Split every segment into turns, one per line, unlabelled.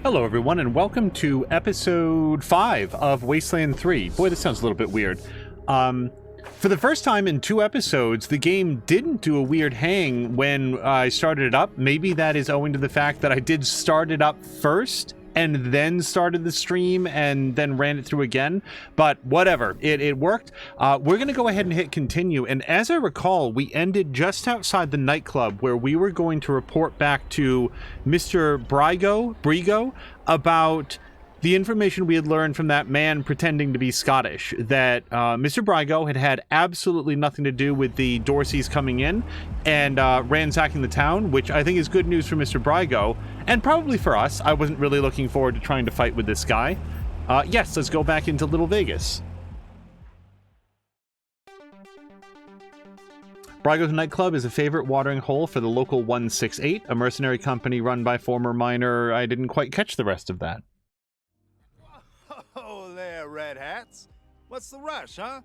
Hello everyone and welcome to episode 5 of Wasteland 3. Boy, this sounds a little bit weird. For the first time in 2 episodes, the game didn't do a weird hang when I started it up. Maybe that is owing to the fact that I did start it up first and then started the stream and then ran it through again. But whatever, it worked. We're going to go ahead and hit continue. And as I recall, we ended just outside the nightclub where we were going to report back to Mr. Brigo about the information we had learned from that man pretending to be Scottish, that Mr. Brigo had absolutely nothing to do with the Dorseys coming in and ransacking the town, which I think is good news for Mr. Brigo, and probably for us. I wasn't really looking forward to trying to fight with this guy. Yes, let's go back into Little Vegas. Brigo's nightclub is a favorite watering hole for the local 168, a mercenary company run by former miner. I didn't quite catch the rest of that.
Oh, there, Red Hats. What's the rush, huh?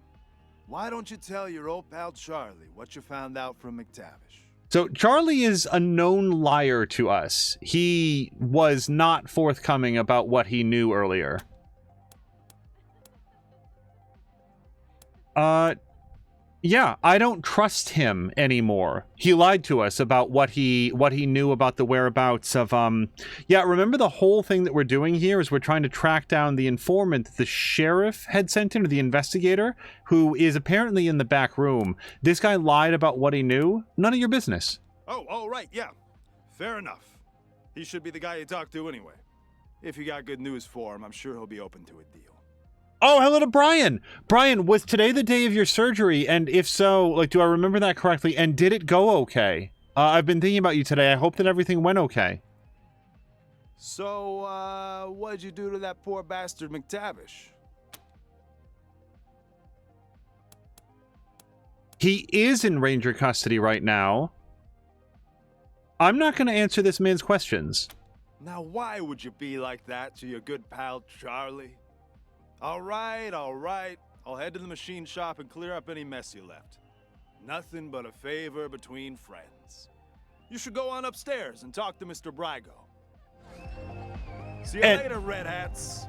Why don't you tell your old pal Charlie what you found out from McTavish?
So Charlie is a known liar to us. He was not forthcoming about what he knew earlier. Yeah, I don't trust him anymore. He lied to us about what he knew about the whereabouts of yeah, remember the whole thing that we're doing here is we're trying to track down the informant that the sheriff had sent in, or the investigator, who is apparently in the back room. This guy lied about what he knew. None of your business.
Oh, right, yeah. Fair enough. He should be the guy you talk to anyway. If you got good news for him, I'm sure he'll be open to a deal.
Oh, hello to Brian. Brian, was today the day of your surgery? And if so, like, do I remember that correctly? And did it go okay? I've been thinking about you today. I hope that everything went okay.
So, what'd you do to that poor bastard McTavish?
He is in Ranger custody right now. I'm not going to answer this man's questions.
Now, why would you be like that to your good pal Charlie? All right. I'll head to the machine shop and clear up any mess you left. Nothing but a favor between friends. You should go on upstairs and talk to Mr. Brigo. See you later, Red Hats.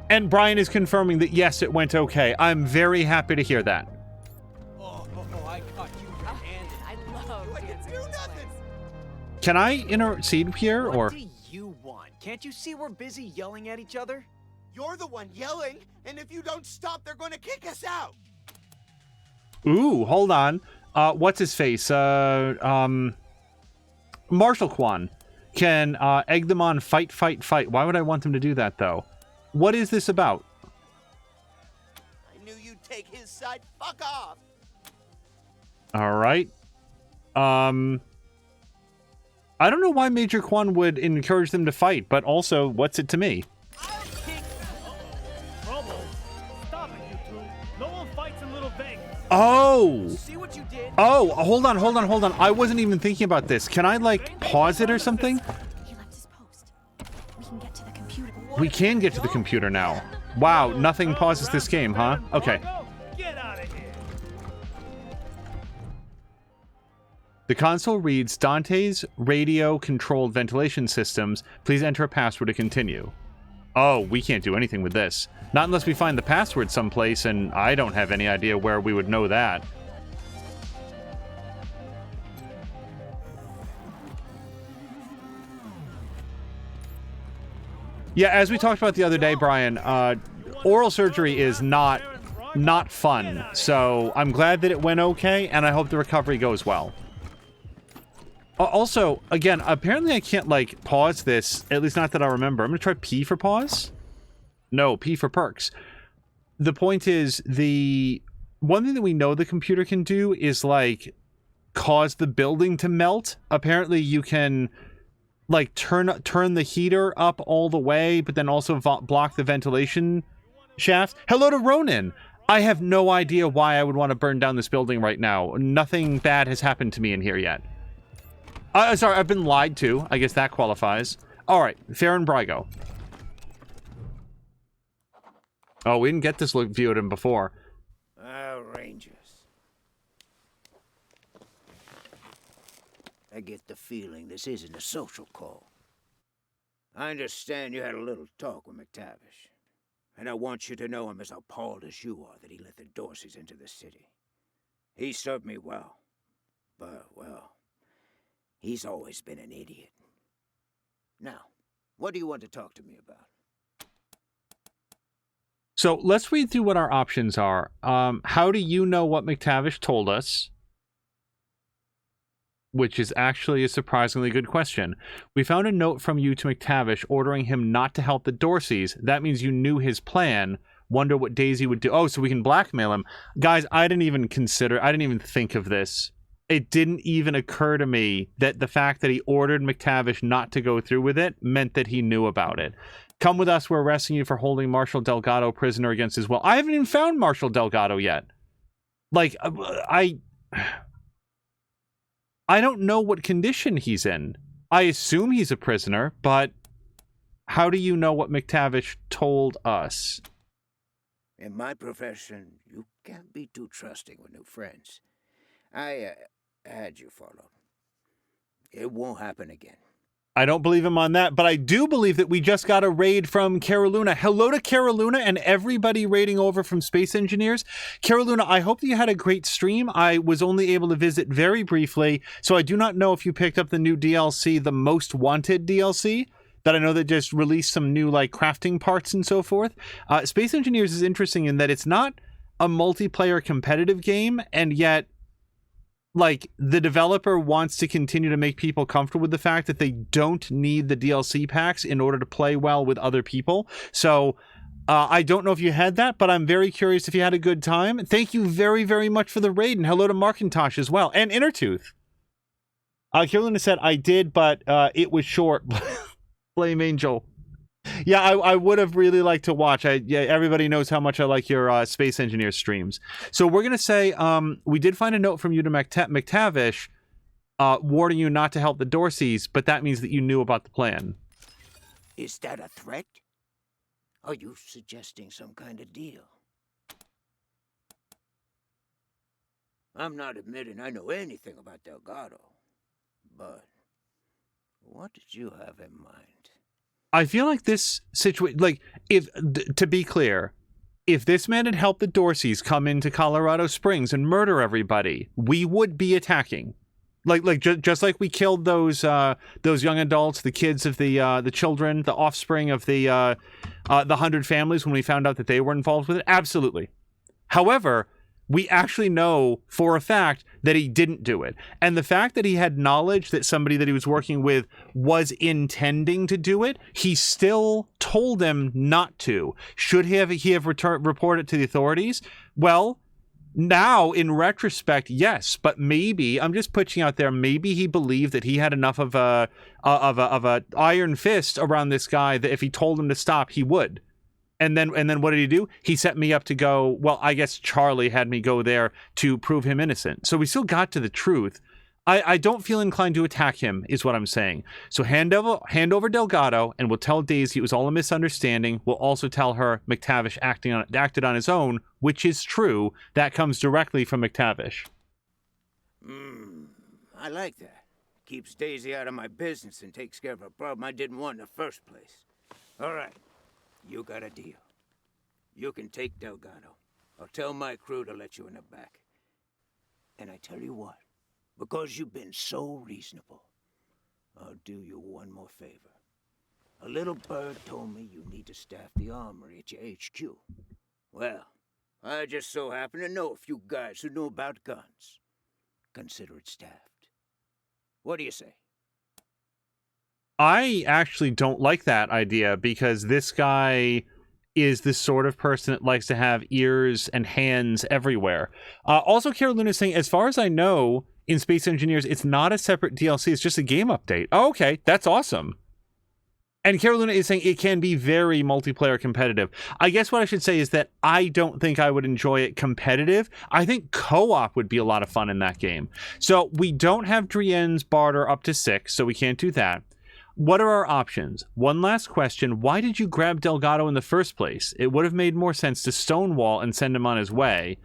And Brian is confirming that, yes, it went okay. I'm very happy to hear that.
Oh, I caught you red-handed.
I love
you. I can do nothing.
Can I intercede here, or...
What do you want? Can't you see we're busy yelling at each other?
You're the one yelling, and if you don't stop, they're going to kick us out.
Ooh, hold on. What's his face? Marshall Kwan can egg them on fight. Why would I want them to do that, though? What is this about?
I knew you'd take his side. Fuck off.
All right. I don't know why Major Kwan would encourage them to fight, but also, what's it to me?
Trouble? Stop it, you two. No one fights in Little Vegas.
Oh!
See what you did?
Oh, hold on. I wasn't even thinking about this. Can I, like, pause it or something?
He left his post. We can get to the computer.
We can get to the computer now. Wow, nothing pauses this game, huh? Okay.
Get out of here.
The console reads, Dante's radio-controlled ventilation systems. Please enter a password to continue. Oh, we can't do anything with this. Not unless we find the password someplace, and I don't have any idea where we would know that. Yeah, as we talked about the other day, Brian, oral surgery is not fun. So I'm glad that it went okay, and I hope the recovery goes well. Also, again, apparently I can't, like, pause this, at least not that I remember. I'm going to try P for pause. No, P for perks. The point is, the one thing that we know the computer can do is, like, cause the building to melt. Apparently you can, like, turn the heater up all the way, but then also block the ventilation shaft. Hello to Ronan! I have no idea why I would want to burn down this building right now. Nothing bad has happened to me in here yet. Sorry, I've been lied to. I guess that qualifies. Alright, Farron Brigo. Oh, we didn't get this view at him before.
Rangers. I get the feeling this isn't a social call.
I understand you had a little talk with McTavish. And I want you to know I'm as appalled as you are that he let the Dorseys into the city. He served me well. But, well, he's always been an idiot. Now, what do you want to talk to me about?
So let's read through what our options are. How do you know what McTavish told us? Which is actually a surprisingly good question. We found a note from you to McTavish ordering him not to help the Dorseys. That means you knew his plan. Wonder what Daisy would do. Oh, so we can blackmail him. Guys, I didn't even think of this. It didn't even occur to me that the fact that he ordered McTavish not to go through with it meant that he knew about it. Come with us, we're arresting you for holding Marshal Delgado prisoner against his will. I haven't even found Marshal Delgado yet. Like, I don't know what condition he's in. I assume he's a prisoner, but how do you know what McTavish told us?
In my profession, you can't be too trusting with new friends. I had you followed. It won't happen again.
I don't believe him on that, but I do believe that we just got a raid from Caroluna. Hello to Caroluna and everybody raiding over from Space Engineers. Caroluna, I hope that you had a great stream. I was only able to visit very briefly, so I do not know if you picked up the new DLC, the Most Wanted DLC, that I know that just released some new like crafting parts and so forth. Space Engineers is interesting in that it's not a multiplayer competitive game, and yet like the developer wants to continue to make people comfortable with the fact that they don't need the DLC packs in order to play well with other people. So I don't know if you had that, but I'm very curious if you had a good time. Thank you very, very much for the raid, and hello to Markintosh as well, and Innertooth. Carolina said, I did, but it was short. Blame Angel. Yeah, I would have really liked to watch. Everybody knows how much I like your Space Engineer streams. So we're going to say we did find a note from you to McTavish warning you not to help the Dorseys, but that means that you knew about the plan.
Is that a threat? Are you suggesting some kind of deal? I'm not admitting I know anything about Delgado, but what did you have in mind?
I feel like this situation, like, to be clear, if this man had helped the Dorseys come into Colorado Springs and murder everybody, we would be attacking. Just like we killed those young adults, the kids of the children, the offspring of the 100 families when we found out that they were involved with it. Absolutely. However, we actually know for a fact that he didn't do it. And the fact that he had knowledge that somebody that he was working with was intending to do it, he still told them not to. Should he have reported to the authorities? Well, now in retrospect, yes, but maybe, I'm just putting out there, maybe he believed that he had enough of a iron fist around this guy that if he told him to stop, he would. And then what did he do? He set me up to go, well, I guess Charlie had me go there to prove him innocent. So we still got to the truth. I don't feel inclined to attack him, is what I'm saying. So hand over Delgado, and we'll tell Daisy it was all a misunderstanding. We'll also tell her McTavish acted on his own, which is true. That comes directly from McTavish.
I like that. Keeps Daisy out of my business and takes care of a problem I didn't want in the first place. All right. You got a deal. You can take Delgado. I'll tell my crew to let you in the back. And I tell you what, because you've been so reasonable, I'll do you one more favor. A little bird told me you need to staff the armory at your HQ. Well, I just so happen to know a few guys who know about guns. Consider it staffed. What do you say?
I actually don't like that idea because this guy is the sort of person that likes to have ears and hands everywhere. Also, Carolina is saying, as far as I know, in Space Engineers, it's not a separate DLC. It's just a game update. Oh, okay. That's awesome. And Carolina is saying it can be very multiplayer competitive. I guess what I should say is that I don't think I would enjoy it competitive. I think co-op would be a lot of fun in that game. So we don't have Drienne's barter up to 6, so we can't do that. What are our options? One last question. Why did you grab Delgado in the first place? It would have made more sense to stonewall and send him on his way.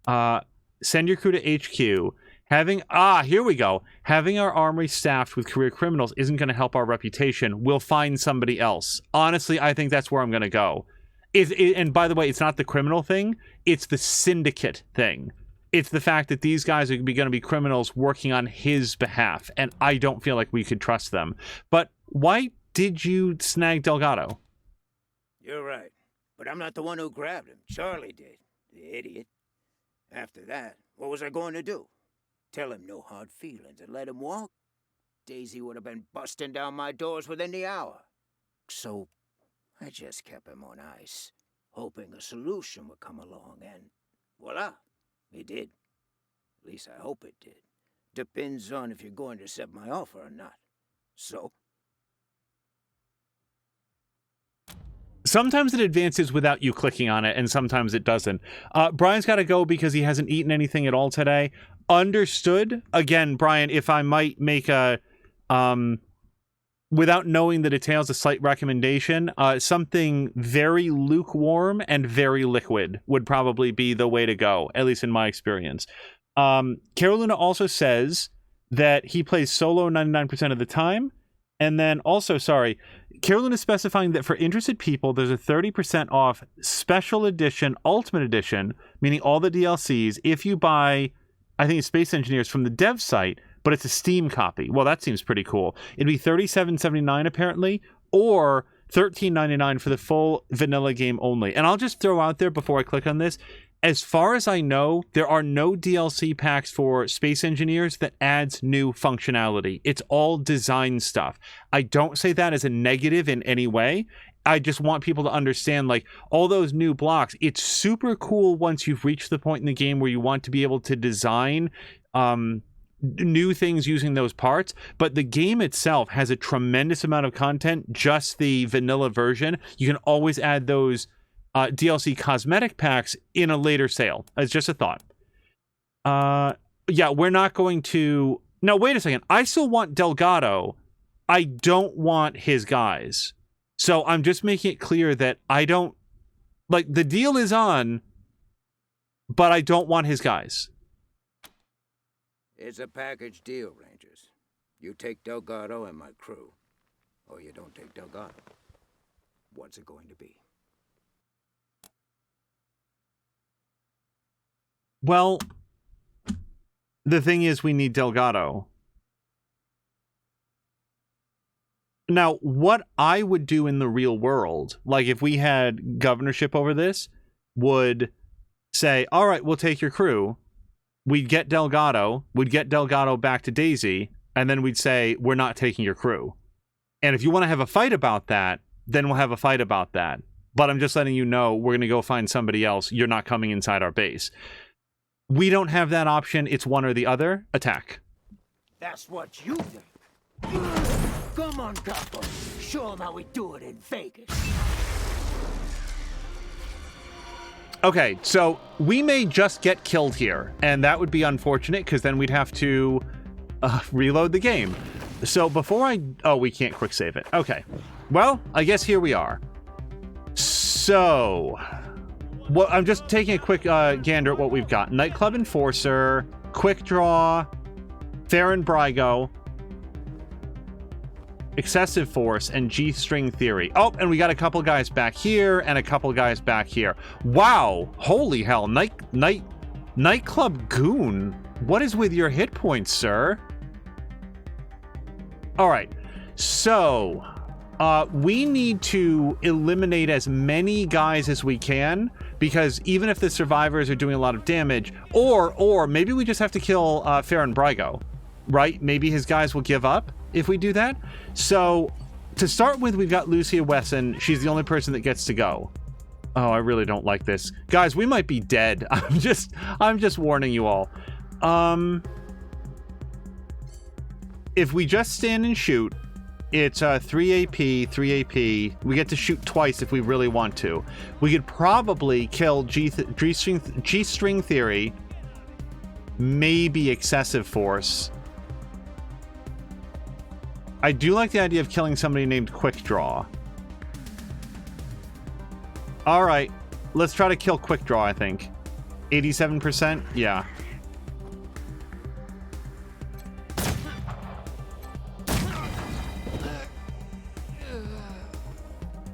Send your crew to HQ. Here we go. Having our armory staffed with career criminals isn't going to help our reputation. We'll find somebody else. Honestly, I think that's where I'm going to go. And by the way, it's not the criminal thing. It's the syndicate thing. It's the fact that these guys are going to be criminals working on his behalf. And I don't feel like we could trust them. But why did you snag Delgado?
You're right. But I'm not the one who grabbed him. Charlie did. The idiot. After that, what was I going to do? Tell him no hard feelings and let him walk? Daisy would have been busting down my doors within the hour. So I just kept him on ice, hoping a solution would come along, and voila, it did. At least I hope it did. Depends on if you're going to accept my offer or not. So?
Sometimes it advances without you clicking on it, and sometimes it doesn't. Brian's got to go because he hasn't eaten anything at all today. Understood. Again, Brian, if I might make a, without knowing the details, a slight recommendation, something very lukewarm and very liquid would probably be the way to go, at least in my experience. Carolina also says that he plays solo 99% of the time. And then also, Carolyn is specifying that for interested people, there's a 30% off special edition, ultimate edition, meaning all the DLCs, if you buy, I think it's Space Engineers from the dev site, but it's a Steam copy. Well, that seems pretty cool. It'd be $37.79 apparently, or $13.99 for the full vanilla game only. And I'll just throw out there before I click on this, as far as I know, there are no DLC packs for Space Engineers that adds new functionality. It's all design stuff. I don't say that as a negative in any way. I just want people to understand, like, all those new blocks, it's super cool once you've reached the point in the game where you want to be able to design new things using those parts, but the game itself has a tremendous amount of content, just the vanilla version. You can always add those DLC cosmetic packs in a later sale. It's just a thought. Yeah, we're not going to... No, wait a second. I still want Delgado. I don't want his guys. So I'm just making it clear that I don't... Like, the deal is on, but I don't want his guys.
It's a package deal, Rangers. You take Delgado and my crew, or you don't take Delgado. What's it going to be?
Well, the thing is, we need Delgado. Now, what I would do in the real world, like if we had governorship over this, would say, all right, we'll take your crew. We'd get Delgado back to Daisy, and then we'd say, we're not taking your crew. And if you want to have a fight about that, then we'll have a fight about that. But I'm just letting you know, we're going to go find somebody else. You're not coming inside our base. We don't have that option. It's one or the other. Attack.
That's what you think. Come on, Capo. Show them how we do it in Vegas.
Okay, so we may just get killed here, and that would be unfortunate because then we'd have to reload the game. So before I... Oh, we can't quick save it. Okay. Well, I guess here we are. So... Well, I'm just taking a quick gander at what we've got. Nightclub Enforcer, Quick Draw, Farron Brygo, Excessive Force, and G-String Theory. Oh, and we got a couple guys back here and a couple guys back here. Wow! Holy hell. Nightclub Goon. What is with your hit points, sir? Alright. So, we need to eliminate as many guys as we can, because even if the survivors are doing a lot of damage, or maybe we just have to kill Farron Brygo, right? Maybe his guys will give up if we do that. So to start with, we've got Lucia Wesson. She's the only person that gets to go. Oh, I really don't like this. Guys, we might be dead. I'm just warning you all. If we just stand and shoot, it's 3 AP, 3 AP. We get to shoot twice if we really want to. We could probably kill G-String Theory, maybe Excessive Force. I do like the idea of killing somebody named Quick Draw. All right, let's try to kill Quick Draw, I think. 87%? Yeah.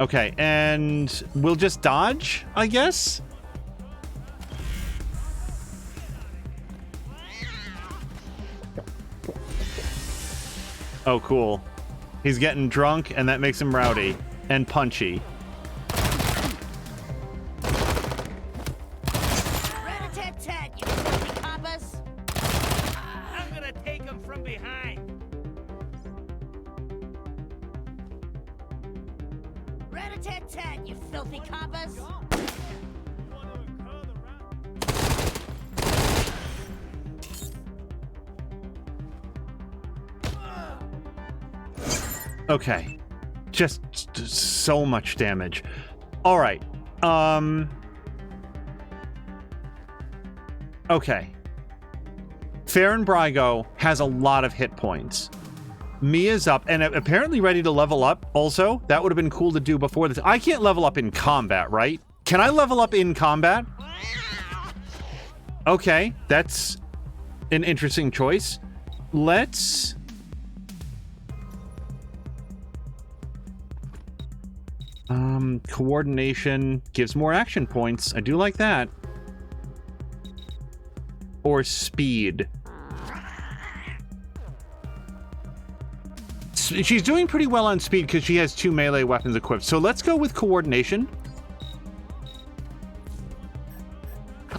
Okay, and we'll just dodge, I guess? Oh, cool. He's getting drunk, and that makes him rowdy and punchy.
Rat-a-tat-tat, you filthy coppers!
I'm gonna take him from behind.
Rat-a-tat-tat, you filthy coppers!
Okay. Just so much damage. All right. Okay. Farron Brygo has a lot of hit points. Mia's up and apparently ready to level up also. That would have been cool to do before this. I can't level up in combat, right? Can I level up in combat? Okay, that's an interesting choice. Let's... coordination gives more action points. I do like that. Or speed. She's doing pretty well on speed because she has 2 melee weapons equipped. So let's go with coordination.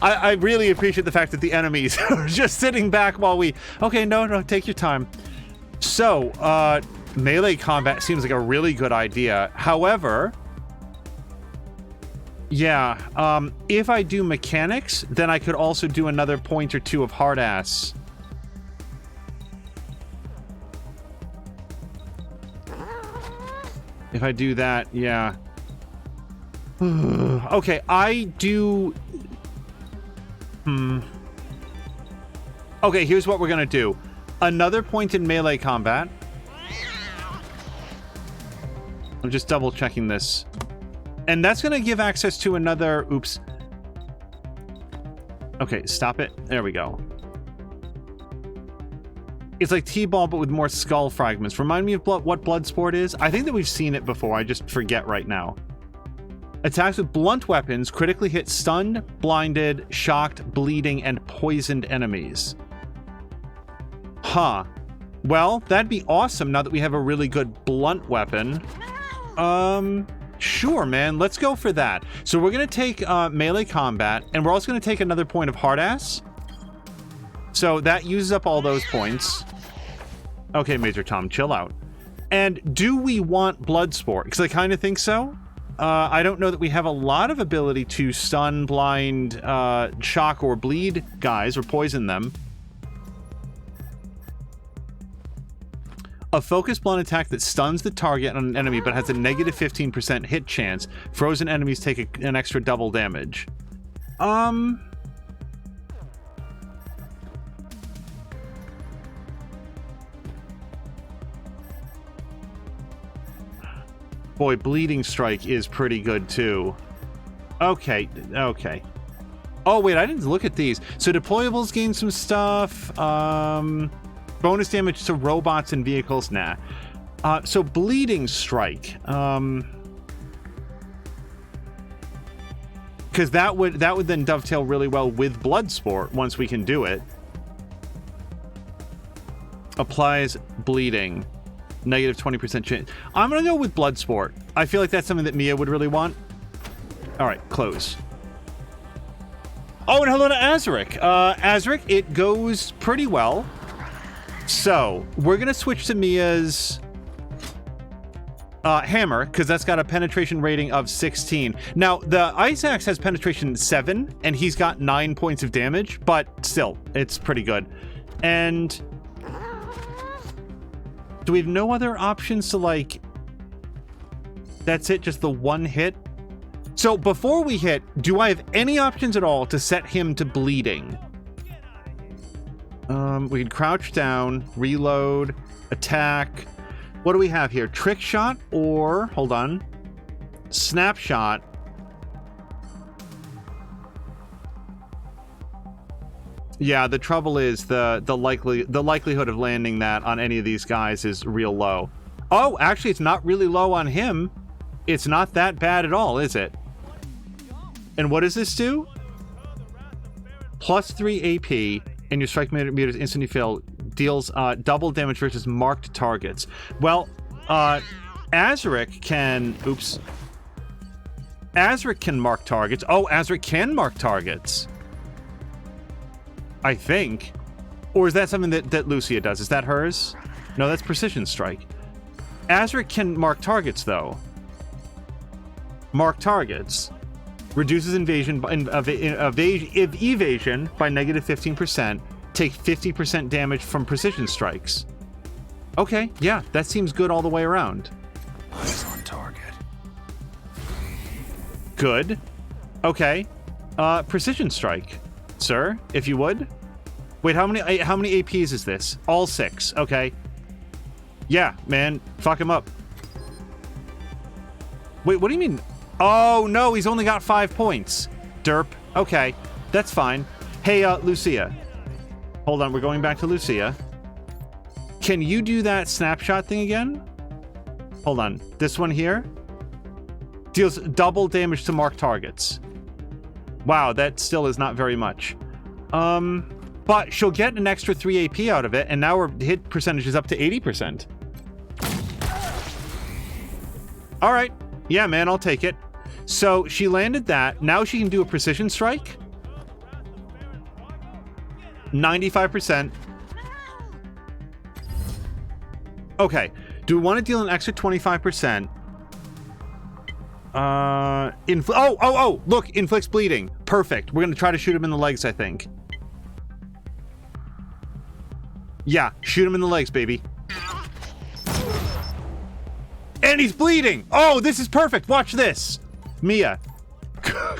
I really appreciate the fact that the enemies are just sitting back while we... Okay, no, take your time. So, melee combat seems like a really good idea. However... Yeah, if I do mechanics, then I could also do another point or two of hard ass. If I do that, yeah. Okay, I do... Okay, here's what we're gonna do. Another point in melee combat. I'm just double checking this. And that's going to give access to another... Oops. Okay, stop it. There we go. It's like T-ball, but with more skull fragments. Remind me of what Bloodsport is? I think that we've seen it before. I just forget right now. Attacks with blunt weapons critically hit stunned, blinded, shocked, bleeding, and poisoned enemies. Huh. Well, that'd be awesome now that we have a really good blunt weapon. Sure, man. Let's go for that. So we're going to take melee combat, and we're also going to take another point of hard ass. So that uses up all those points. Okay, Major Tom, chill out. And do we want Bloodsport? Because I kind of think so. I don't know that we have a lot of ability to stun, blind, shock, or bleed guys, or poison them. A focused blunt attack that stuns the target on an enemy but has a negative 15% hit chance. Frozen enemies take an extra double damage. Boy, Bleeding Strike is pretty good too. Okay. Oh wait, I didn't look at these. So deployables gain some stuff. Bonus damage to robots and vehicles? Nah. So Bleeding Strike. Because that would then dovetail really well with Bloodsport once we can do it. Applies bleeding. Negative 20% chance. I'm going to go with Bloodsport. I feel like that's something that Mia would really want. All right, close. Oh, and hello to Azaric. Azaric, it goes pretty well. So, we're going to switch to Mia's hammer, because that's got a penetration rating of 16. Now, the Ice Axe has penetration 7, and he's got 9 points of damage, but still, it's pretty good. And do we have no other options to, like... That's it, just the one hit? So, before we hit, do I have any options at all to set him to bleeding? We can crouch down, reload, attack. What do we have here? Trick shot or, hold on, snapshot. Yeah, the trouble is the likelihood of landing that on any of these guys is real low. Oh, actually, it's not really low on him. It's not that bad at all, is it? And what does this do? Plus 3 AP, and your strike meter instantly fail. Deals double damage versus marked targets. Well, Azaric can... Oops. Azaric can mark targets. Oh, Azaric can mark targets. I think. Or is that something that Lucia does? Is that hers? No, that's Precision Strike. Azaric can mark targets, though. Mark targets. Reduces evasion by negative 15%. Take 50% damage from precision strikes. Okay, yeah, that seems good all the way around.
Eyes on target.
Good. Okay. Precision strike, sir, if you would. Wait, how many APs is this? All 6. Okay. Yeah, man, fuck him up. Wait, what do you mean? Oh no, he's only got 5 points. Derp. Okay, that's fine. Hey, Lucia. Hold on, we're going back to Lucia. Can you do that snapshot thing again? Hold on. This one here? Deals double damage to marked targets. Wow, that still is not very much. But she'll get an extra 3 AP out of it, and now her hit percentage is up to 80%. Alright. Yeah, man, I'll take it. So, she landed that. Now she can do a precision strike. 95%. Okay. Do we want to deal an extra 25%? Look, inflicts bleeding. Perfect. We're going to try to shoot him in the legs, I think. Yeah, shoot him in the legs, baby. And he's bleeding. Oh, this is perfect. Watch this. Mia,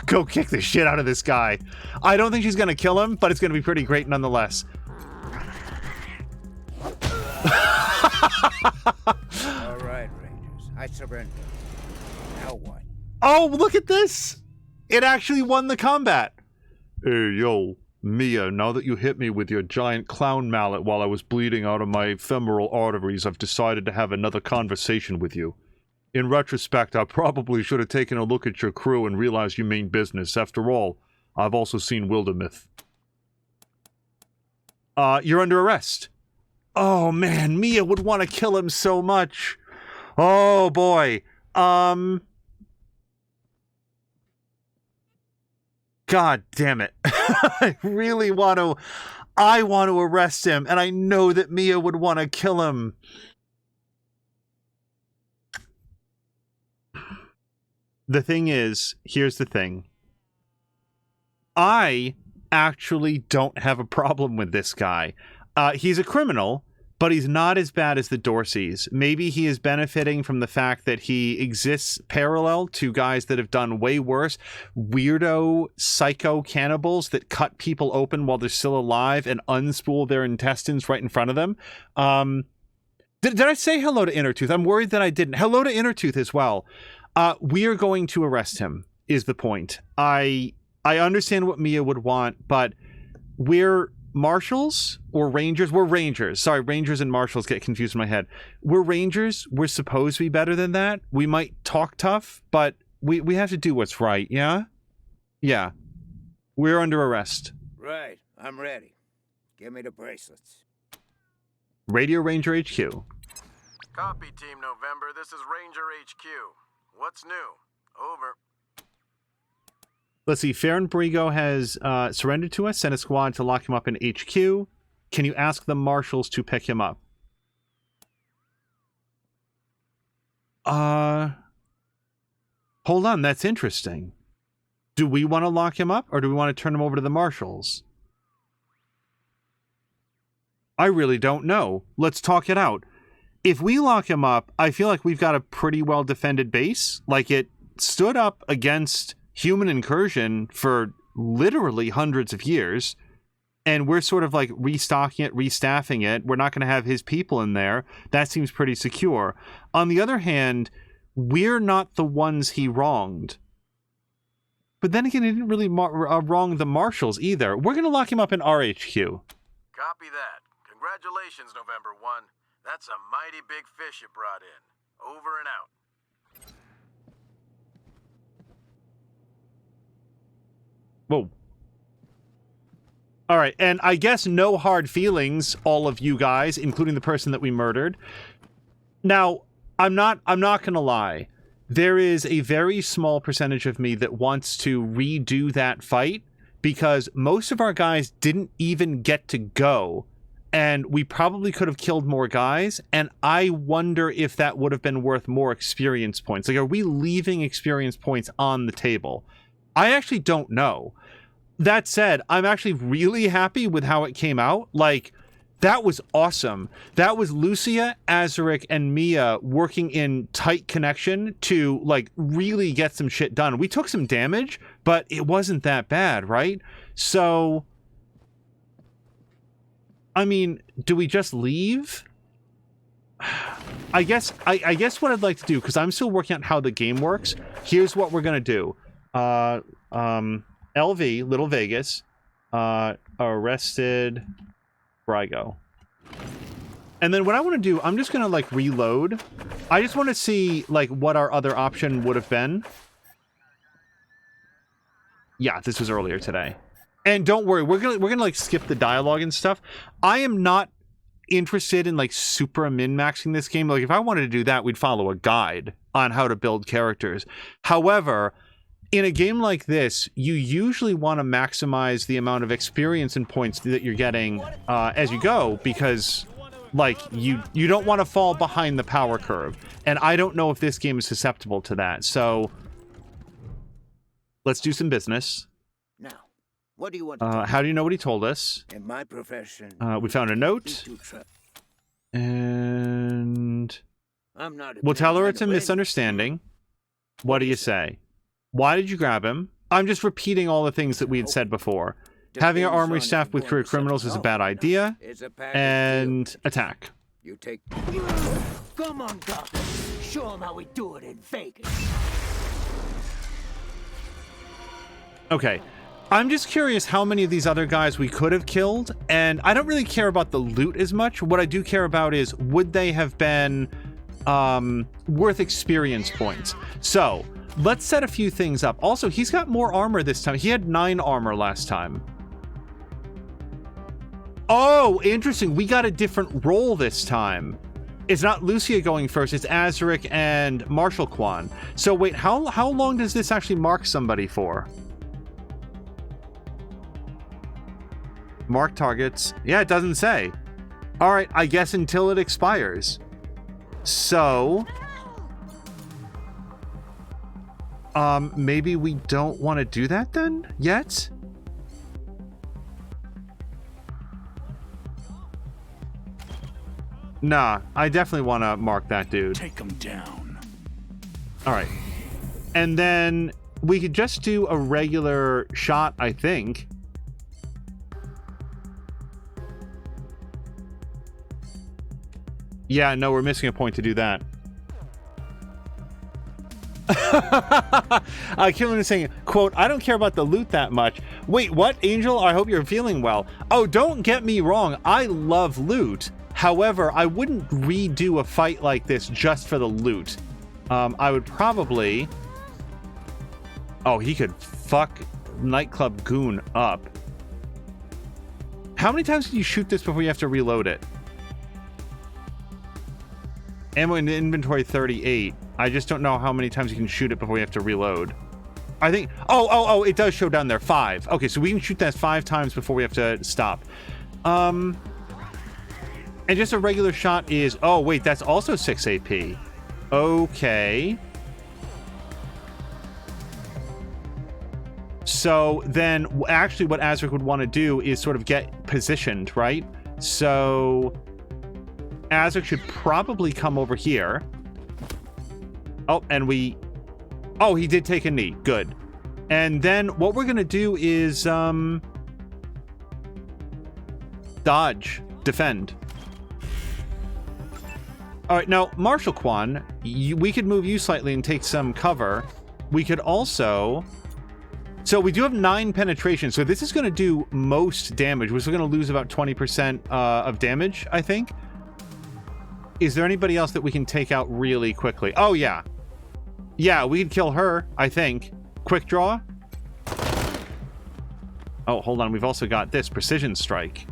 go kick the shit out of this guy. I don't think she's going to kill him, but it's going to be pretty great nonetheless.
All right, Rangers. I surrender. Now what?
Oh, look at this. It actually won the combat. Hey, yo, Mia, now that you hit me with your giant clown mallet while I was bleeding out of my femoral arteries, I've decided to have another conversation with you. In retrospect, I probably should have taken a look at your crew and realized you mean business. After all, I've also seen Wildermyth. You're under arrest. Oh, man, Mia would want to kill him so much. Oh, boy. God damn it. I really want to... I want to arrest him, and I know that Mia would want to kill him. The thing is, here's the thing. I actually don't have a problem with this guy. He's a criminal, but he's not as bad as the Dorseys. Maybe he is benefiting from the fact that he exists parallel to guys that have done way worse. Weirdo, psycho cannibals that cut people open while they're still alive and unspool their intestines right in front of them. Did I say hello to Innertooth? I'm worried that I didn't. Hello to Innertooth as well. We are going to arrest him, is the point. I understand what Mia would want, but we're marshals or rangers? We're rangers. Sorry, rangers and marshals get confused in my head. We're rangers. We're supposed to be better than that. We might talk tough, but we have to do what's right, yeah? Yeah. We're under arrest.
Right. I'm ready. Give me the bracelets.
Radio Ranger HQ.
Copy, Team November. This is Ranger HQ. What's new? Over.
Let's see. Farron Brigo has surrendered to us. Sent a squad to lock him up in HQ. Can you ask the marshals to pick him up? Hold on. That's interesting. Do we want to lock him up, or do we want to turn him over to the marshals? I really don't know. Let's talk it out. If we lock him up, I feel like we've got a pretty well-defended base. Like, it stood up against human incursion for literally hundreds of years, and we're sort of like restocking it, restaffing it. We're not going to have his people in there. That seems pretty secure. On the other hand, we're not the ones he wronged. But then again, he didn't really wrong the marshals either. We're going to lock him up in RHQ.
Copy that. Congratulations, November 1. That's a mighty big fish you brought in. Over and out.
Whoa. All right, and I guess no hard feelings, all of you guys, including the person that we murdered. Now, I'm not gonna lie. There is a very small percentage of me that wants to redo that fight because most of our guys didn't even get to go, and we probably could have killed more guys, and I wonder if that would have been worth more experience points. Like, are we leaving experience points on the table? I actually don't know. That said, I'm actually really happy with how it came out. Like, that was awesome. That was Lucia, Azaric, and Mia working in tight connection to, like, really get some shit done. We took some damage, but it wasn't that bad, right? So, I mean, do we just leave? I guess what I'd like to do, because I'm still working out how the game works, here's what we're going to do. LV, Little Vegas, arrested... Brygo. And then what I want to do, I'm just going to, like, reload. I just want to see, like, what our other option would have been. Yeah, this was earlier today. And don't worry, we're gonna like, skip the dialogue and stuff. I am not interested in, like, super min-maxing this game. Like, if I wanted to do that, we'd follow a guide on how to build characters. However, in a game like this, you usually want to maximize the amount of experience and points that you're getting as you go, because, like, you don't want to fall behind the power curve. And I don't know if this game is susceptible to that. So, let's do some business.
Now, what do you want?
How do you know what he told us?
In my profession,
we found a note, and we'll tell her it's a misunderstanding. What do you say? Why did you grab him? I'm just repeating all the things that we had said before. Having our armory staffed with career criminals is a bad idea. And attack.
You take. Come on, Doc. Show them how we do it in Vegas.
Okay. I'm just curious how many of these other guys we could have killed, and I don't really care about the loot as much. What I do care about is, would they have been worth experience points? So, let's set a few things up. Also, he's got more armor this time. He had 9 armor last time. Oh, interesting. We got a different role this time. It's not Lucia going first. It's Azaric and Marshall Kwan. So wait, how long does this actually mark somebody for? Mark targets. Yeah, it doesn't say. All right, I guess until it expires. So... maybe we don't want to do that then? Yet? Nah, I definitely want to mark that dude.
Take him down.
Alright. And then we could just do a regular shot, I think. Yeah, no, we're missing a point to do that. Killen is saying, quote, I don't care about the loot that much. Wait, what, Angel? I hope you're feeling well. Oh, don't get me wrong. I love loot. However, I wouldn't redo a fight like this just for the loot. I would probably... Oh, he could fuck Nightclub Goon up. How many times can you shoot this before you have to reload it? Ammo in inventory 38. I just don't know how many times you can shoot it before you have to reload. I think... Oh, it does show down there. 5. Okay, so we can shoot that 5 times before we have to stop. And just a regular shot is... Oh, wait, that's also 6 AP. Okay. So then, actually what Azaric would want to do is sort of get positioned, right? So... Azaric should probably come over here. Oh, and we... Oh, he did take a knee. Good. And then what we're going to do is... Dodge. Defend. Alright, now, Marshall Kwan, we could move you slightly and take some cover. We could also... So we do have 9 penetration, so this is going to do most damage. We're still going to lose about 20% of damage, I think. Is there anybody else that we can take out really quickly? Oh, yeah. Yeah, we could kill her, I think. Quick draw. Oh, hold on. We've also got this precision strike.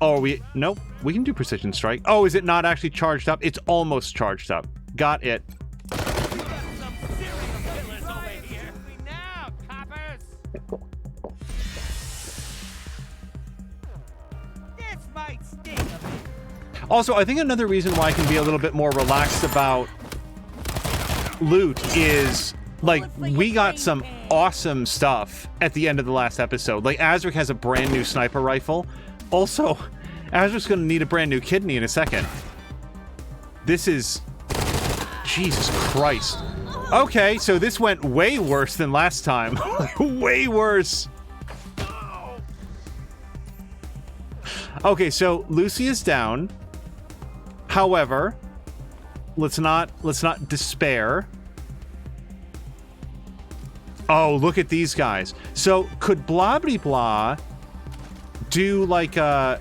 Oh, nope. We can do precision strike. Oh, is it not actually charged up? It's almost charged up. Got it. Also, I think another reason why I can be a little bit more relaxed about loot is, like, we got some awesome stuff at the end of the last episode. Like, Azric has a brand new sniper rifle. Also, Azric's gonna need a brand new kidney in a second. This is... Jesus Christ. Okay, so this went way worse than last time. Way worse. Okay, so Lucy is down. However, let's not despair. Oh, look at these guys. So could blah blah blah do like a...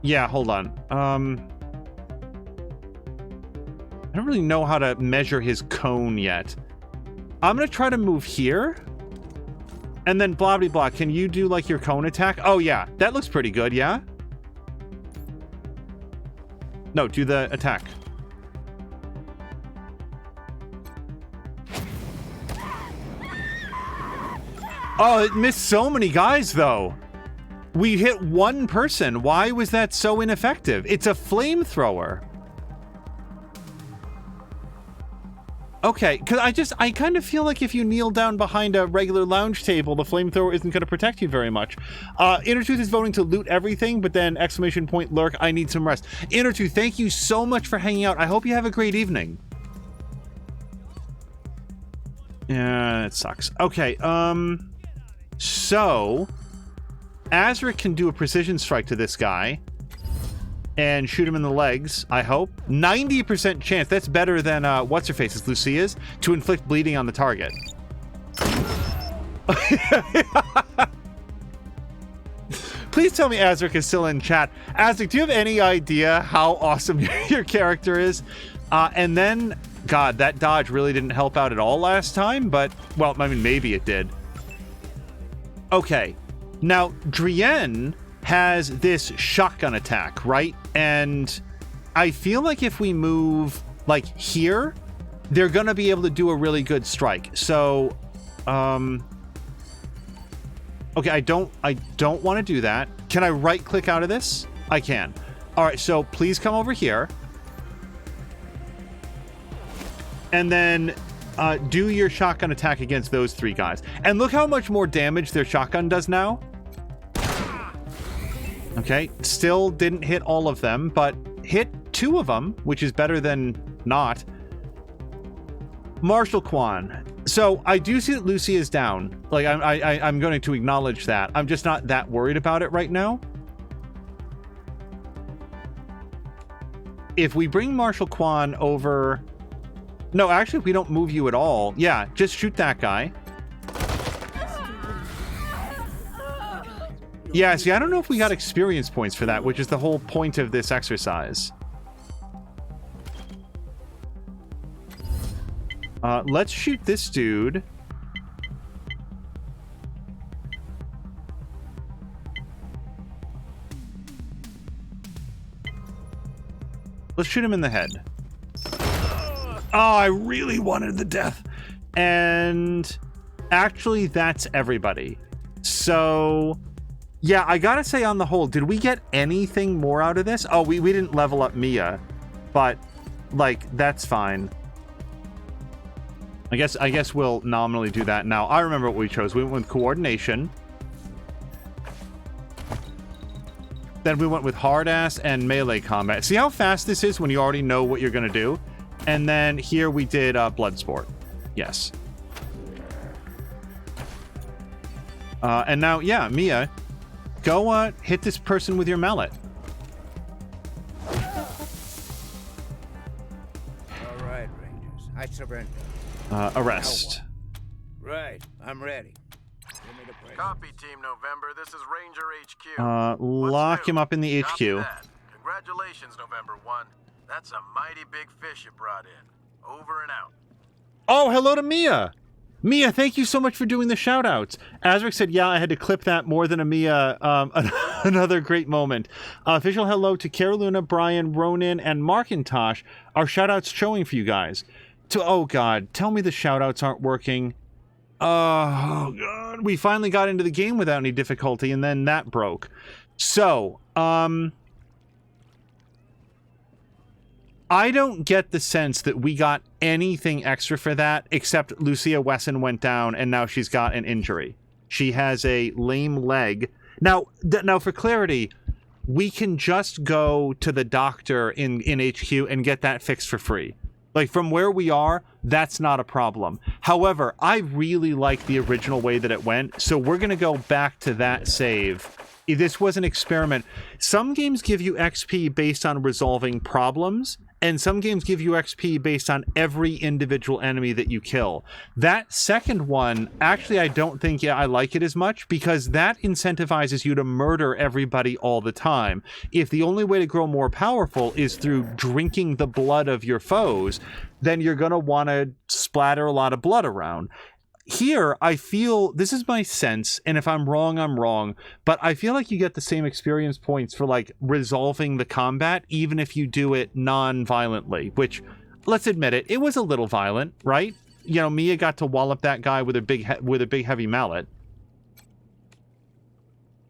Yeah, hold on. I don't really know how to measure his cone yet. I'm gonna try to move here. And then blah blah blah, can you do like your cone attack? Oh yeah, that looks pretty good, yeah? No, do the attack. Oh, it missed so many guys though. We hit one person. Why was that so ineffective? It's a flamethrower. Okay, because I kind of feel like if you kneel down behind a regular lounge table, the flamethrower isn't going to protect you very much. Intertooth is voting to loot everything, but then exclamation point lurk, I need some rest. Intertooth, thank you so much for hanging out. I hope you have a great evening. Yeah, it sucks. Okay, so Azric can do a precision strike to this guy and shoot him in the legs, I hope. 90% chance. That's better than what's-her-face's Lucia's to inflict bleeding on the target. Please tell me Azric is still in chat. Azric, do you have any idea how awesome your character is? And then, God, that dodge really didn't help out at all last time, but, well, I mean, maybe it did. Okay. Now, Drienne has this shotgun attack, right? And I feel like if we move, like, here, they're gonna be able to do a really good strike. So, okay, I don't want to do that. Can I right-click out of this? I can. All right, so please come over here. And then do your shotgun attack against those three guys. And look how much more damage their shotgun does now. Okay, still didn't hit all of them, but hit 2 of them, which is better than not. Marshal Quan. So I do see that Lucy is down. Like, I'm going to acknowledge that. I'm just not that worried about it right now. If we bring Marshal Quan over... No, actually, if we don't move you at all, yeah, just shoot that guy. Yeah, see, I don't know if we got experience points for that, which is the whole point of this exercise. Let's shoot this dude. Let's shoot him in the head. Oh, I really wanted the death. And actually, that's everybody. So... yeah, I gotta say on the whole, did we get anything more out of this? Oh, we didn't level up Mia, but, like, that's fine. I guess we'll nominally do that now. I remember what we chose. We went with coordination. Then we went with hard ass and melee combat. See how fast this is when you already know what you're gonna do? And then here we did blood sport. Yes. And now, yeah, Mia, go hit this person with your mallet.
All right, Rangers. I surrender.
Arrest.
Right, I'm ready. Give me the price.
Copy, Team November. This is Ranger HQ.
Lock him up in the HQ.
Congratulations, November 1. That's a mighty big fish you brought in. Over and out.
Oh, hello to Mia. Mia, thank you so much for doing the shout-outs. Azric said, yeah, I had to clip that more than a Mia. Another great moment. Official hello to Carolina, Brian, Ronan, and Markintosh. Our shout-outs showing for you guys. Oh, God, tell me the shout-outs aren't working. Oh, God. We finally got into the game without any difficulty, and then that broke. So, I don't get the sense that we got anything extra for that, except Lucia Wesson went down, and now she's got an injury. She has a lame leg. Now for clarity, we can just go to the doctor in HQ and get that fixed for free. Like, from where we are, that's not a problem. However, I really like the original way that it went, so we're going to go back to that save. This was an experiment. Some games give you XP based on resolving problems, and some games give you XP based on every individual enemy that you kill. That second one, actually, I don't think I like it as much, because that incentivizes you to murder everybody all the time. If the only way to grow more powerful is through drinking the blood of your foes, then you're going to want to splatter a lot of blood around. Here, I feel, this is my sense, and if I'm wrong, but I feel like you get the same experience points for, like, resolving the combat, even if you do it non-violently, which, let's admit it, it was a little violent, right? You know, Mia got to wallop that guy with a big heavy mallet.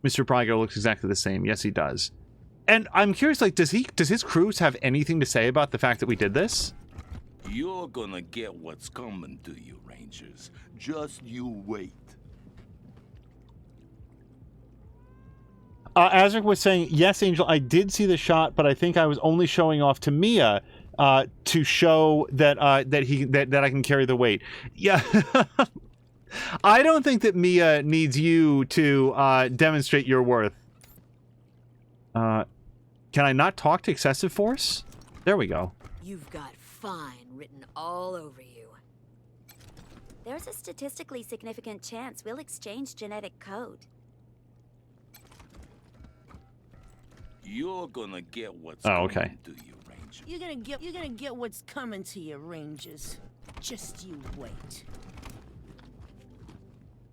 Mr. Brygo looks exactly the same. Yes, he does. And I'm curious, like, does his crews have anything to say about the fact that we did this?
You're gonna get what's coming to you, Rangers. Just you wait.
Azric was saying, yes, Angel, I did see the shot, but I think I was only showing off to Mia to show that that I can carry the weight. Yeah. I don't think that Mia needs you to demonstrate your worth. Can I not talk to excessive force? There we go.
You've got fine written all over you.
There's a statistically significant chance we'll exchange genetic code.
You're gonna get what's
okay.
coming to you, Rangers.
You're gonna get what's coming to you, Rangers. Just you wait.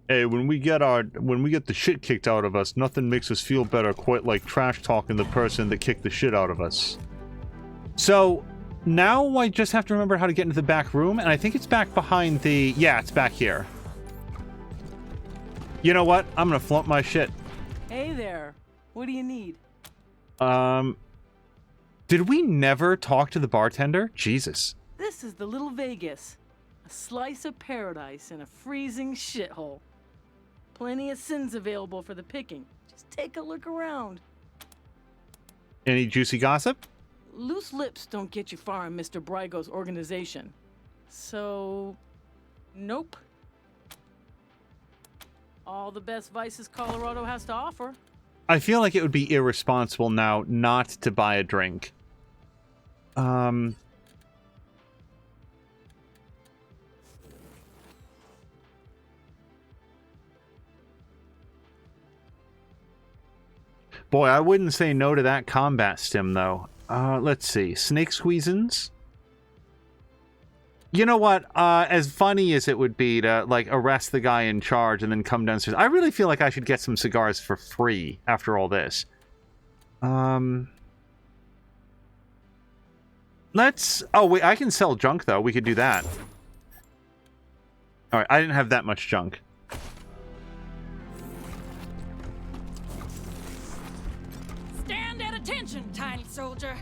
Hey, when we get the shit kicked out of us, nothing makes us feel better quite like trash talking the person that kicked the shit out of us. So now I just have to remember how to get into the back room, and I think it's back behind the... Yeah, it's back here. You know what? I'm gonna flaunt my shit.
Hey there. What do you need?
Did we never talk to the bartender? Jesus.
This is the Little Vegas. A slice of paradise in a freezing shithole. Plenty of sins available for the picking. Just take a look around.
Any juicy gossip?
Loose lips don't get you far in Mr. Brygo's organization. So, nope. All the best vices Colorado has to offer.
I feel like it would be irresponsible now not to buy a drink. Boy, I wouldn't say no to that combat stim, though. Let's see. Snake squeezins. You know what? As funny as it would be to, like, arrest the guy in charge and then come downstairs, I really feel like I should get some cigars for free after all this. Let's... Oh, wait, I can sell junk, though. We could do that. Alright, I didn't have that much junk.
Stand at attention, tiny soldier.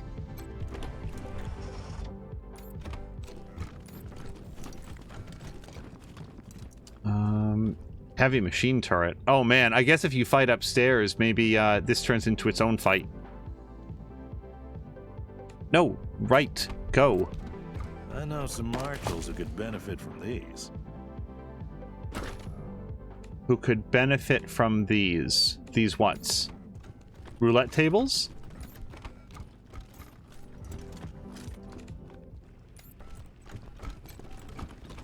Heavy machine turret. Oh man, I guess if you fight upstairs, maybe this turns into its own fight. No, right, go.
I know some marshals who could benefit from these.
Who could benefit from these? These whats? Roulette tables?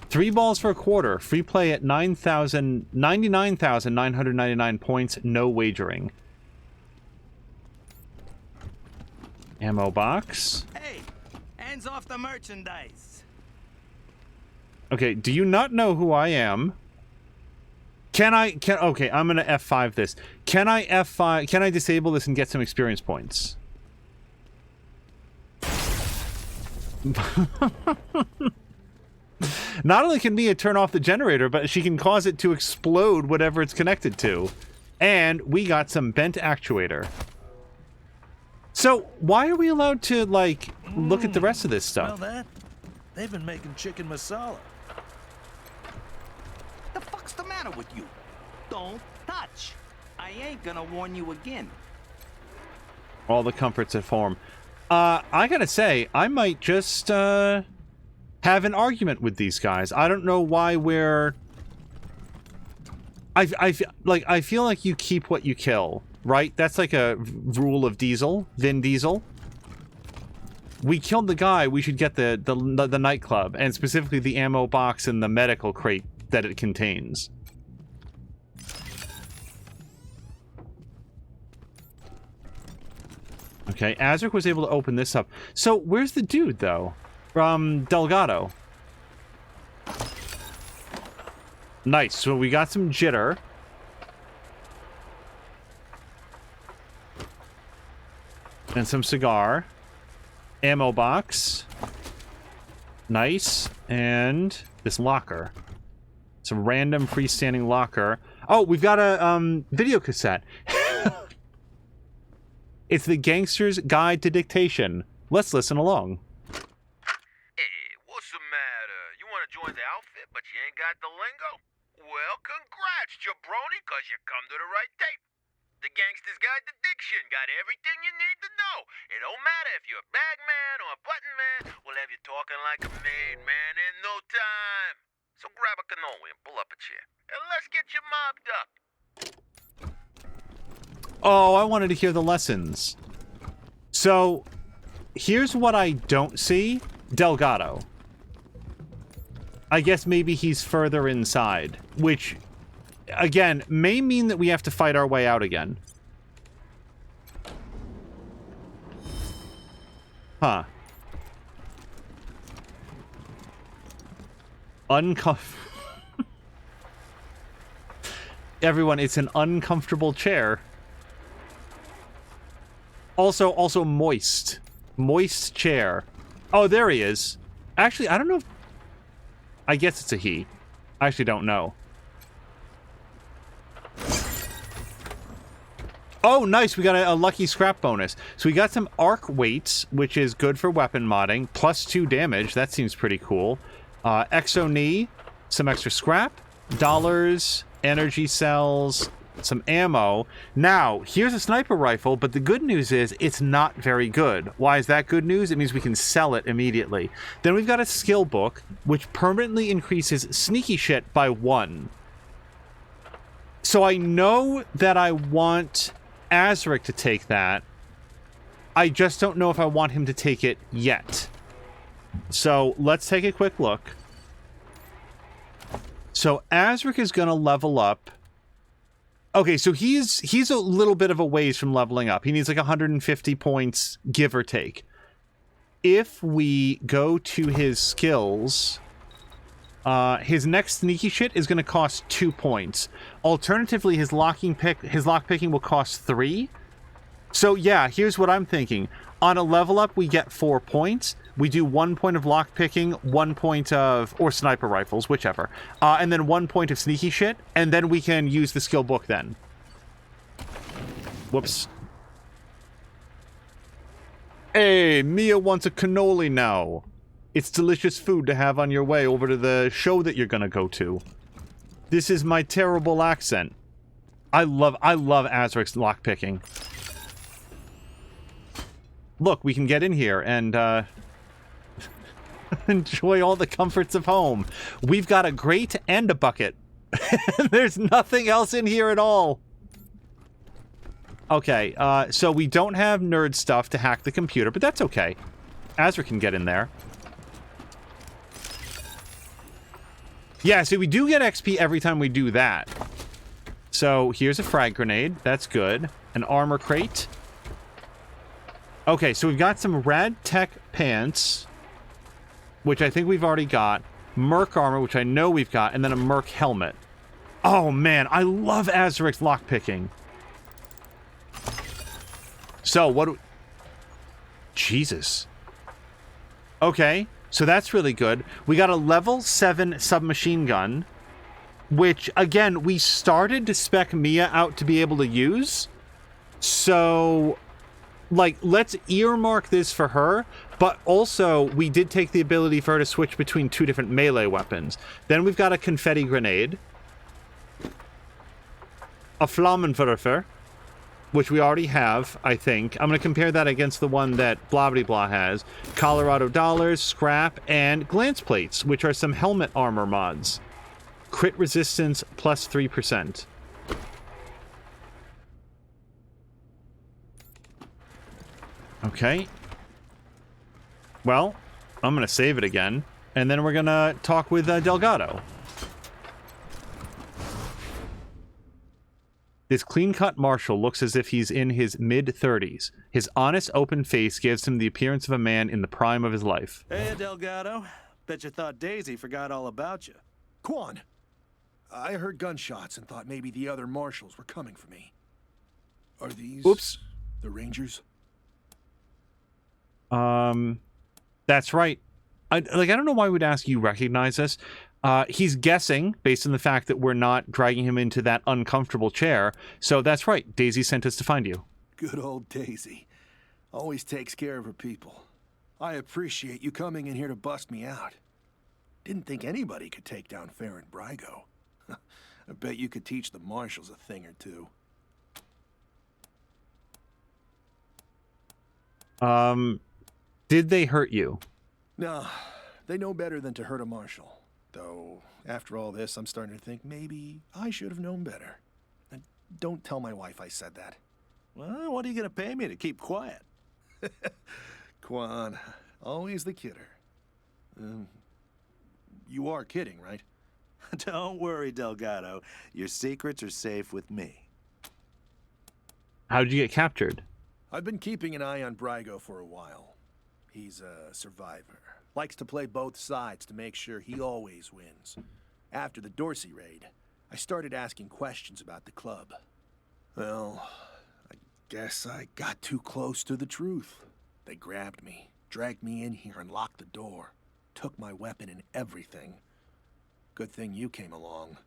$3 balls for a quarter. Free play at 99,999 points. No wagering. Ammo box.
Hey, Hands off the merchandise.
Okay, do you not know who I am? Okay, I'm gonna F5 this. Can I disable this and get some experience points? Not only can Mia turn off the generator, but she can cause it to explode whatever it's connected to. And we got some bent actuator. So, why are we allowed to, like, look at the rest of this stuff?
Smell that? They've been making chicken masala.
The fuck's the matter with you? Don't touch. I ain't gonna warn you again.
All the comforts at home. I gotta say, I might just, have an argument with these guys. I don't know why we're... I feel like you keep what you kill, right? That's like a rule of Vin Diesel. We killed the guy, we should get the nightclub, and specifically the ammo box and the medical crate that it contains. Okay, Azric was able to open this up. So, where's the dude, though? From Delgado. Nice, so we got some jitter. And some cigar. Ammo box. Nice. And this locker. Some random freestanding locker. Oh, we've got a video cassette. It's the Gangster's Guide to Dictation. Let's listen along.
Hey, what's the matter? You want to join the outfit, but you ain't got the lingo? Well, congrats, jabroni, because you come to the right tape. The Gangster's Guide to Diction got everything you need to know. It don't matter if you're a bag man or a button man. We'll have you talking like a made man in no time. So grab a cannoli and pull up a chair. And let's get you mobbed up.
Oh, I wanted to hear the lessons. So, here's what I don't see. Delgado. I guess maybe he's further inside, which, again, may mean that we have to fight our way out again. Huh. Everyone, it's an uncomfortable chair. Also moist. Moist chair. Oh, there he is. Actually, I don't know if... I guess it's a he. I actually don't know. Oh, nice. We got a lucky scrap bonus. So we got some arc weights, which is good for weapon modding. +2 damage. That seems pretty cool. Exo knee. Some extra scrap. Dollars. Energy cells. Some ammo. Now, here's a sniper rifle, but the good news is it's not very good. Why is that good news? It means we can sell it immediately. Then we've got a skill book, which permanently increases sneaky shit by 1. So I know that I want Azric to take that. I just don't know if I want him to take it yet. So let's take a quick look. So Azric is going to level up. Okay, so he's a little bit of a ways from leveling up. He needs like 150 points, give or take. If we go to his skills, his next sneaky shit is going to cost 2 points. Alternatively, his lockpicking will cost 3. So yeah, here's what I'm thinking. On a level up, we get 4 points. We do 1 point of lockpicking, 1 point of... or sniper rifles, whichever. And then 1 point of sneaky shit, and then we can use the skill book then. Whoops. Hey, Mia wants a cannoli now. It's delicious food to have on your way over to the show that you're gonna go to. This is my terrible accent. I love Azric's lockpicking. Look, we can get in here and, enjoy all the comforts of home. We've got a grate and a bucket. There's nothing else in here at all. Okay, so we don't have nerd stuff to hack the computer, but that's okay. Azric can get in there. Yeah, so we do get XP every time we do that. So here's a frag grenade. That's good. An armor crate. Okay, so we've got some rad tech pants. which I think we've already got, Merc armor, which I know we've got, and then a Merc helmet. Oh man, I love Azuric's lockpicking. So, what do we... Jesus. Okay, so that's really good. We got a level 7 submachine gun, which, again, we started to spec Mia out to be able to use. So, like, let's earmark this for her, but also we did take the ability for her to switch between 2 different melee weapons. Then we've got a confetti grenade, a Flammenwerfer, which we already have, I think. I'm going to compare that against the one that Blah has. Colorado Dollars, Scrap, and Glance Plates, which are some helmet armor mods. Crit resistance plus 3%. Okay. Well, I'm going to save it again, and then we're going to talk with Delgado. This clean-cut marshal looks as if he's in his mid-30s. His honest, open face gives him the appearance of a man in the prime of his life.
Hey, Delgado. Bet you thought Daisy forgot all about you.
Quan, I heard gunshots and thought maybe the other marshals were coming for me. Are these...
Oops.
The Rangers?
That's right. I don't know why we'd ask you recognize us. He's guessing, based on the fact that we're not dragging him into that uncomfortable chair. So that's right. Daisy sent us to find you.
Good old Daisy. Always takes care of her people. I appreciate you coming in here to bust me out. Didn't think anybody could take down Farron Brygo. I bet you could teach the marshals a thing or two.
Did they hurt you?
No, they know better than to hurt a marshal. Though, after all this, I'm starting to think maybe I should have known better. And don't tell my wife I said that.
Well, what are you going to pay me to keep quiet?
Quan, always the kidder. You are kidding, right?
Don't worry, Delgado. Your secrets are safe with me.
How'd you get captured?
I've been keeping an eye on Brygo for a while. He's a survivor. Likes to play both sides to make sure he always wins. After the Dorsey raid, I started asking questions about the club. Well, I guess I got too close to the truth. They grabbed me, dragged me in here and locked the door. Took my weapon and everything. Good thing you came along.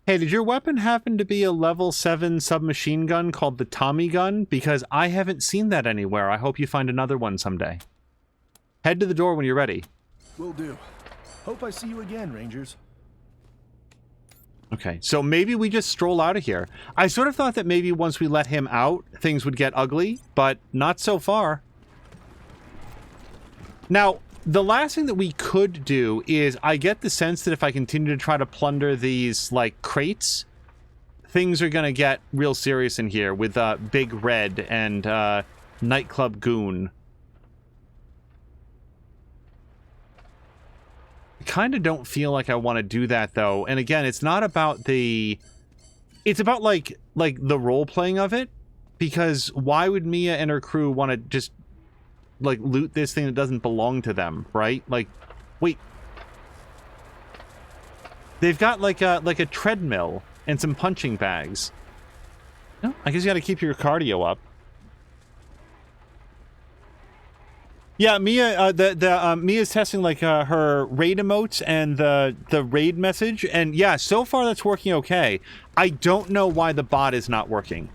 Hey, did your weapon happen to be a level 7 submachine gun called the Tommy gun? Because I haven't seen that anywhere. I hope you find another one someday. Head to the door when you're ready.
Will do. Hope I see you again, Rangers.
Okay, so maybe we just stroll out of here. I sort of thought that maybe once we let him out, things would get ugly, but not so far. Now, the last thing that we could do is I get the sense that if I continue to try to plunder these, like, crates, things are going to get real serious in here with Big Red and Nightclub Goon. I kind of don't feel like I want to do that, though. And again, it's not about the... It's about, like the role-playing of it. Because why would Mia and her crew want to just, like, loot this thing that doesn't belong to them, right? Like, wait. They've got, like a treadmill and some punching bags. No, I guess you got to keep your cardio up. Yeah, Mia, Mia's testing like her raid emotes and the raid message, and yeah, so far that's working okay. I don't know why the bot is not working.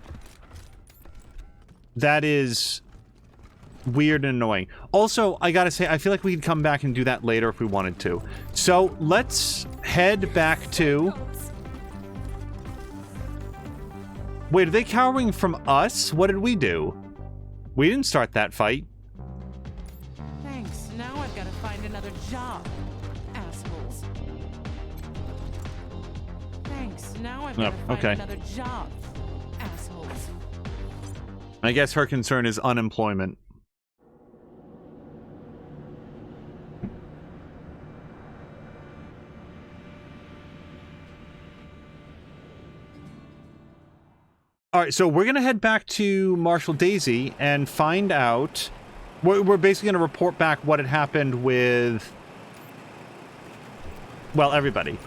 That is weird and annoying. Also, I gotta say, I feel like we could come back and do that later if we wanted to. So let's head back to. Wait, are they cowering from us? What did we do? We didn't start that fight.
Thanks. Now I've got to find another job. Assholes. Thanks. Now I've got to find another job. Assholes.
I guess her concern is unemployment. All right, so we're going to head back to Marshal Daisy and find out... We're basically going to report back what had happened with Well, everybody.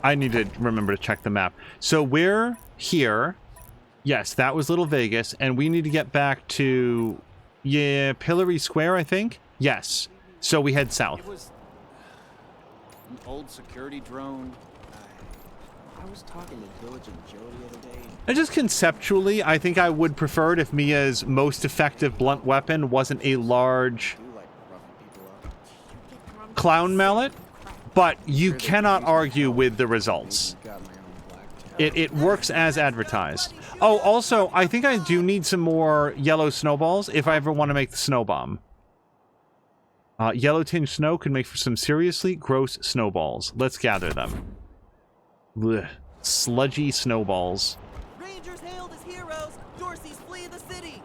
I need to remember to check the map. So we're here. Yes, that was Little Vegas, and we need to get back to, yeah, Pillory Square, I think? Yes. So we head south.
It was an old security drone. I was talking to Village and Joe the other day.
And just conceptually, I think I would prefer it if Mia's most effective blunt weapon wasn't a large clown mallet, but you cannot argue with the results. It works as advertised. Oh, also, I think I do need some more yellow snowballs if I ever want to make the snow bomb. Yellow tinged snow could make for some seriously gross snowballs. Let's gather them. Ugh. Sludgy snowballs.
Rangers hailed as heroes. Dorsey's flee the city.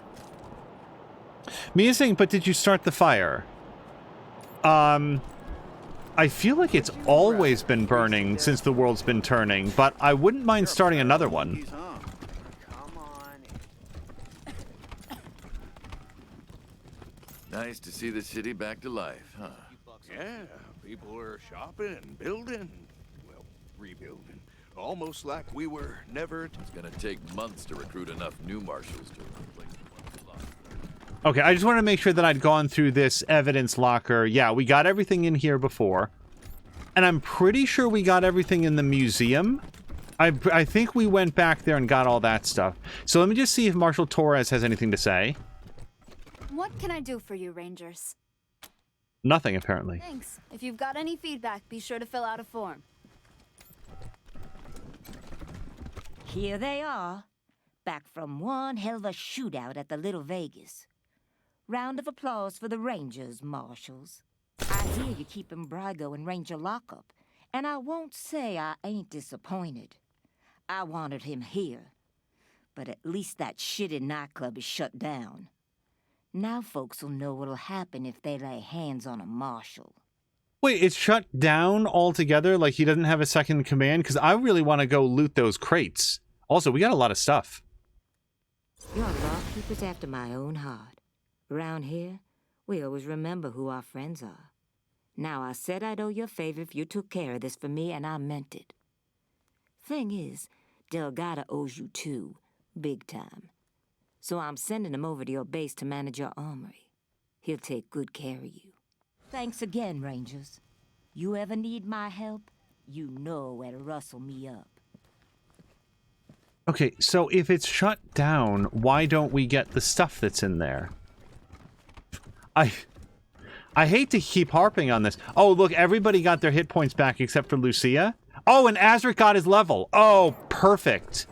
Mia's saying, but did you start the fire? I feel like it's always been burning since the world's been turning, but I wouldn't mind starting another one.
Nice to see the city back to life, huh?
Yeah, people are shopping and building. Well, rebuilding. Almost like we were never...
It's gonna take months to recruit enough new marshals to replace the ones we lost.
Okay, I just wanted to make sure that I'd gone through this evidence locker. Yeah, we got everything in here before. And I'm pretty sure we got everything in the museum. I think we went back there and got all that stuff. So let me just see if Marshal Torres has anything to say.
What can I do for you, Rangers?
Nothing, apparently.
Thanks. If you've got any feedback, be sure to fill out a form.
Here they are, back from one hell of a shootout at the Little Vegas. Round of applause for the Rangers, Marshals. I hear you keeping Brygo in Ranger lockup, and I won't say I ain't disappointed. I wanted him here, but at least that shitty nightclub is shut down. Now folks will know what'll happen if they lay hands on a marshal.
Wait, it's shut down altogether? Like he doesn't have a second in command? Because I really want to go loot those crates. Also, we got a lot of stuff.
Your lawkeeper's after my own heart. Around here, we always remember who our friends are. Now, I said I'd owe you a favor if you took care of this for me, and I meant it. Thing is, Delgado owes you too, big time. So I'm sending him over to your base to manage your armory. He'll take good care of you. Thanks again, Rangers. You ever need my help, you know where to rustle me up.
Okay, so if it's shut down, why don't we get the stuff that's in there? I hate to keep harping on this. Oh, look, everybody got their hit points back except for Lucia. Oh, and Azric got his level. Oh, perfect.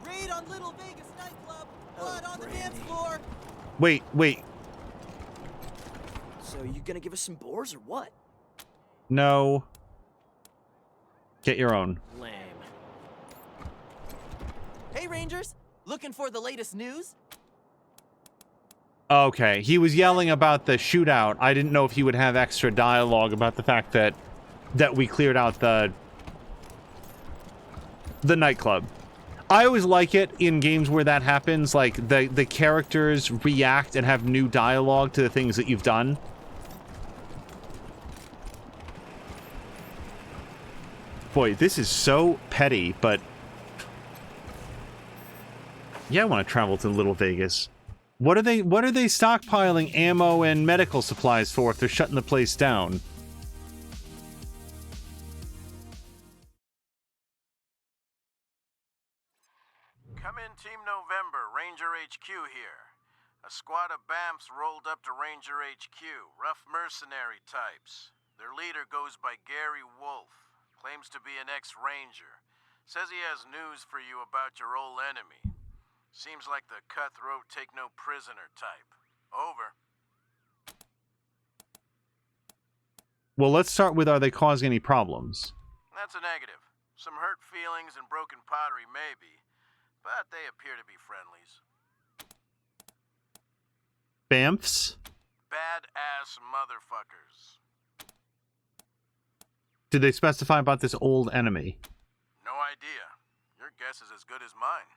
Raid on Little Vegas nightclub. Blood on the dance floor.
Wait.
So you gonna give us some boars or what?
No. Get your own.
Lame.
Hey, Rangers. Looking for the latest news?
Okay, he was yelling about the shootout. I didn't know if he would have extra dialogue about the fact that we cleared out the nightclub. I always like it in games where that happens, like the characters react and have new dialogue to the things that you've done. Boy, this is so petty, but yeah, I want to travel to Little Vegas. What are they stockpiling ammo and medical supplies for if they're shutting the place down?
Come in, Team November, Ranger HQ here. A squad of BAMFs rolled up to Ranger HQ, rough mercenary types. Their leader goes by Gary Wolf, claims to be an ex-Ranger. Says he has news for you about your old enemy. Seems like the cutthroat take-no-prisoner type. Over.
Well, let's start with, are they causing any problems?
That's a negative. Some hurt feelings and broken pottery, maybe. But they appear to be friendlies.
BAMFs?
Badass motherfuckers.
Did they specify about this old enemy?
No idea. Your guess is as good as mine.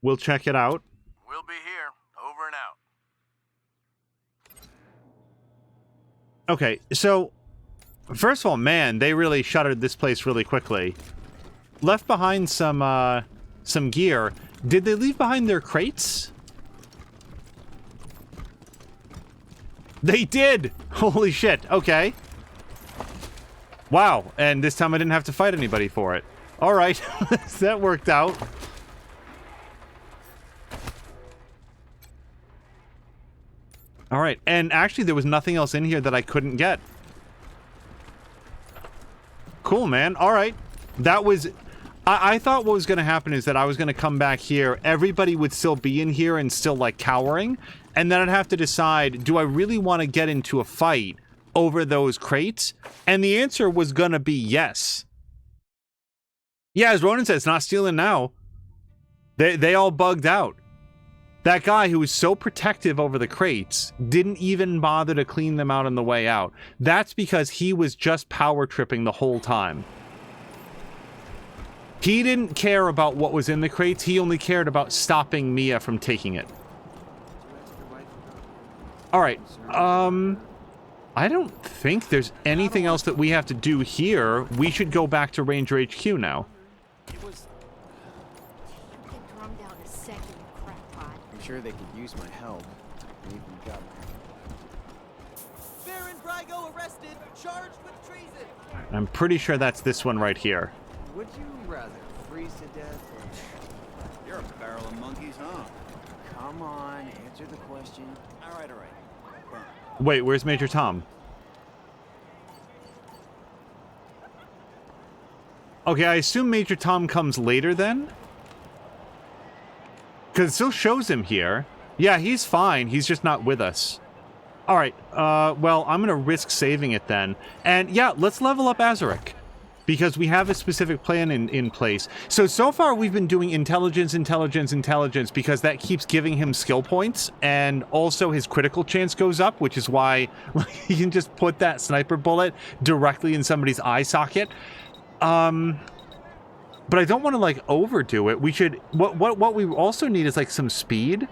We'll check it out.
We'll be here. Over and out.
Okay, so first of all, man, they really shuttered this place really quickly. Left behind some gear. Did they leave behind their crates? They did! Holy shit, okay. Wow, and this time I didn't have to fight anybody for it. Alright, that worked out. Alright, and actually there was nothing else in here that I couldn't get. Cool, man. Alright. That was... I thought what was going to happen is that I was going to come back here, everybody would still be in here and still, like, cowering, and then I'd have to decide, do I really want to get into a fight over those crates? And the answer was going to be yes. Yeah, as Ronan said, it's not stealing now. They all bugged out. That guy who was so protective over the crates didn't even bother to clean them out on the way out. That's because he was just power tripping the whole time. He didn't care about what was in the crates. He only cared about stopping Mia from taking it. All right. I don't think there's anything else that we have to do here. We should go back to Ranger HQ now.
I'm sure they could use my help. I even got
Baron Brygo arrested, charged with treason.
I'm pretty sure that's this one right here.
Would you rather freeze to death or...
You're a barrel of monkeys, huh?
Come on, answer the question.
All right. Burn.
Wait, where's Major Tom? Okay, I assume Major Tom comes later then? Because it still shows him here. Yeah, he's fine. He's just not with us. Alright, well, I'm going to risk saving it then. And yeah, let's level up Azaric. Because we have a specific plan in place. So far we've been doing intelligence, because that keeps giving him skill points, and also his critical chance goes up, which is why you can just put that sniper bullet directly in somebody's eye socket. But I don't want to, like, overdo it. We should... What we also need is, like, some speed.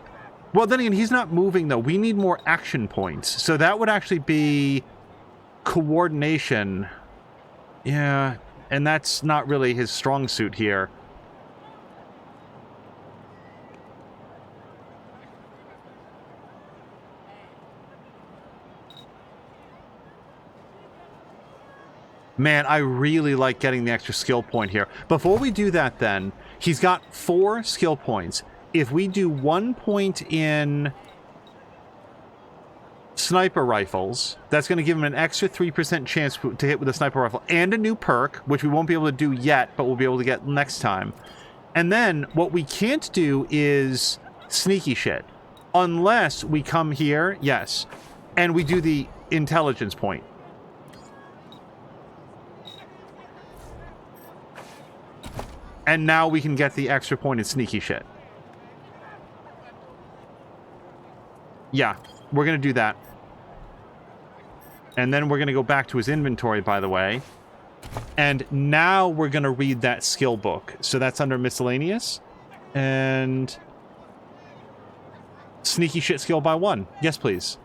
Well, then again, he's not moving, though. We need more action points. So that would actually be... coordination. Yeah, and that's not really his strong suit here. Man, I really like getting the extra skill point here. Before we do that then, he's got 4 skill points. If we do 1 point in sniper rifles, that's going to give him an extra 3% chance to hit with a sniper rifle, and a new perk, which we won't be able to do yet, but we'll be able to get next time. And then what we can't do is sneaky shit. Unless we come here, yes, and we do the intelligence point. And now we can get the extra point in sneaky shit. Yeah, we're going to do that. And then we're going to go back to his inventory, by the way. And now we're going to read that skill book. So that's under miscellaneous. And sneaky shit skill by 1. Yes, please.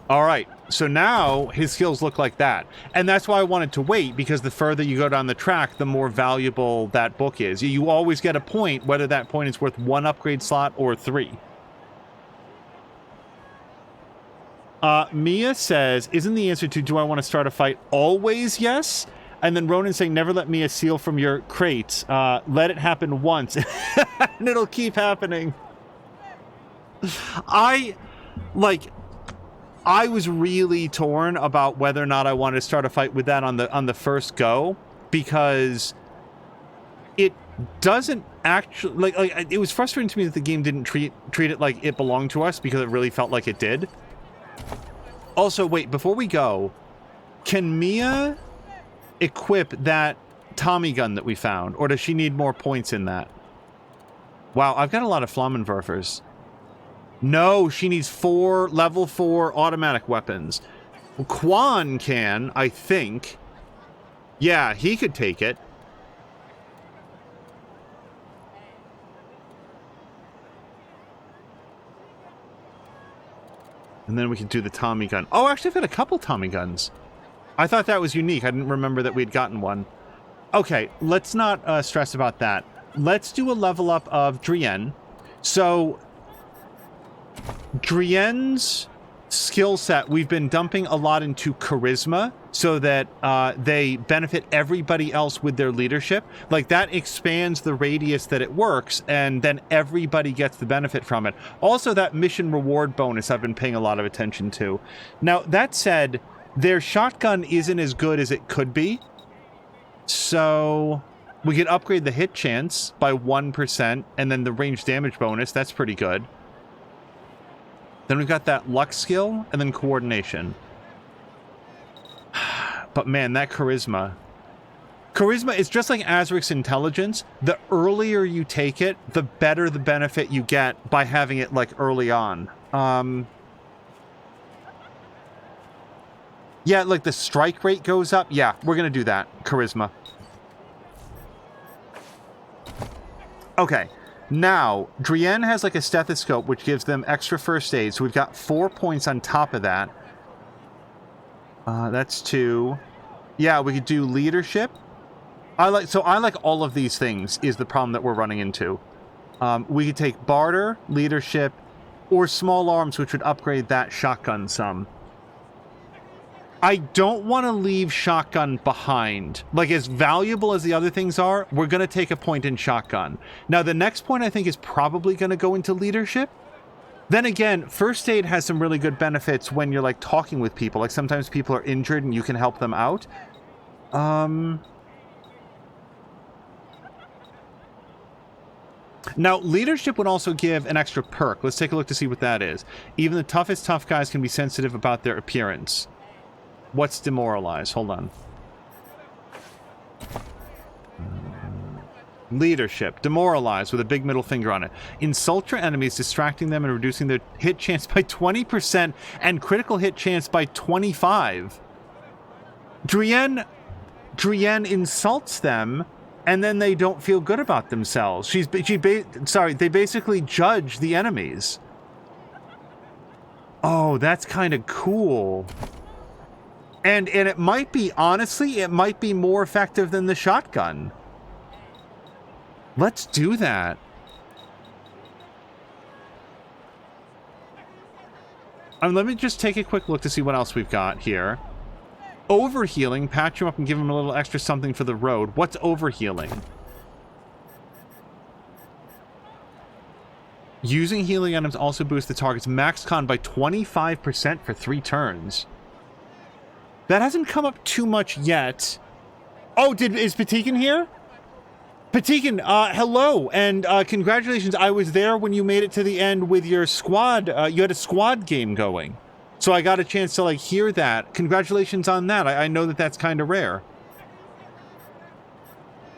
All right. So now his skills look like that. And that's why I wanted to wait, because the further you go down the track, the more valuable that book is. You always get a point, whether that point is worth 1 upgrade slot or 3. Mia says, isn't the answer to do I want to start a fight always yes? And then Ronan saying, never let Mia steal from your crates. Let it happen once, and it'll keep happening. I was really torn about whether or not I wanted to start a fight with that on the first go, because it doesn't actually like it was frustrating to me that the game didn't treat it like it belonged to us, because it really felt like it did. Also, wait, before we go, can Mia equip that Tommy gun that we found, or does she need more points in that? Wow, I've got a lot of Flammenwerfers. No, she needs 4 level 4 automatic weapons. Quan can, I think. Yeah, he could take it. And then we can do the Tommy gun. Oh, actually, I've got a couple Tommy guns. I thought that was unique. I didn't remember that we'd gotten one. Okay, let's not stress about that. Let's do a level up of Drienne. So, Drienne's skill set, we've been dumping a lot into charisma so that they benefit everybody else with their leadership. Like, that expands the radius that it works, and then everybody gets the benefit from it. Also, that mission reward bonus I've been paying a lot of attention to. Now, that said, their shotgun isn't as good as it could be. So we could upgrade the hit chance by 1% and then the range damage bonus. That's pretty good. Then we've got that luck skill and then coordination. But man, that charisma. Charisma is just like Azric's intelligence. The earlier you take it, the better the benefit you get by having it like early on. Yeah, like the strike rate goes up. Yeah, we're going to do that. Charisma. Okay. Now, Drienne has like a stethoscope, which gives them extra first aid. So we've got 4 points on top of that. That's 2. Yeah, we could do leadership. I like all of these things is the problem that we're running into. We could take barter, leadership, or small arms, which would upgrade that shotgun some. I don't want to leave shotgun behind. Like, as valuable as the other things are, we're going to take a point in shotgun. Now, the next point I think is probably going to go into leadership. Then again, first aid has some really good benefits when you're, like, talking with people. Like, sometimes people are injured and you can help them out. Now, leadership would also give an extra perk. Let's take a look to see what that is. Even the toughest tough guys can be sensitive about their appearance. What's demoralize? Hold on. Leadership. Demoralize with a big middle finger on it. Insult your enemies, distracting them and reducing their hit chance by 20% and critical hit chance by 25%. Drienne insults them and then they don't feel good about themselves. They basically judge the enemies. Oh, that's kind of cool. And it might be, honestly, it might be more effective than the shotgun. Let's do that. Let me just take a quick look to see what else we've got here. Overhealing, patch him up and give him a little extra something for the road. What's overhealing? Using healing items also boosts the target's max con by 25% for 3 turns. That hasn't come up too much yet. Oh, is Patikin here? Patikin, hello, and congratulations. I was there when you made it to the end with your squad. You had a squad game going. So I got a chance to, like, hear that. Congratulations on that. I know that that's kind of rare.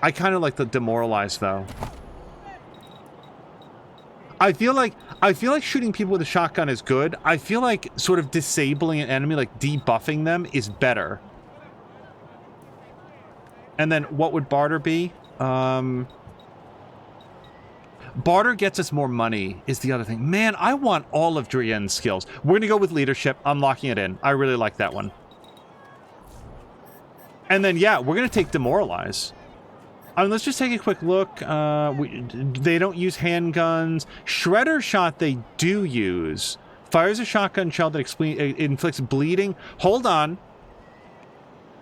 I kind of like the demoralize, though. I feel like shooting people with a shotgun is good. I feel like sort of disabling an enemy, like debuffing them, is better. And then what would barter be? Barter gets us more money is the other thing. Man, I want all of Drienne's skills. We're going to go with leadership. I'm locking it in. I really like that one. And then, yeah, we're going to take demoralize. Let's just take a quick look. They don't use handguns. Shredder shot they do use. Fires a shotgun shell that inflicts bleeding. Hold on.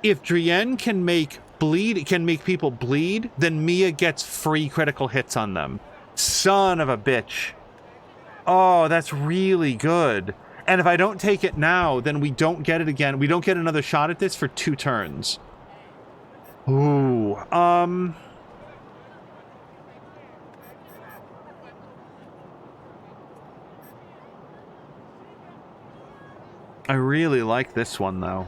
If Drienne can make people bleed, then Mia gets free critical hits on them. Son of a bitch. Oh, that's really good. And if I don't take it now, then we don't get it again. We don't get another shot at this for 2 turns. Ooh, I really like this one, though.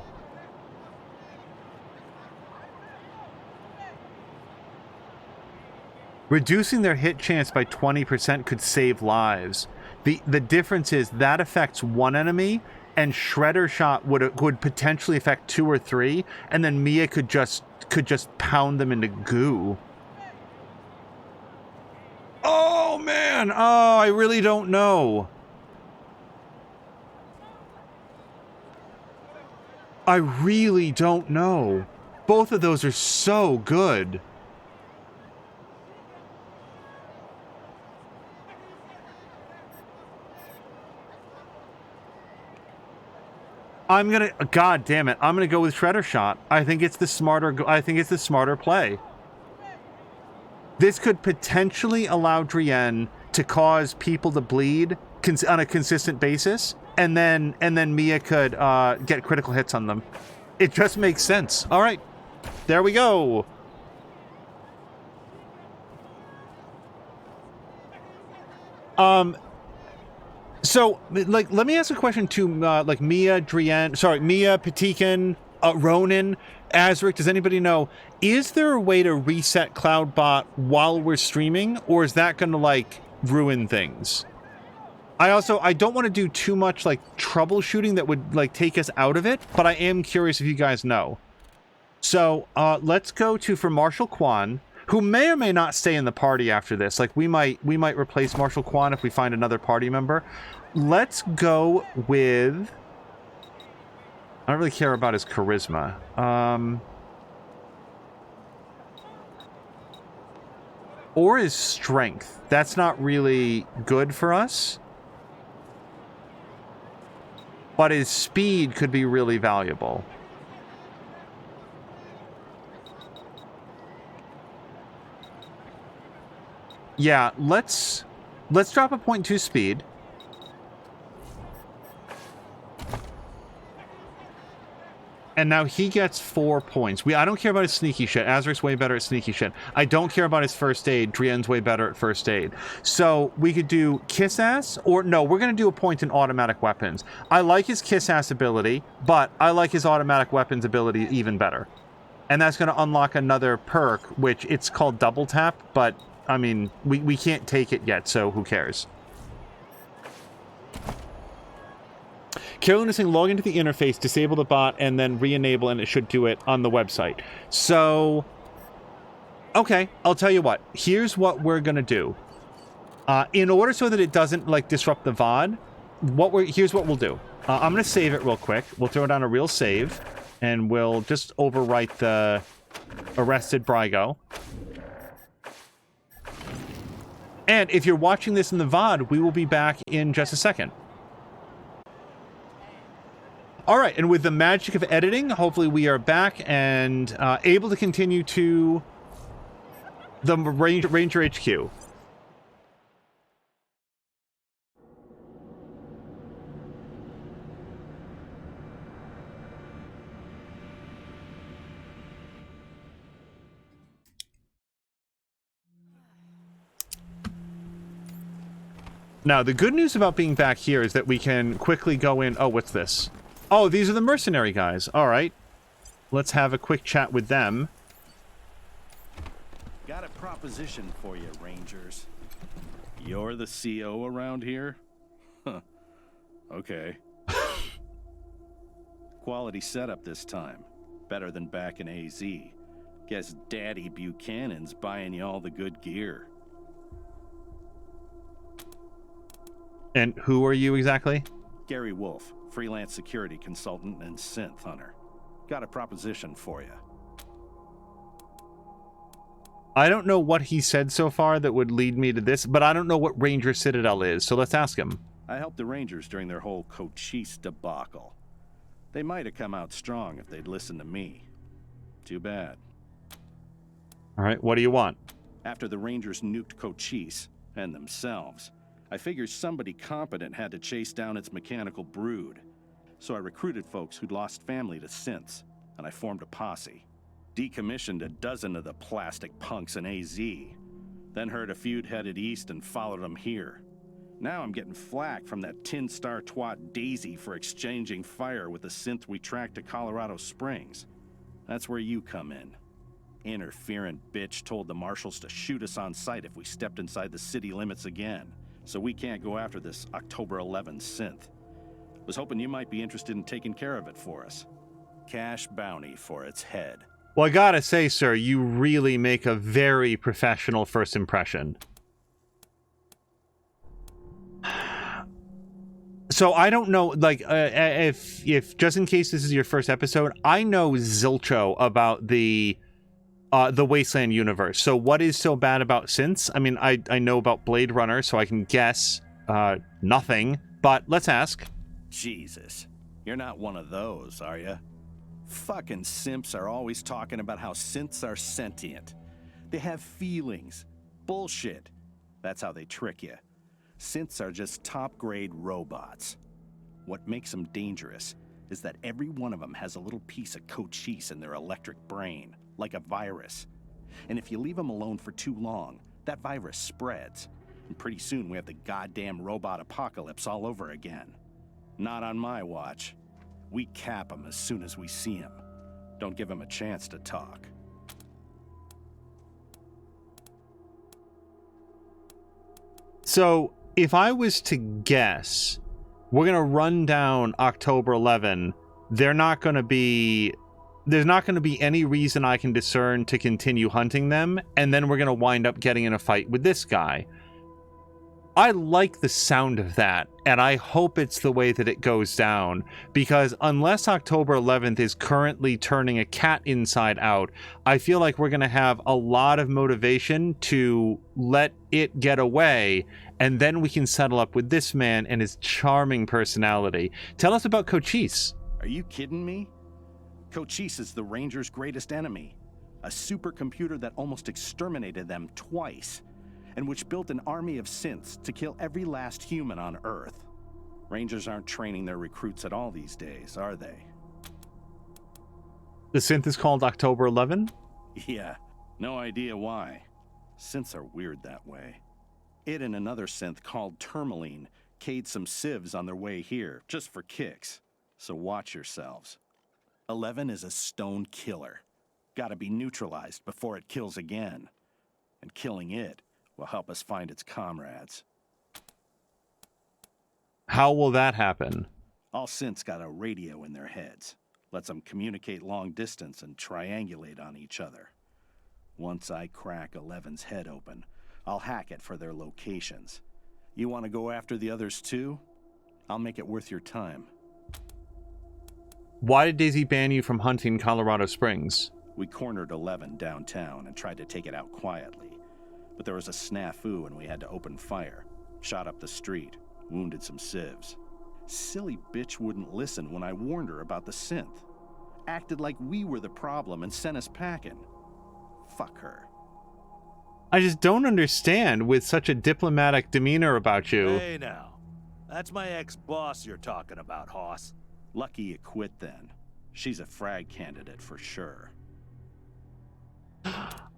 Reducing their hit chance by 20% could save lives. The difference is that affects 1 enemy, and Shredder shot would potentially affect 2 or 3, and then Mia could just pound them into goo. Oh man! Oh, I really don't know. I really don't know. Both of those are so good. I'm gonna, God damn it, I'm gonna go with Shredder Shot. I think it's the smarter play. This could potentially allow Drienne to cause people to bleed on a consistent basis, and then Mia could get critical hits on them. It just makes sense. All right, there we go. So, like, let me ask a question to, like, Mia, Patikin, Ronan, Azric. Does anybody know, is there a way to reset Cloudbot while we're streaming, or is that going to, like, ruin things? I don't want to do too much, like, troubleshooting that would, like, take us out of it, but I am curious if you guys know. So, let's go for Marshal Kwan, who may or may not stay in the party after this. Like, we might replace Marshal Kwan if we find another party member. Let's go with... I don't really care about his charisma. Or his strength. That's not really good for us. But his speed could be really valuable. Yeah, let's drop a 0.2 speed. And now he gets 4 points. I don't care about his sneaky shit. Azric's way better at sneaky shit. I don't care about his first aid. Drienne's way better at first aid. So we could do Kiss Ass, or no, we're going to do a point in automatic weapons. I like his Kiss Ass ability, but I like his automatic weapons ability even better. And that's going to unlock another perk, which it's called Double Tap, but I mean, we can't take it yet, so who cares? Carolyn is saying log into the interface, disable the bot, and then re-enable, and it should do it on the website. So, okay, I'll tell you what. Here's what we're going to do. In order so that it doesn't, like, disrupt the VOD, here's what we'll do. I'm going to save it real quick. We'll throw down a real save, and we'll just overwrite the arrested Brygo. And if you're watching this in the VOD, we will be back in just a second. All right, and with the magic of editing, hopefully we are back and able to continue to the Ranger HQ. Now, the good news about being back here is that we can quickly go in... Oh, what's this? Oh, these are the mercenary guys. All right. Let's have a quick chat with them.
Got a proposition for you, Rangers. You're the CO around here? Huh. Okay. Quality setup this time. Better than back in AZ. Guess Daddy Buchanan's buying you all the good gear.
And who are you exactly?
Gary Wolf, freelance security consultant and synth hunter. Got a proposition for you.
I don't know what he said so far that would lead me to this, but I don't know what Ranger Citadel is, so let's ask him.
I helped the Rangers during their whole Cochise debacle. They might have come out strong if they'd listened to me. Too bad.
All right, what do you want?
After the Rangers nuked Cochise, and themselves, I figured somebody competent had to chase down its mechanical brood. So I recruited folks who'd lost family to synths, and I formed a posse. Decommissioned a dozen of the plastic punks in AZ. Then heard a feud headed east and followed them here. Now I'm getting flack from that tin star twat Daisy for exchanging fire with the synth we tracked to Colorado Springs. That's where you come in. Interferent bitch told the marshals to shoot us on sight if we stepped inside the city limits again. So we can't go after this October 11 synth. Was hoping you might be interested in taking care of it for us. Cash bounty for its head.
Well, I gotta say, sir, you really make a very professional first impression. So I don't know, like, if just in case this is your first episode, I know zilcho about the Wasteland universe. So what is so bad about synths? I mean, I know about Blade Runner, so I can guess nothing, but let's ask.
Jesus, you're not one of those, are you? Fucking simps are always talking about how synths are sentient. They have feelings. Bullshit. That's how they trick you. Synths are just top-grade robots. What makes them dangerous is that every one of them has a little piece of cochise in their electric brain, like a virus. And if you leave them alone for too long, that virus spreads. And pretty soon we have the goddamn robot apocalypse all over again. Not on my watch. We cap them as soon as we see them. Don't give them a chance to talk.
So, if I was to guess, we're going to run down October 11. There's not going to be any reason I can discern to continue hunting them, and then we're going to wind up getting in a fight with this guy. I like the sound of that, and I hope it's the way that it goes down, because unless October 11th is currently turning a cat inside out, I feel like we're going to have a lot of motivation to let it get away, and then we can settle up with this man and his charming personality. Tell us about Cochise.
Are you kidding me? Cochise is the Rangers' greatest enemy, a supercomputer that almost exterminated them twice, and which built an army of synths to kill every last human on Earth. Rangers aren't training their recruits at all these days, are they?
The synth is called October 11?
Yeah, no idea why. Synths are weird that way. It and another synth called Tourmaline k'd some civs on their way here, just for kicks. So watch yourselves. 11 is a stone killer. Gotta be neutralized before it kills again. And killing it will help us find its comrades.
How will that happen?
All synths got a radio in their heads. Lets them communicate long distance and triangulate on each other. Once I crack 11's head open, I'll hack it for their locations. You want to go after the others too? I'll make it worth your time.
Why did Daisy ban you from hunting Colorado Springs?
We cornered 11 downtown and tried to take it out quietly. But there was a snafu and we had to open fire. Shot up the street, wounded some civs. Silly bitch wouldn't listen when I warned her about the synth. Acted like we were the problem and sent us packing. Fuck her.
I just don't understand with such a diplomatic demeanor about you.
Hey now, that's my ex-boss you're talking about, Hoss.
Lucky you quit then. She's a frag candidate for sure.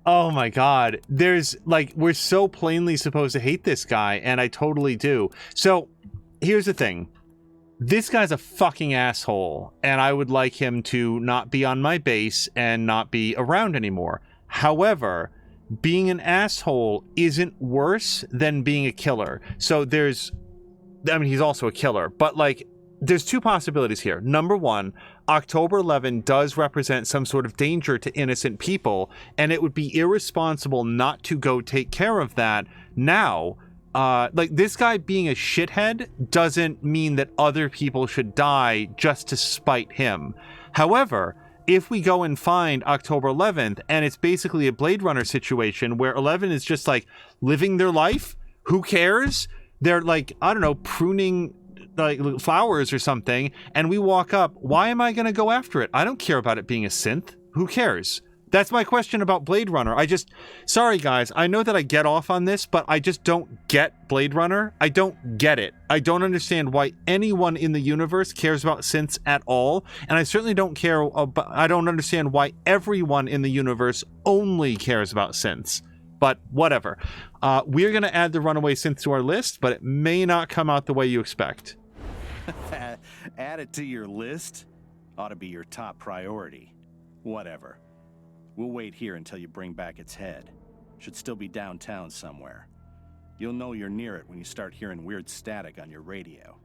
Oh my god. There's, like, we're so plainly supposed to hate this guy, and I totally do. So, here's the thing. This guy's a fucking asshole, and I would like him to not be on my base and not be around anymore. However, being an asshole isn't worse than being a killer. So he's also a killer, but, like, there's two possibilities here. Number one, October 11 does represent some sort of danger to innocent people, and it would be irresponsible not to go take care of that now. Like, this guy being a shithead doesn't mean that other people should die just to spite him. However, if we go and find October 11th, and it's basically a Blade Runner situation where 11 is just, like, living their life, who cares? They're, like, I don't know, pruning like flowers or something, and we walk up, why am I going to go after it? I don't care about it being a synth. Who cares? That's my question about Blade Runner. Sorry guys, I know that I get off on this, but I just don't get Blade Runner. I don't get it. I don't understand why anyone in the universe cares about synths at all, and I certainly don't I don't understand why everyone in the universe only cares about synths. But whatever. We're going to add the runaway synth to our list, but it may not come out the way you expect.
Add it to your list? Ought to be your top priority. Whatever. We'll wait here until you bring back its head. Should still be downtown somewhere. You'll know you're near it when you start hearing weird static on your radio.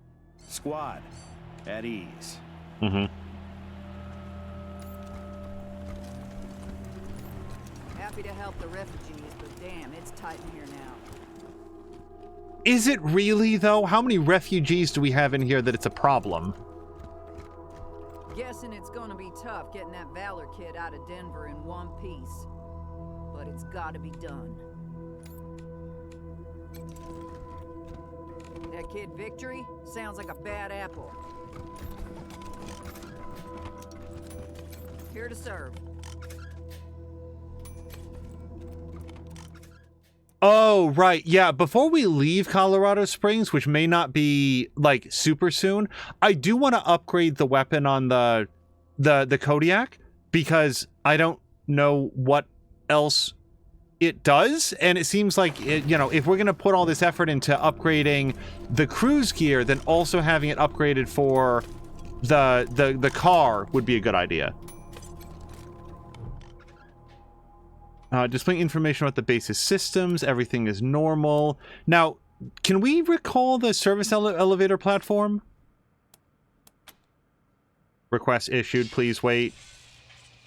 Squad, at ease.
Mm-hmm.
Happy to help the refugees, but damn, it's tight in here now.
Is it really, though? How many refugees do we have in here that it's a problem?
Guessing it's gonna be tough getting that Valor kid out of Denver in one piece. But it's gotta be done. That kid Victory sounds like a bad apple. Here to serve.
Oh, right. Yeah, before we leave Colorado Springs, which may not be, like, super soon, I do want to upgrade the weapon on the Kodiak, because I don't know what else it does, and it seems like, you know, if we're going to put all this effort into upgrading the cruise gear, then also having it upgraded for the car would be a good idea. Displaying information about the base's systems. Everything is normal. Now, can we recall the service elevator platform? Request issued. Please wait.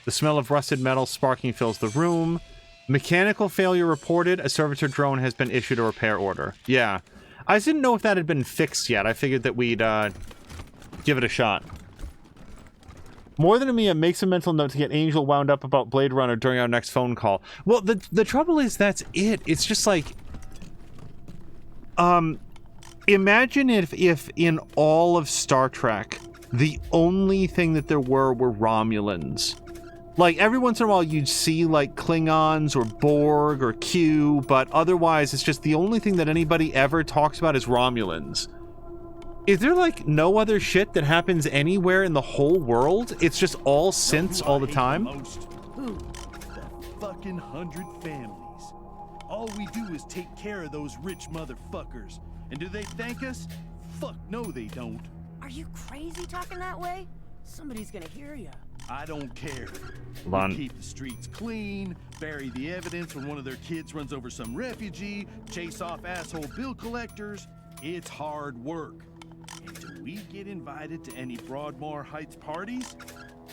The smell of rusted metal sparking fills the room. Mechanical failure reported. A servitor drone has been issued a repair order. Yeah. I just didn't know if that had been fixed yet. I figured that we'd give it a shot. More than a makes a mental note to get Angel wound up about Blade Runner during our next phone call. Well, the trouble is that's it. It's just like, imagine if in all of Star Trek, the only thing that there were Romulans. Like, every once in a while you'd see, like, Klingons or Borg or Q, but otherwise it's just the only thing that anybody ever talks about is Romulans. Is there, like, no other shit that happens anywhere in the whole world? It's just all synths all the time?
Who? The fucking 100 families. All we do is take care of those rich motherfuckers. And do they thank us? Fuck no, they don't.
Are you crazy talking that way? Somebody's gonna hear you.
I don't care.
Hold on.
We keep the streets clean, bury the evidence when one of their kids runs over some refugee, chase off asshole bill collectors. It's hard work. And do we get invited to any Broadmoor Heights parties?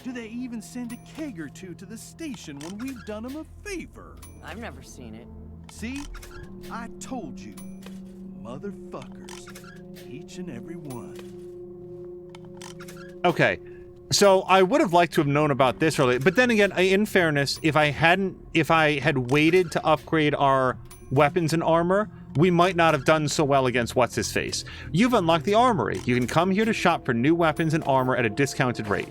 Do they even send a keg or two to the station when we've done them a favor?
I've never seen it.
See? I told you. Motherfuckers. Each and every one.
Okay. So I would have liked to have known about this earlier, but then again, in fairness, if I had waited to upgrade our weapons and armor, we might not have done so well against what's-his-face. You've unlocked the armory. You can come here to shop for new weapons and armor at a discounted rate.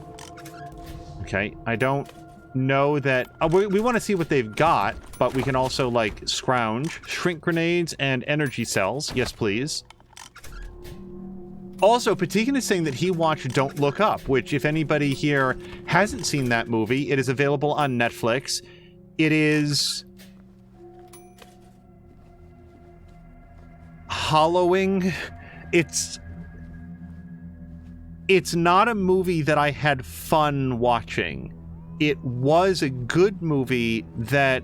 Okay, I don't know that... we want to see what they've got, but we can also, like, scrounge. Shrink grenades and energy cells. Yes, please. Also, Patikin is saying that he watched Don't Look Up, which, if anybody here hasn't seen that movie, it is available on Netflix. It is... hollowing. It's not a movie that I had fun watching. It was a good movie that,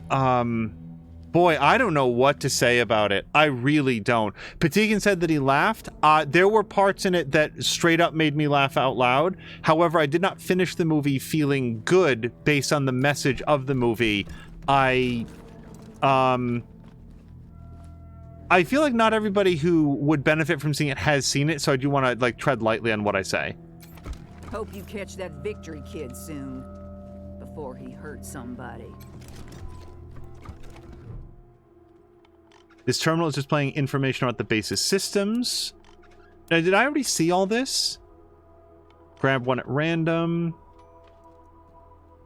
boy, I don't know what to say about it. I really don't. Patikin said that he laughed. There were parts in it that straight up made me laugh out loud. However, I did not finish the movie feeling good based on the message of the movie. I feel like not everybody who would benefit from seeing it has seen it, so I do want to, like, tread lightly on what I say.
Hope you catch that Victory kid soon, before he hurts somebody.
This terminal is displaying information about the base's systems. Now, did I already see all this? Grab one at random.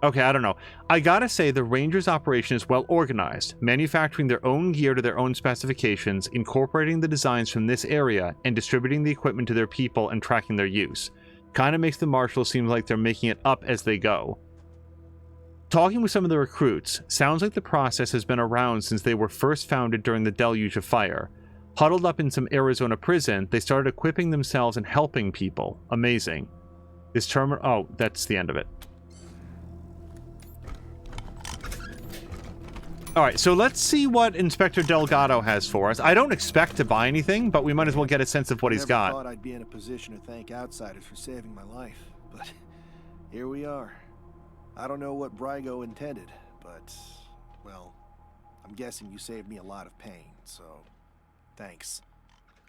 Okay, I don't know. I gotta say, the Rangers' operation is well organized, manufacturing their own gear to their own specifications, incorporating the designs from this area, and distributing the equipment to their people and tracking their use. Kinda makes the Marshals seem like they're making it up as they go. Talking with some of the recruits, sounds like the process has been around since they were first founded during the deluge of fire. Huddled up in some Arizona prison, they started equipping themselves and helping people. Amazing. This terminal... oh, that's the end of it. Alright, so let's see what Inspector Delgado has for us. I don't expect to buy anything, but we might as well get a sense of what he's got.
I never thought I'd be in a position to thank outsiders for saving my life, but here we are. I don't know what Brygo intended, but, well, I'm guessing you saved me a lot of pain, so Thanks.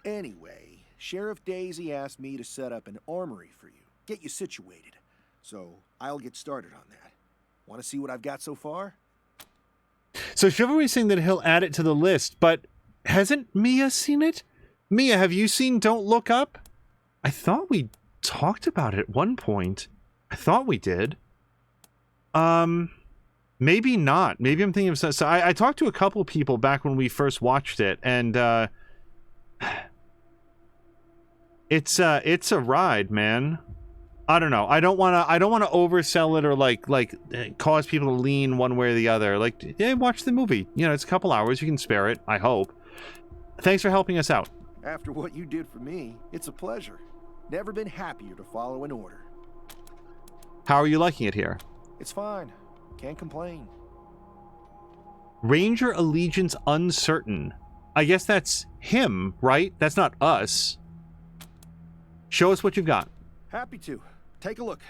Anyway, Sheriff Daisy asked me to set up an armory for you, get you situated. So I'll get started on that. Want to see what I've got so far?
So Chivalry's saying that he'll add it to the list, but hasn't Mia seen it? Mia, have you seen Don't Look Up? I thought we talked about it at one point. I thought we did. Maybe not. Maybe I'm thinking of... So I talked to a couple people back when we first watched it, and, it's a ride, man. I don't know. I don't want to oversell it or like cause people to lean one way or the other. Like, yeah, watch the movie. You know, it's a couple hours. You can spare it, I hope. Thanks for helping us out.
After what you did for me, it's a pleasure. Never been happier to follow an order.
How are you liking it here?
It's fine. Can't complain.
Ranger allegiance uncertain. I guess that's him, right? That's not us. Show us what you've got.
Happy to. Take a look.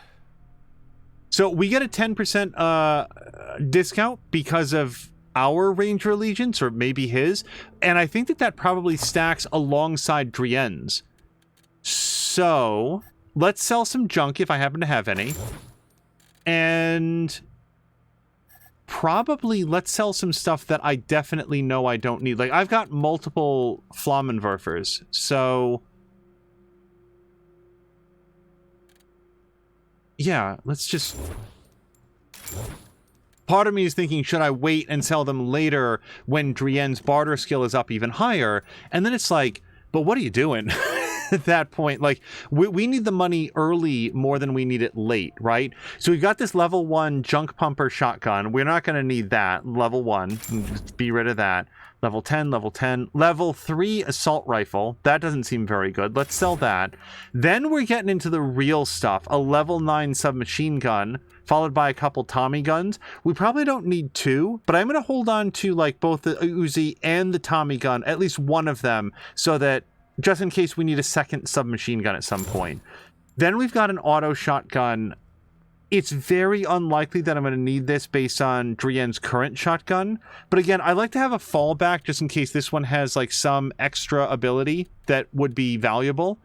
So we get a 10% discount because of our Ranger allegiance, or maybe his. And I think that probably stacks alongside Drienne's. So let's sell some junk if I happen to have any. And probably let's sell some stuff that I definitely know I don't need. Like, I've got multiple Flammenwerfers, so... yeah, let's just... Part of me is thinking, should I wait and sell them later when Drienne's barter skill is up even higher? And then it's like, but what are you doing at that point? Like, we need the money early more than we need it late, right? So we've got this level 1 junk pumper shotgun. We're not going to need that. Level 1. Just be rid of that. Level 10, level 10. Level 3 assault rifle. That doesn't seem very good. Let's sell that. Then we're getting into the real stuff. A level 9 submachine gun, followed by a couple Tommy guns. We probably don't need 2, but I'm going to hold on to like both the Uzi and the Tommy gun, at least one of them, so that just in case we need a second submachine gun at some point. Then we've got an auto shotgun. It's very unlikely that I'm going to need this based on Drienne's current shotgun. But again, I like to have a fallback just in case this one has like some extra ability that would be valuable.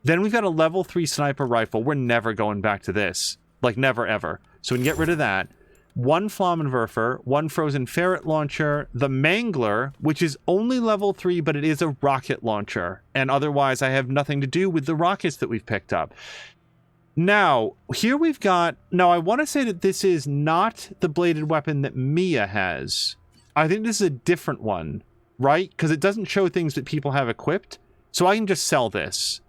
Then we've got a level 3 sniper rifle. We're never going back to this. Like, never, ever. So we can get rid of that. 1 Flammenwerfer, 1 Frozen Ferret launcher, the Mangler, which is only level 3, but it is a rocket launcher. And otherwise, I have nothing to do with the rockets that we've picked up. Now, here we've got... Now, I want to say that this is not the bladed weapon that Mia has. I think this is a different one, right? Because it doesn't show things that people have equipped. So I can just sell this.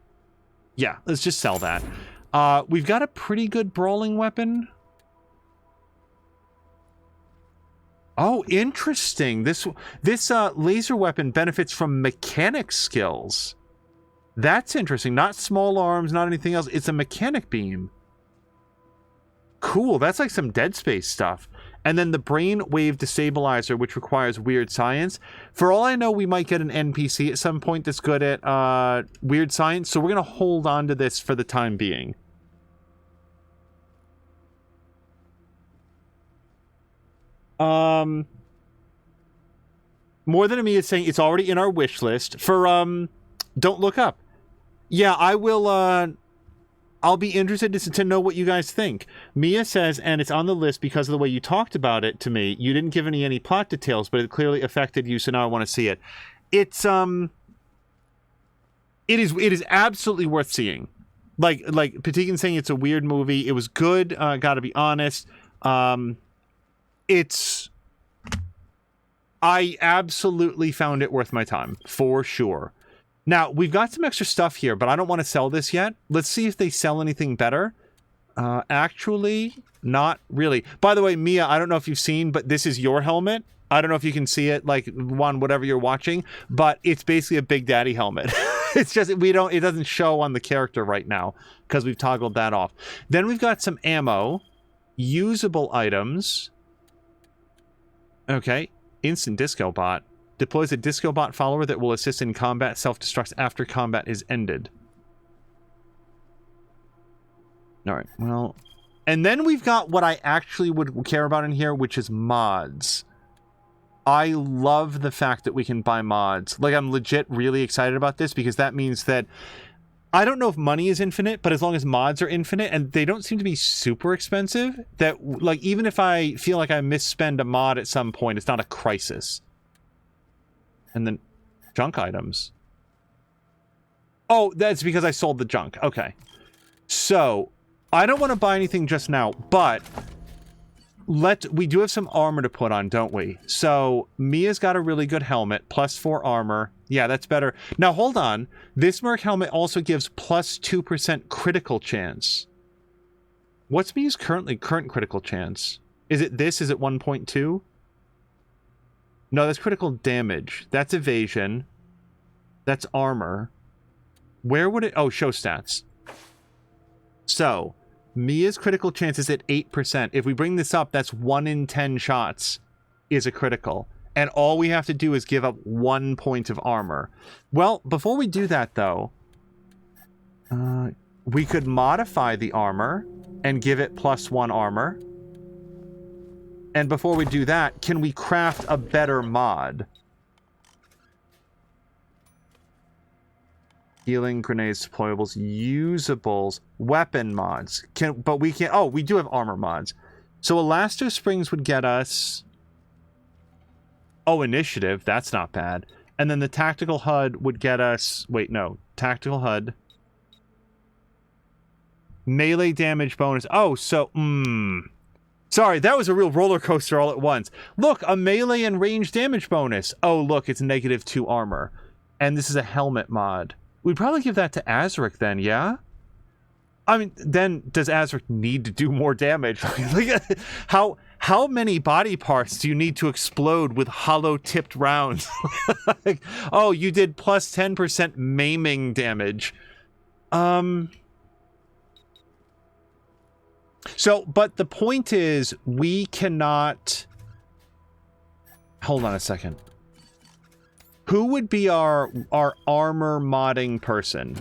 Yeah, let's just sell that. We've got a pretty good brawling weapon. Oh, interesting. This laser weapon benefits from mechanic skills. That's interesting. Not small arms, not anything else. It's a mechanic beam. Cool. That's like some Dead Space stuff. And then the brain wave destabilizer, which requires weird science. For all I know, we might get an NPC at some point that's good at weird science. So we're going to hold on to this for the time being. More Than Me is saying it's already in our wish list for Don't Look Up. Yeah, I will. I'll be interested to know what you guys think. Mia says, and it's on the list because of the way you talked about it to me. You didn't give any plot details, but it clearly affected you, so now I want to see it. It's it is absolutely worth seeing. Like Patikin saying it's a weird movie. It was good. Gotta be honest. I absolutely found it worth my time, for sure. Now, we've got some extra stuff here, but I don't want to sell this yet. Let's see if they sell anything better. Actually, not really. By the way, Mia, I don't know if you've seen, but this is your helmet. I don't know if you can see it, like, on whatever you're watching, but it's basically a Big Daddy helmet. It's just, it doesn't show on the character right now, because we've toggled that off. Then we've got some ammo, usable items. Okay, instant disco bot. Deploys a disco bot follower that will assist in combat, self-destructs after combat is ended. Alright, well... And then we've got what I actually would care about in here, which is mods. I love the fact that we can buy mods. Like, I'm legit really excited about this because that means that I don't know if money is infinite, but as long as mods are infinite and they don't seem to be super expensive, that like even if I feel like I misspend a mod at some point, it's not a crisis. And then junk items. Oh, that's because I sold the junk. Okay. So, I don't want to buy anything just now, but we do have some armor to put on, don't we? So, Mia's got a really good helmet, +4 armor. Yeah, that's better. Now, hold on. This Merc helmet also gives +2% critical chance. What's Mia's current critical chance? Is it this? Is it 1.2? No, that's critical damage. That's evasion. That's armor. Where would it... Oh, show stats. So, Mia's critical chance is at 8%. If we bring this up, that's 1 in 10 shots is a critical. And all we have to do is give up 1 point of armor. Well, before we do that, though, we could modify the armor and give it +1 armor. And before we do that, can we craft a better mod? Healing, grenades, deployables, usables, weapon mods. But we can't... Oh, we do have armor mods. So Elasto Springs would get us... Oh, initiative. That's not bad. And then the tactical HUD would get us... Wait, no. Tactical HUD. Melee damage bonus. Oh, so... Sorry, that was a real roller coaster all at once. Look, a melee and range damage bonus. Oh, look, it's -2 armor. And this is a helmet mod. We'd probably give that to Azric then, yeah? I mean, then does Azric need to do more damage? Like, how many body parts do you need to explode with hollow-tipped rounds? Like, oh, you did +10% maiming damage. So, but the point is, we cannot... Hold on a second. Who would be our armor modding person?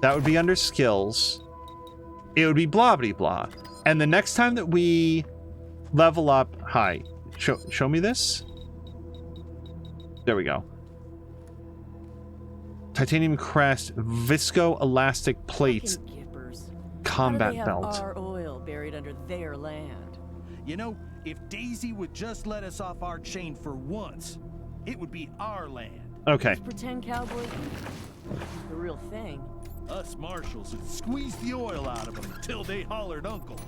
That would be under skills. It would be blah blah blah. And the next time that we level up... Hi. Show me this. There we go. Titanium crest, visco elastic plates, combat belt.
Our oil buried under their land.
You know, if Daisy would just let us off our chain for once, it would be our land.
Okay.
Pretend cowboy, the real thing.
Us marshals would squeeze the oil out of them until they hollered uncle.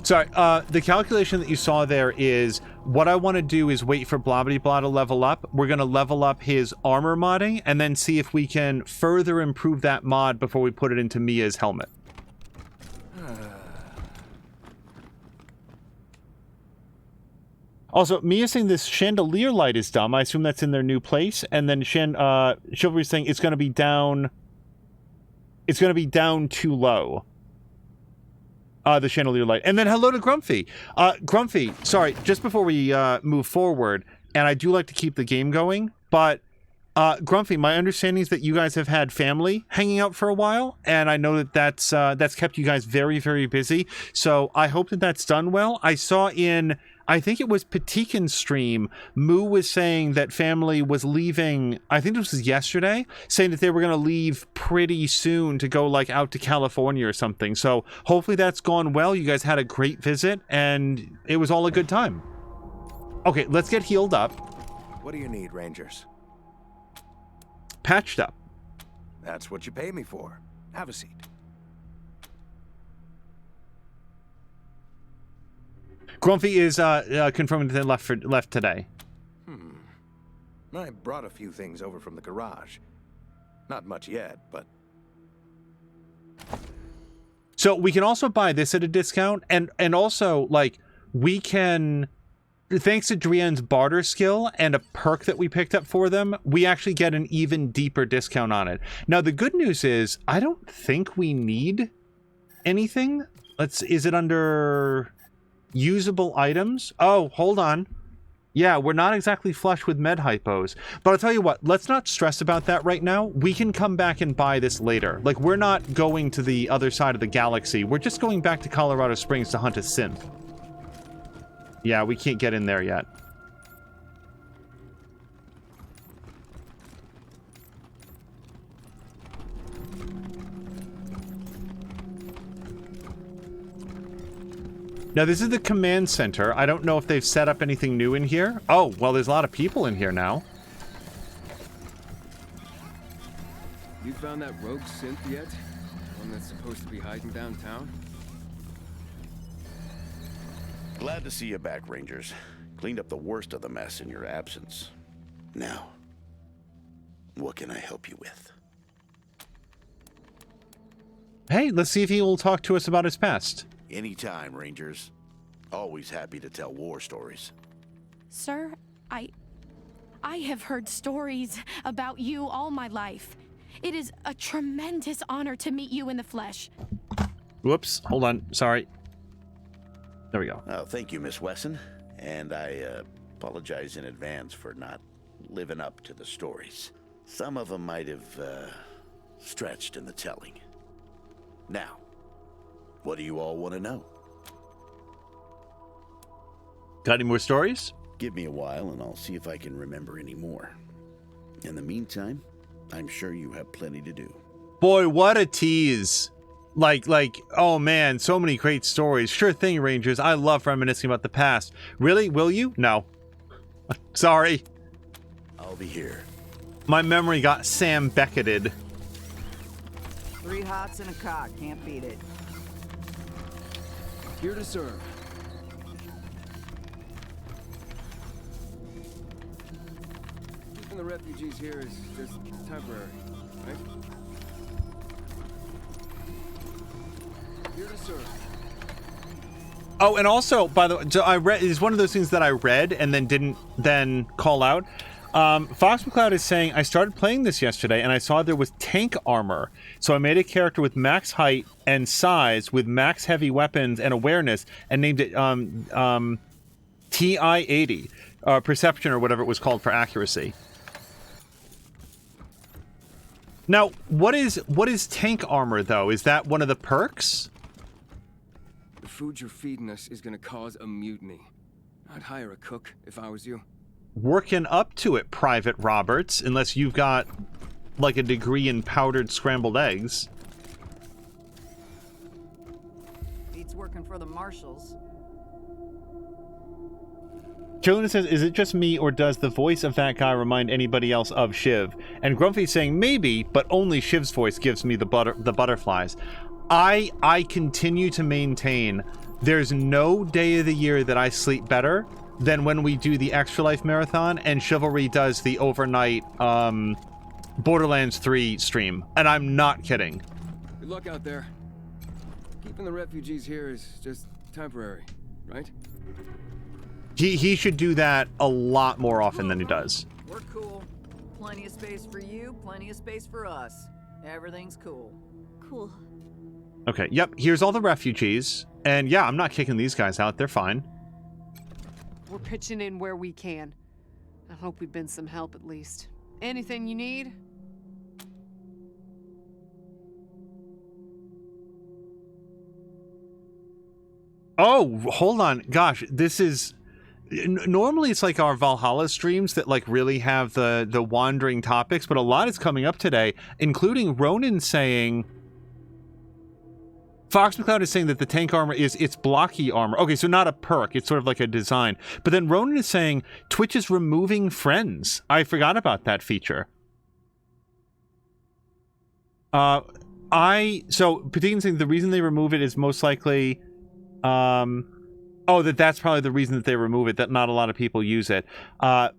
Sorry, the calculation that you saw there is what I want to do is wait for blah blah blah to level up. We're going to level up his armor modding and then see if we can further improve that mod before we put it into Mia's helmet. Also, Mia's saying this chandelier light is dumb. I assume that's in their new place. And then Chivalry's saying it's going to be down... It's going to be down too low. The chandelier light. And then hello to Grumpy. Grumpy, sorry, just before we move forward, and I do like to keep the game going, but Grumpy, my understanding is that you guys have had family hanging out for a while, and I know that that's kept you guys very, very busy. So I hope that that's done well. I saw in... I think it was Patikin's stream, Moo was saying that family was leaving, I think this was yesterday, saying that they were going to leave pretty soon to go, like, out to California or something. So hopefully that's gone well. You guys had a great visit, and it was all a good time. Okay, let's get healed up.
What do you need, Rangers?
Patched up.
That's what you pay me for. Have a seat.
Grumpy is confirming that they left today.
I brought a few things over from the garage. Not much yet, but...
So we can also buy this at a discount, and also, like, we can... Thanks to Drienne's barter skill and a perk that we picked up for them, we actually get an even deeper discount on it. Now, the good news is, I don't think we need anything. Is it under... usable items? Oh, hold on. Yeah, we're not exactly flush with med hypos. But I'll tell you what, let's not stress about that right now. We can come back and buy this later. Like, we're not going to the other side of the galaxy. We're just going back to Colorado Springs to hunt a synth. Yeah, we can't get in there yet. Now, this is the command center. I don't know if they've set up anything new in here. Oh, well, there's a lot of people in here now.
You found that rogue synth yet? One that's supposed to be hiding downtown?
Glad to see you back, Rangers. Cleaned up the worst of the mess in your absence. Now, what can I help you with?
Hey, let's see if he will talk to us about his past.
Anytime, Rangers. Always happy to tell war stories.
Sir, I have heard stories about you all my life. It is a tremendous honor to meet you in the flesh.
Whoops, hold on, sorry. There we go.
Oh, thank you, Miss Wesson. And I apologize in advance for not living up to the stories. Some of them might have stretched in the telling. Now, what do you all want to know?
Got any more stories?
Give me a while and I'll see if I can remember any more. In the meantime, I'm sure you have plenty to do.
Boy, what a tease. Like, oh man, so many great stories. Sure thing, Rangers. I love reminiscing about the past. Really? Will you? No. Sorry.
I'll be here.
My memory got Sam Becketted.
3 hots and a cot. Can't beat it.
Here to serve. Keeping the refugees here is just temporary, right? Here to serve.
Oh, and also, by the way, so I read, it's one of those things that I read and then didn't then call out. Fox McCloud is saying, I started playing this yesterday and I saw there was tank armor. So I made a character with max height and size with max heavy weapons and awareness and named it TI-80, perception or whatever it was called for accuracy. Now, what is tank armor though? Is that one of the perks?
The food you're feeding us is gonna cause a mutiny. I'd hire a cook if I was you.
Working up to it, Private Roberts, unless you've got like a degree in powdered scrambled eggs.
Beats working for the marshals.
Jolene says, is it just me or does the voice of that guy remind anybody else of Shiv? And Grumpy's saying maybe, but only Shiv's voice gives me the butterflies. I continue to maintain there's no day of the year that I sleep better than when we do the Extra Life Marathon and Chivalry does the overnight Borderlands 3 stream. And I'm not kidding.
Good luck out there. Keeping the refugees here is just temporary, right?
He should do that a lot more often than he does.
We're cool. Plenty of space for you, plenty of space for us. Everything's cool.
Cool.
Okay, yep, here's all the refugees. And yeah, I'm not kicking these guys out. They're fine.
We're pitching in where we can. I hope we've been some help at least. Anything you need?
Oh, hold on. Gosh, this is... Normally it's like our Valhalla streams that like really have the wandering topics, but a lot is coming up today, including Ronan saying... Fox McCloud is saying that the tank armor it's blocky armor. Okay, so not a perk. It's sort of like a design. But then Ronan is saying Twitch is removing friends. I forgot about that feature. So Patinkin's saying the reason they remove it is most likely... that's probably the reason that they remove it, that not a lot of people use it.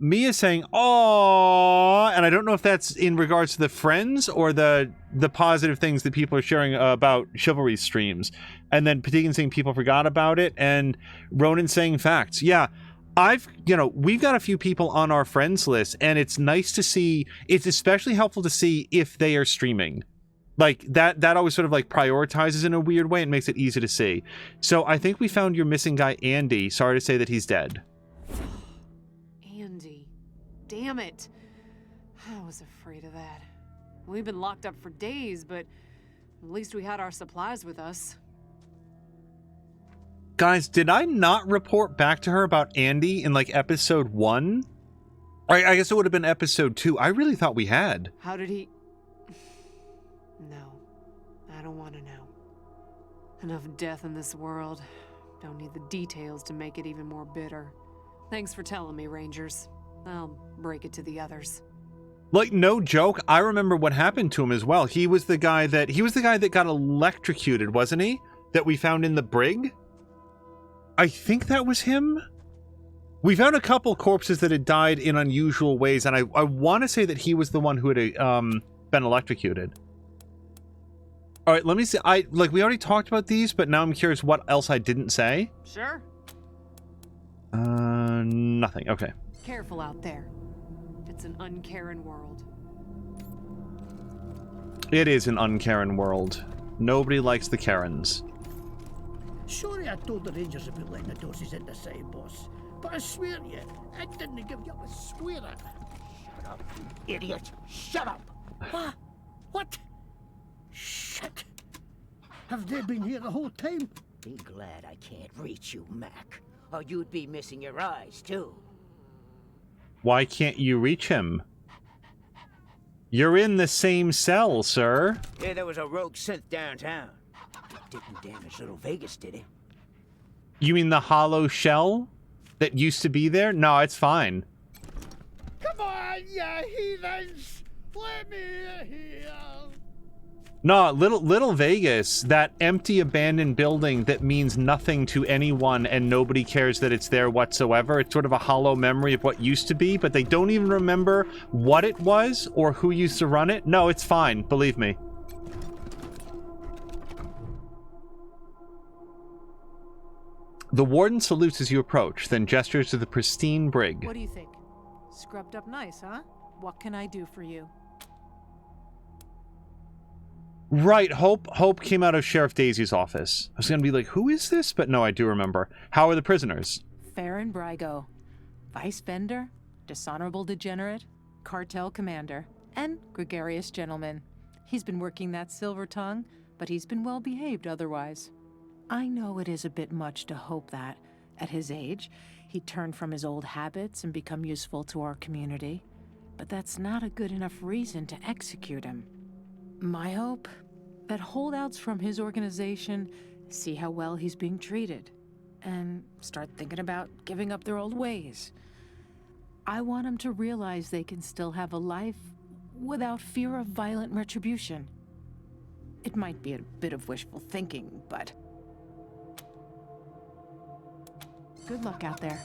Mia's saying, "Aww," and I don't know if that's in regards to the friends or the positive things that people are sharing about Chivalry streams. And then Patinkin saying people forgot about it, and Ronan saying facts. Yeah, we've got a few people on our friends list, and it's nice to see, it's especially helpful to see if they are streaming. Like, that always sort of, like, prioritizes in a weird way and makes it easy to see. So I think we found your missing guy, Andy. Sorry to say that he's dead.
Andy. Damn it. I was afraid of that. We've been locked up for days, but at least we had our supplies with us.
Guys, did I not report back to her about Andy in, like, episode 1? I guess it would have been episode 2. I really thought we had.
How did he... No, I don't want to know. Enough death in this world. Don't need the details to make it even more bitter. Thanks for telling me, Rangers. I'll break it to the others.
Like, no joke, I remember what happened to him as well. He was the guy that got electrocuted, wasn't he? That we found in the brig? I think that was him. We found a couple corpses that had died in unusual ways, and I want to say that he was the one who had been electrocuted. All right, let me see. We already talked about these, but now I'm curious what else I didn't say.
Sure.
Nothing. Okay.
Careful out there. It's an uncaring world.
It is an uncaring world. Nobody likes the Karens.
Sorry I told the Rangers about letting the doses in the side, boss. But I swear to you, I didn't give you up, I swear it. Shut up, you idiot. Shut up. What? Shit. Have they been here the whole time?
Be glad I can't reach you, Mac. Or you'd be missing your eyes, too.
Why can't you reach him? You're in the same cell, sir.
Yeah, there was a rogue synth downtown. Didn't damage Little Vegas, did it?
You mean the hollow shell that used to be there? No, it's fine.
Come on, you heathens! Let me here!
No, Little Vegas, that empty abandoned building that means nothing to anyone and nobody cares that it's there whatsoever. It's sort of a hollow memory of what used to be, but they don't even remember what it was or who used to run it. No, it's fine, believe me. The warden salutes as you approach, then gestures to the pristine brig.
What do you think? Scrubbed up nice, huh? What can I do for you?
Right, Hope came out of Sheriff Daisy's office. I was gonna be like, who is this? But no, I do remember. How are the prisoners?
Farron Brygo, vice vendor, dishonorable degenerate, cartel commander, and gregarious gentleman. He's been working that silver tongue, but he's been well behaved otherwise. I know it is a bit much to hope that, at his age, he'd turn from his old habits and become useful to our community, but that's not a good enough reason to execute him. My hope? That holdouts from his organization see how well he's being treated and start thinking about giving up their old ways. I want them to realize they can still have a life without fear of violent retribution. It might be a bit of wishful thinking, but good luck out there.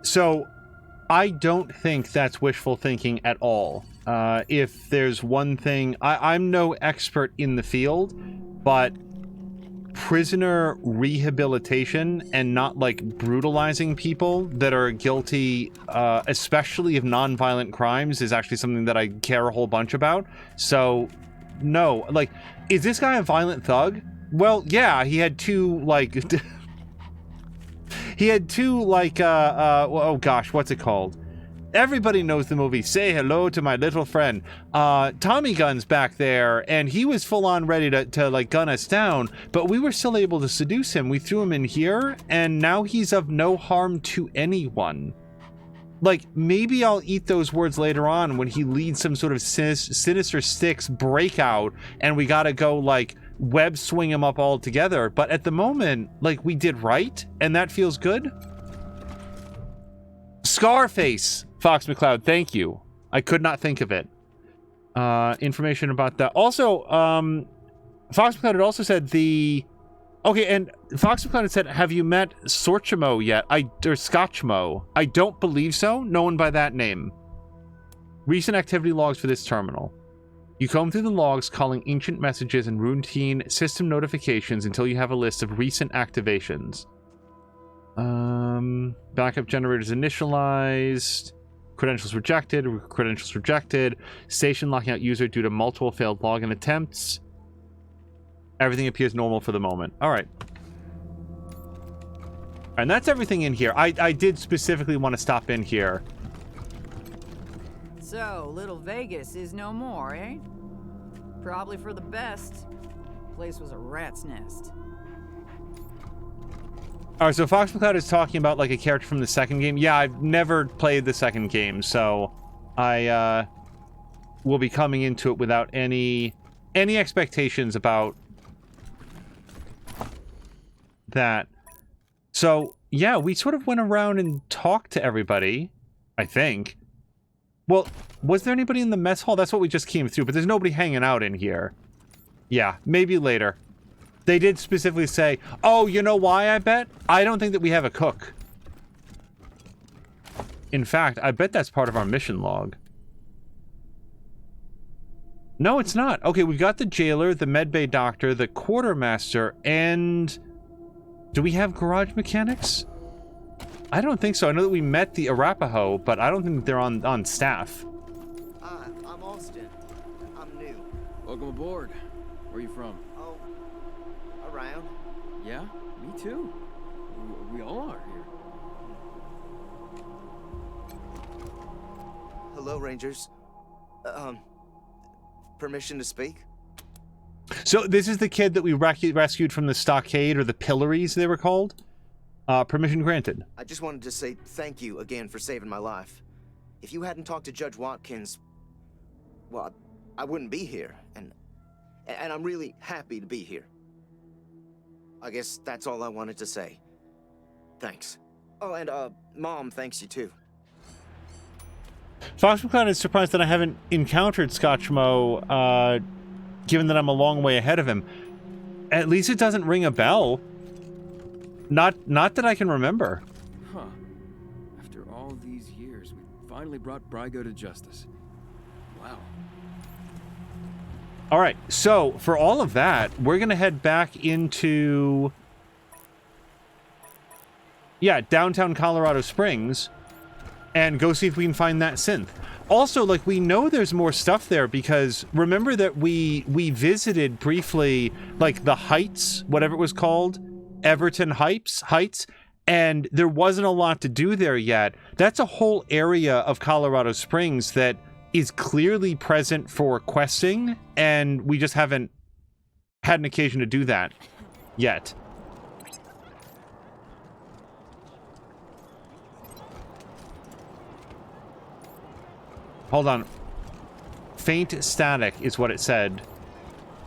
So, I don't think that's wishful thinking at all. If there's one thing, I'm no expert in the field, but prisoner rehabilitation and not like brutalizing people that are guilty, especially of non-violent crimes, is actually something that I care a whole bunch about. So, no, like, is this guy a violent thug? Well, yeah, he had two, like, oh gosh, what's it called? Everybody knows the movie Say Hello to My Little Friend. Tommy Guns back there, and he was full on ready to like gun us down, but we were still able to seduce him. We threw him in here, and now he's of no harm to anyone. Like, maybe I'll eat those words later on when he leads some sort of Sinister Six breakout, and we gotta go, like, web swing him up all together. But at the moment, like, we did right, and that feels good. Scarface! Fox McCloud, thank you. I could not think of it. Information about that. Also, Fox McCloud had also said okay, and Fox McCloud had said, have you met Sorchmo yet? Or Scotchmo? I don't believe so. No one by that name. Recent activity logs for this terminal. You comb through the logs, calling ancient messages and routine system notifications until you have a list of recent activations. Backup generators initialized. Credentials rejected. Station locking out user due to multiple failed login attempts. Everything appears normal for the moment. All right. And that's everything in here. I did specifically want to stop in here.
So, Little Vegas is no more, eh? Probably for the best. Place was a rat's nest.
All right, so Fox McCloud is talking about like a character from the second game. Yeah, I've never played the second game, so I will be coming into it without any expectations about that. So, yeah, we sort of went around and talked to everybody, I think. Well, was there anybody in the mess hall? That's what we just came through, but there's nobody hanging out in here. Yeah, maybe later. They did specifically say, oh, you know why, I bet? I don't think that we have a cook. In fact, I bet that's part of our mission log. No, it's not. Okay, we've got the jailer, the medbay doctor, the quartermaster, and... do we have garage mechanics? I don't think so. I know that we met the Arapaho, but I don't think they're on staff.
Hi, I'm Austin. I'm new.
Welcome aboard. Where are you from?
Oh, around.
Yeah, me too. We all are here.
Hello, Rangers. Permission to speak?
So this is the kid that we rescued from the stockade, or the pillories they were called. Permission granted.
I just wanted to say thank you again for saving my life. If you hadn't talked to Judge Watkins, well, I wouldn't be here, and I'm really happy to be here. I guess that's all I wanted to say. Thanks. Oh, and Mom thanks you too.
Fox McCloud is surprised that I haven't encountered Scotchmo, given that I'm a long way ahead of him. At least it doesn't ring a bell. Not that I can remember.
Huh. After all these years, we finally brought Brygo to justice. Wow.
All right, so for all of that, we're going to head back into... yeah, downtown Colorado Springs, and go see if we can find that synth. Also, like, we know there's more stuff there because remember that we visited briefly, like, the Heights, whatever it was called, Everton Heights, and there wasn't a lot to do there yet. That's a whole area of Colorado Springs that is clearly present for questing, and we just haven't had an occasion to do that yet. Hold on. Faint static is what it said.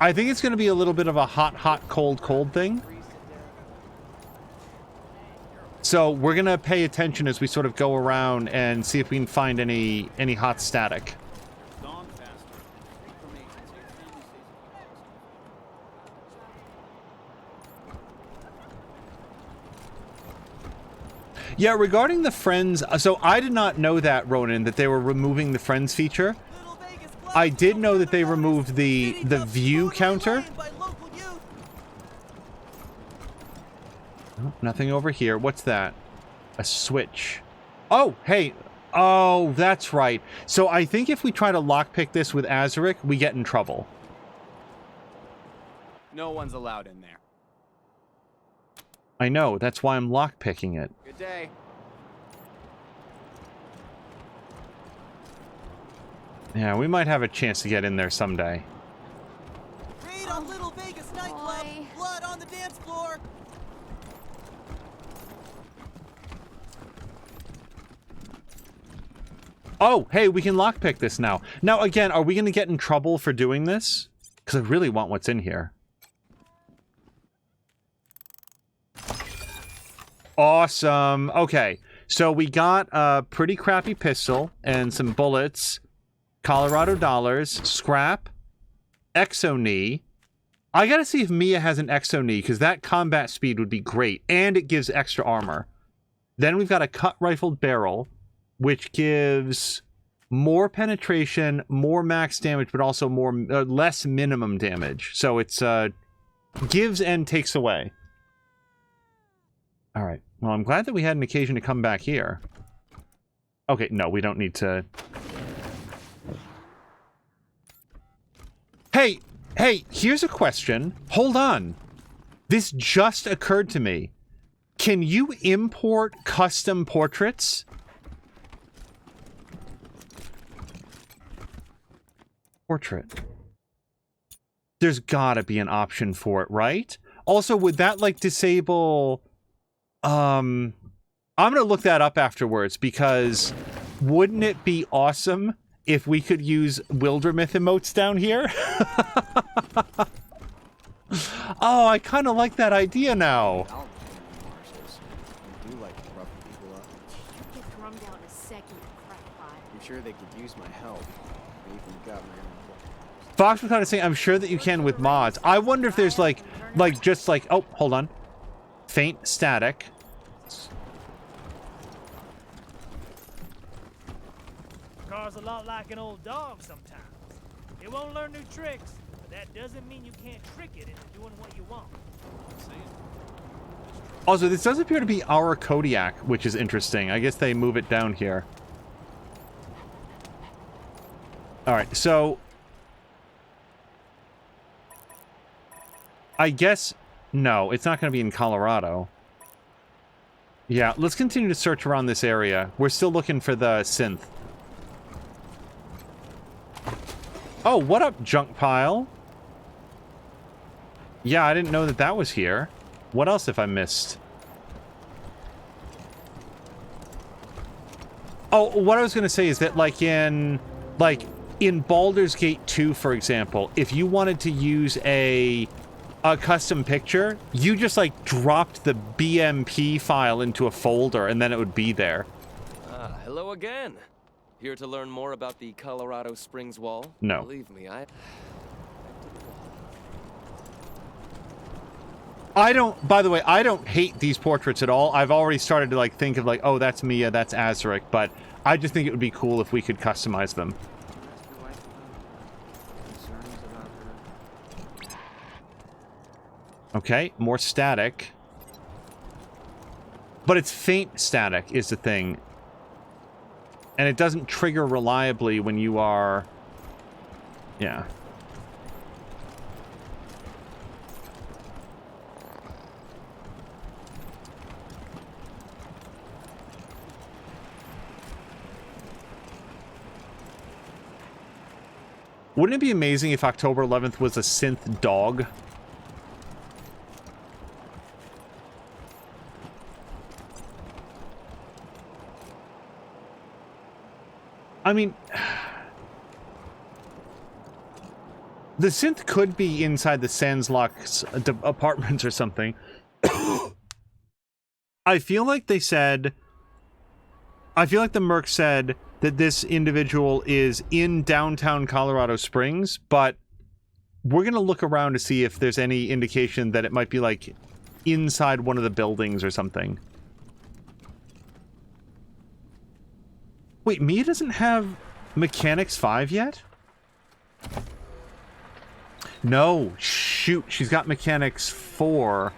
I think it's going to be a little bit of a hot, hot, cold, cold thing. So we're going to pay attention as we sort of go around and see if we can find any hot static. Yeah, regarding the friends, so I did not know that, Ronan, that they were removing the friends feature. I did know that they removed the view counter. Oh, nothing over here. What's that? A switch. Oh, hey. Oh, that's right. So I think if we try to lockpick this with Azaric, we get in trouble.
No one's allowed in there.
I know. That's why I'm lockpicking it.
Good day.
Yeah, we might have a chance to get in there someday.
Raid on Little Vegas nightclub. Blood on the dance floor.
Oh, hey, we can lockpick this now. Now, again, are we going to get in trouble for doing this? Because I really want what's in here. Awesome. Okay, so we got a pretty crappy pistol and some bullets, Colorado dollars, scrap, exo knee. I gotta see if Mia has an exo knee, because that combat speed would be great, and it gives extra armor. Then we've got a cut rifled barrel, which gives more penetration, more max damage, but also more less minimum damage. So it's gives and takes away. All right. Well, I'm glad that we had an occasion to come back here. Okay, no, we don't need to... Hey, here's a question. Hold on. This just occurred to me. Can you import custom portraits? Portrait. There's gotta be an option for it, right? Also, would that, like, disable... I'm gonna look that up afterwards, because wouldn't it be awesome if we could use Wildermyth emotes down here? Oh, I kind of like that idea now.
sure they could use my help. They even got my own.
Fox was kind of saying, I'm sure that you can with mods. I wonder if there's like just like, oh, hold on. Faint static.
Car's a lot like an old dog sometimes. It won't learn new tricks, but that doesn't mean you can't trick it into doing what you want.
Also, this does appear to be our Kodiak, which is interesting. I guess they move it down here. Alright, so I guess no, it's not going to be in Colorado. Yeah, let's continue to search around this area. We're still looking for the synth. Oh, what up, junk pile? Yeah, I didn't know that that was here. What else have I missed? Oh, what I was going to say is that, like in Baldur's Gate 2, for example, if you wanted to use a custom picture, you just, like, dropped the BMP file into a folder, and then it would be there.
Hello again. Here to learn more about the Colorado Springs Wall?
No.
Believe me,
I don't, by the way, I don't hate these portraits at all. I've already started to, like, think of, like, oh, that's Mia, that's Azaric, but I just think it would be cool if we could customize them. Okay, more static. But it's faint static is the thing. And it doesn't trigger reliably when you are... Yeah. Wouldn't it be amazing if October 11th was a synth dog? I mean, the synth could be inside the Sandslock's apartments or something. I feel like they said... I feel like the Merc said that this individual is in downtown Colorado Springs, but we're going to look around to see if there's any indication that it might be, like, inside one of the buildings or something. Wait, Mia doesn't have Mechanics 5 yet? No, shoot, she's got Mechanics 4.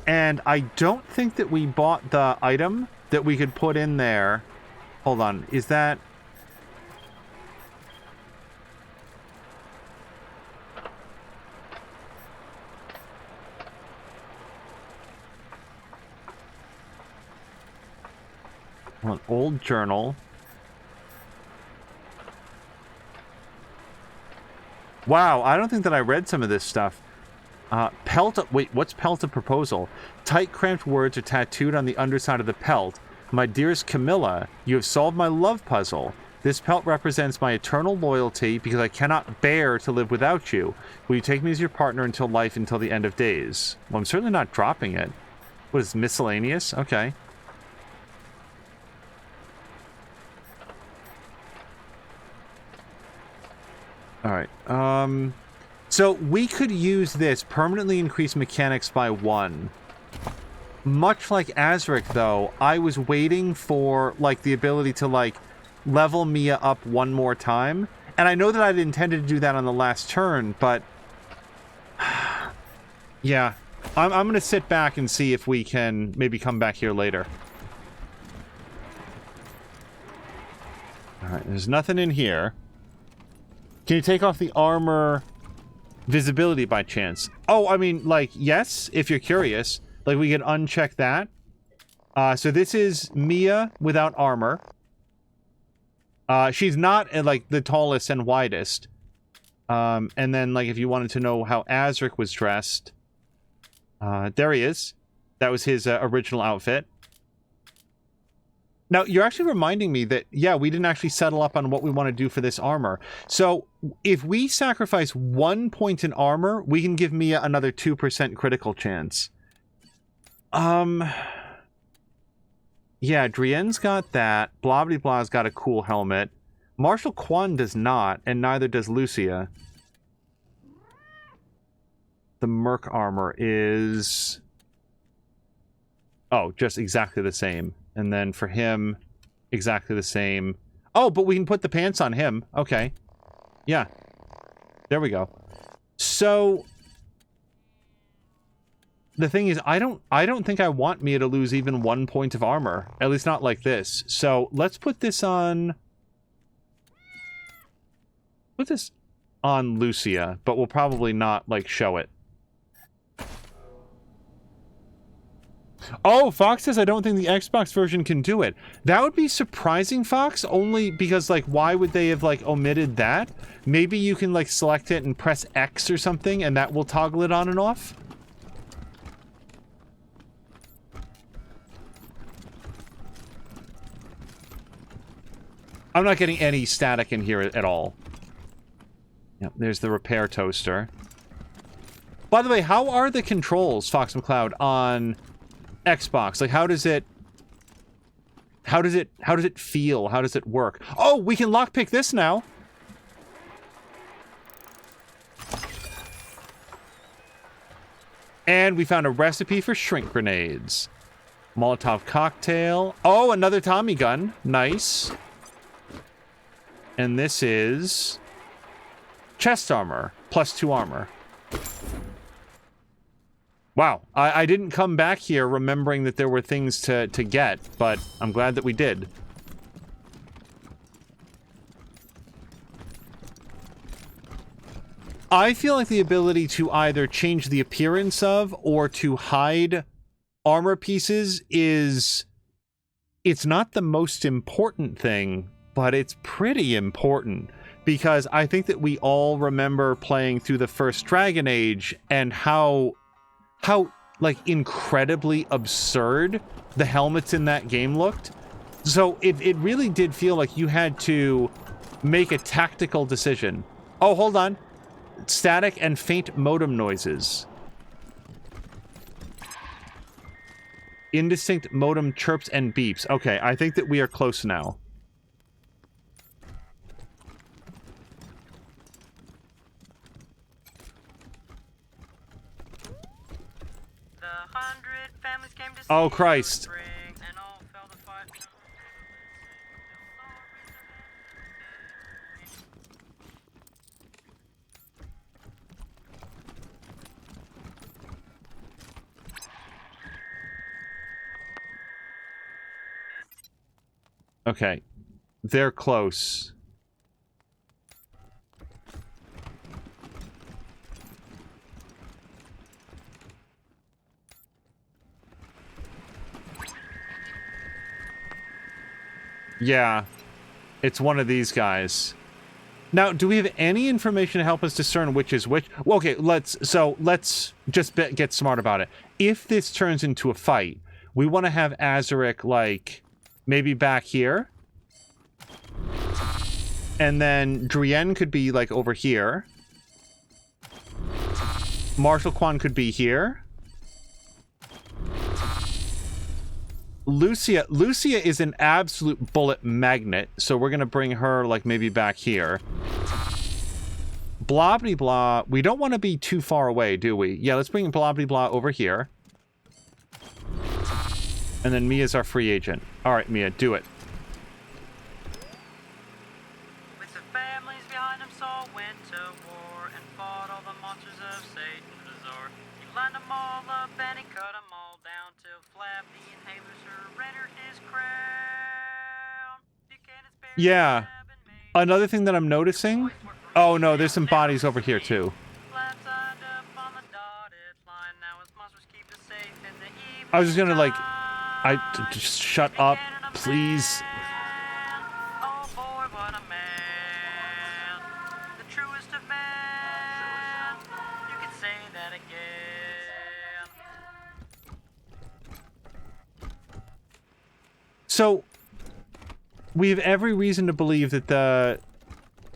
And I don't think that we bought the item that we could put in there. Hold on, is that... An old journal. Wow, I don't think that I read some of this stuff. Wait, what's pelt a proposal? Tight, cramped words are tattooed on the underside of the pelt. My dearest Camilla, you have solved my love puzzle. This pelt represents my eternal loyalty because I cannot bear to live without you. Will you take me as your partner until life, until the end of days? Well, I'm certainly not dropping it. What is miscellaneous? Okay. Alright, so we could use this, permanently increase mechanics by 1. Much like Azaric, though, I was waiting for, like, the ability to, like, level Mia up one more time. And I know that I'd intended to do that on the last turn, but... yeah, I'm gonna sit back and see if we can maybe come back here later. Alright, there's nothing in here. Can you take off the armor visibility by chance? Oh, I mean, like, yes, if you're curious. Like, we can uncheck that. So this is Mia without armor. She's not, like, the tallest and widest. And then, like, if you wanted to know how Azaric was dressed, there he is. That was his original outfit. Now, you're actually reminding me that, yeah, we didn't actually settle up on what we want to do for this armor. So, if we sacrifice 1 point in armor, we can give Mia another 2% critical chance. Yeah, Drienne's got that. Blobbity Blah's got a cool helmet. Marshal Quan does not, and neither does Lucia. The Merc armor is... Oh, just exactly the same. And then for him, exactly the same. Oh, but we can put the pants on him. Okay. Yeah. There we go. So... The thing is, I don't think I want Mia to lose even 1 point of armor. At least not like this. So, let's put this on... Put this on Lucia, but we'll probably not, like, show it. Oh, Fox says I don't think the Xbox version can do it. That would be surprising, Fox, only because, like, why would they have, like, omitted that? Maybe you can, like, select it and press X or something, and that will toggle it on and off? I'm not getting any static in here at all. Yep, there's the repair toaster. By the way, how are the controls, Fox McCloud, on Xbox? Like, how does it feel? How does it work? Oh, we can lockpick this now. And we found a recipe for shrink grenades. Molotov cocktail. Oh, another Tommy gun. Nice. And this is chest armor, +2 armor. Wow, I didn't come back here remembering that there were things to get, but I'm glad that we did. I feel like the ability to either change the appearance of or to hide armor pieces is... It's not the most important thing, but it's pretty important, because I think that we all remember playing through the first Dragon Age and how like incredibly absurd the helmets in that game looked. So it really did feel like you had to make a tactical decision. Oh, hold on. Static and faint modem noises. Indistinct modem chirps and beeps. Okay, I think that we are close now. Oh, Christ. Okay. They're close. Yeah, it's one of these guys. Now, do we have any information to help us discern which is which? Well, okay, let's just get smart about it. If this turns into a fight, we want to have Azaric, like, maybe back here. And then Drienne could be, like, over here. Marshal Quan could be here. Lucia is an absolute bullet magnet, so we're gonna bring her, like, maybe back here. Blobbity Blah, we don't want to be too far away, do we? Yeah, let's bring Blobbity Blah over here. And then Mia's our free agent. Alright, Mia, do it.
With the families behind him saw went to war and fought all the monsters of Satan's resort. He lined them all up and he cut them all down till Flap the inhaler surrendered his crown.
Yeah. Another thing that I'm noticing... Oh, no, there's some bodies over here, too. I was just gonna, like... just shut up, please.
Oh boy, what a man. The truest of men. You could say that again.
So, we have every reason to believe that the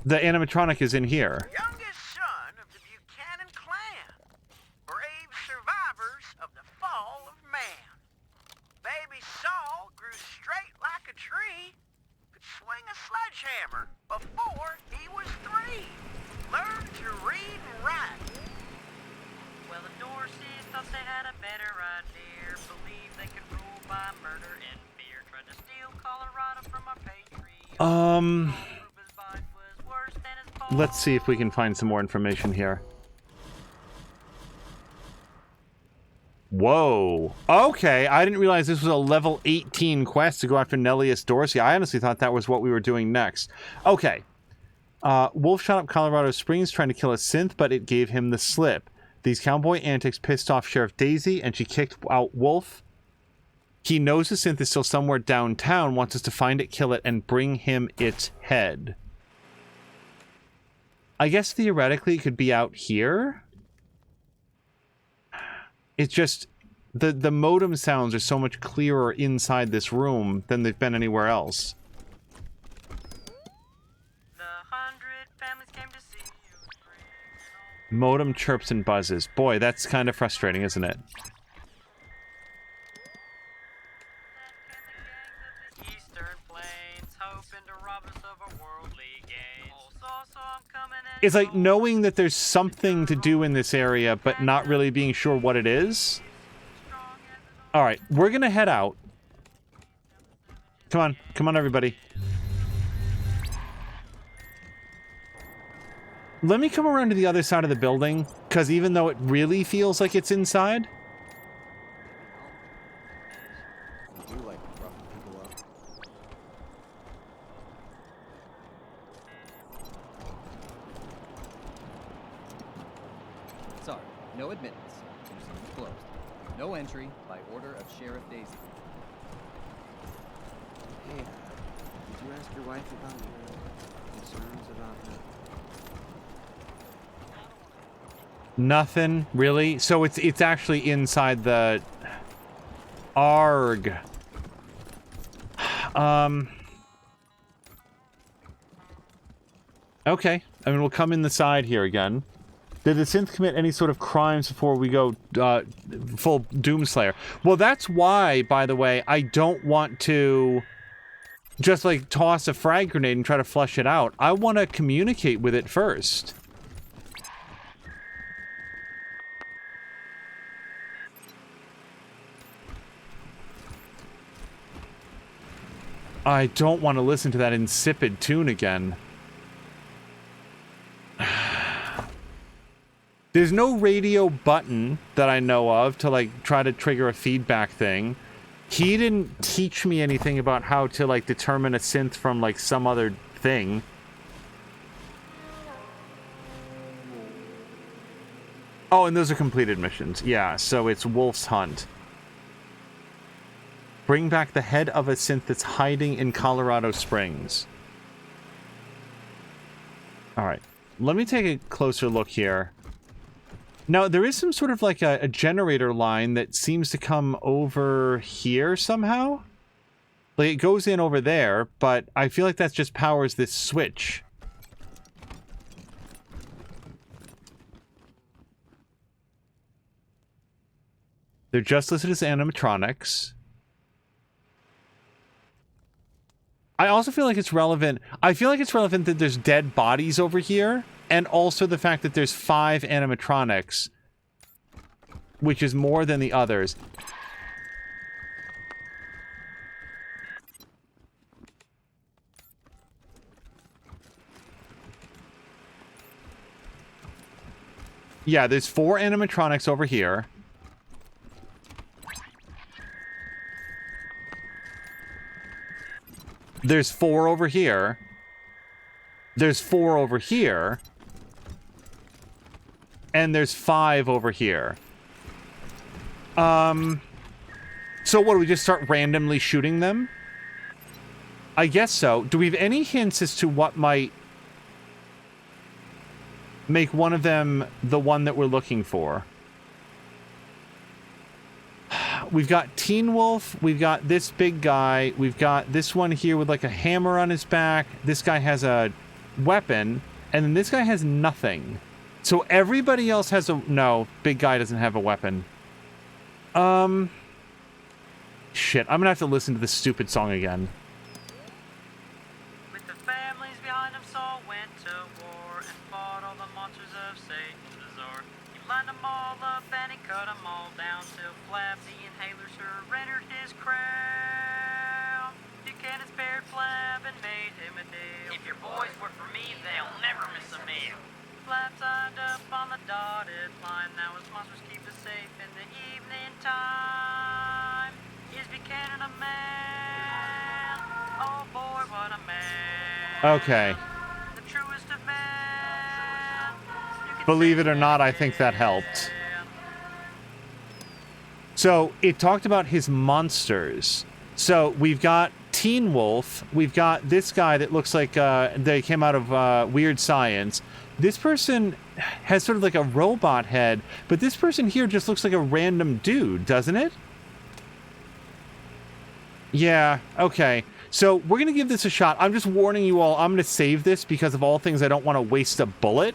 animatronic is in here.
Youngest son of the Buchanan clan. Brave survivors of the fall of man. Baby Saul grew
thought they had a better idea. Believe they could rule by murder and fear. Tried to steal Colorado from our patriot.
Let's see if we can find some more information here. Whoa. Okay, I didn't realize this was a level 18 quest to go after Nellius Dorsey. I honestly thought that was what we were doing next. Okay. Wolf shot up Colorado Springs trying to kill a synth, but it gave him the slip. These cowboy antics pissed off Sheriff Daisy, and she kicked out Wolf. He knows the synth is still somewhere downtown, wants us to find it, kill it, and bring him its head. I guess theoretically it could be out here. It's just the modem sounds are so much clearer inside this room than they've been anywhere else. Modem chirps and buzzes. Boy, that's kind of frustrating, isn't it? It's like knowing that there's something to do in this area, but not really being sure what it is. Alright, we're gonna head out. Come on. Come on, everybody. Let me come around to the other side of the building, because even though it really feels like it's inside...
I do like roughing people up. Sorry, no admittance. Museum closed. No entry by order of Sheriff Daisy. Hey, did you ask your wife about your concerns about her?
Nothing, really? So it's actually inside the... Arg. Okay. I mean, we'll come in the side here again. Did the synth commit any sort of crimes before we go full Doomslayer? Well, that's why, by the way, I don't want to just, like, toss a frag grenade and try to flush it out. I want to communicate with it first. I don't want to listen to that insipid tune again. There's no radio button that I know of to, like, try to trigger a feedback thing. He didn't teach me anything about how to, like, determine a synth from, like, some other thing. Oh, and those are completed missions. Yeah, so it's Wolf's Hunt. Bring back the head of a synth that's hiding in Colorado Springs. Alright. Let me take a closer look here. Now, there is some sort of like a generator line that seems to come over here somehow. Like, it goes in over there, but I feel like that just powers this switch. They're just listed as animatronics. I also feel like it's relevant. I feel like it's relevant that there's dead bodies over here, and also the fact that there's 5 animatronics, which is more than the others. Yeah, there's 4 animatronics over here. There's 4 over here. There's 4 over here. And there's 5 over here. So what, do we just start randomly shooting them? I guess so. Do we have any hints as to what might make one of them the one that we're looking for? We've got Teen Wolf, we've got this big guy, we've got this one here with like a hammer on his back, this guy has a weapon, and then this guy has nothing. So everybody else has a... No, big guy doesn't have a weapon. Shit, I'm gonna have to listen to this stupid song again.
With the families behind him, Saul went to war and fought all the monsters of Satan's resort. He lined them all up. up and he cut 'em all down till Flab the inhaler surrendered his crown. Buchanan spared Flab and made him a deal. If your boys work for me, they'll never miss a meal. Flab signed up on the dotted line. Now his monsters keep us safe in the evening time. Is Buchanan a man? Oh boy, what a man.
Okay.
The truest of men.
Believe it or not, I think that helped. So it talked about his monsters. So we've got Teen Wolf. We've got this guy that looks like they came out of Weird Science. This person has sort of like a robot head, but this person here just looks like a random dude, doesn't it? Yeah, okay. So we're going to give this a shot. I'm just warning you all, I'm going to save this because of all things I don't want to waste a bullet.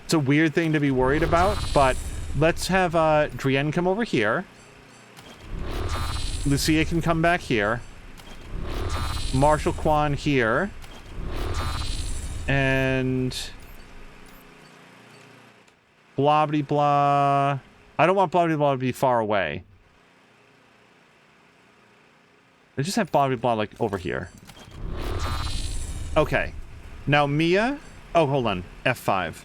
It's a weird thing to be worried about, but let's have Drienne come over here. Lucia can come back here. Marshall Kwan here. And... blah-blah-blah. I don't want blah-blah-blah to be far away. I just have blah-blah-blah like over here. Okay. Now Mia... oh, hold on. F5.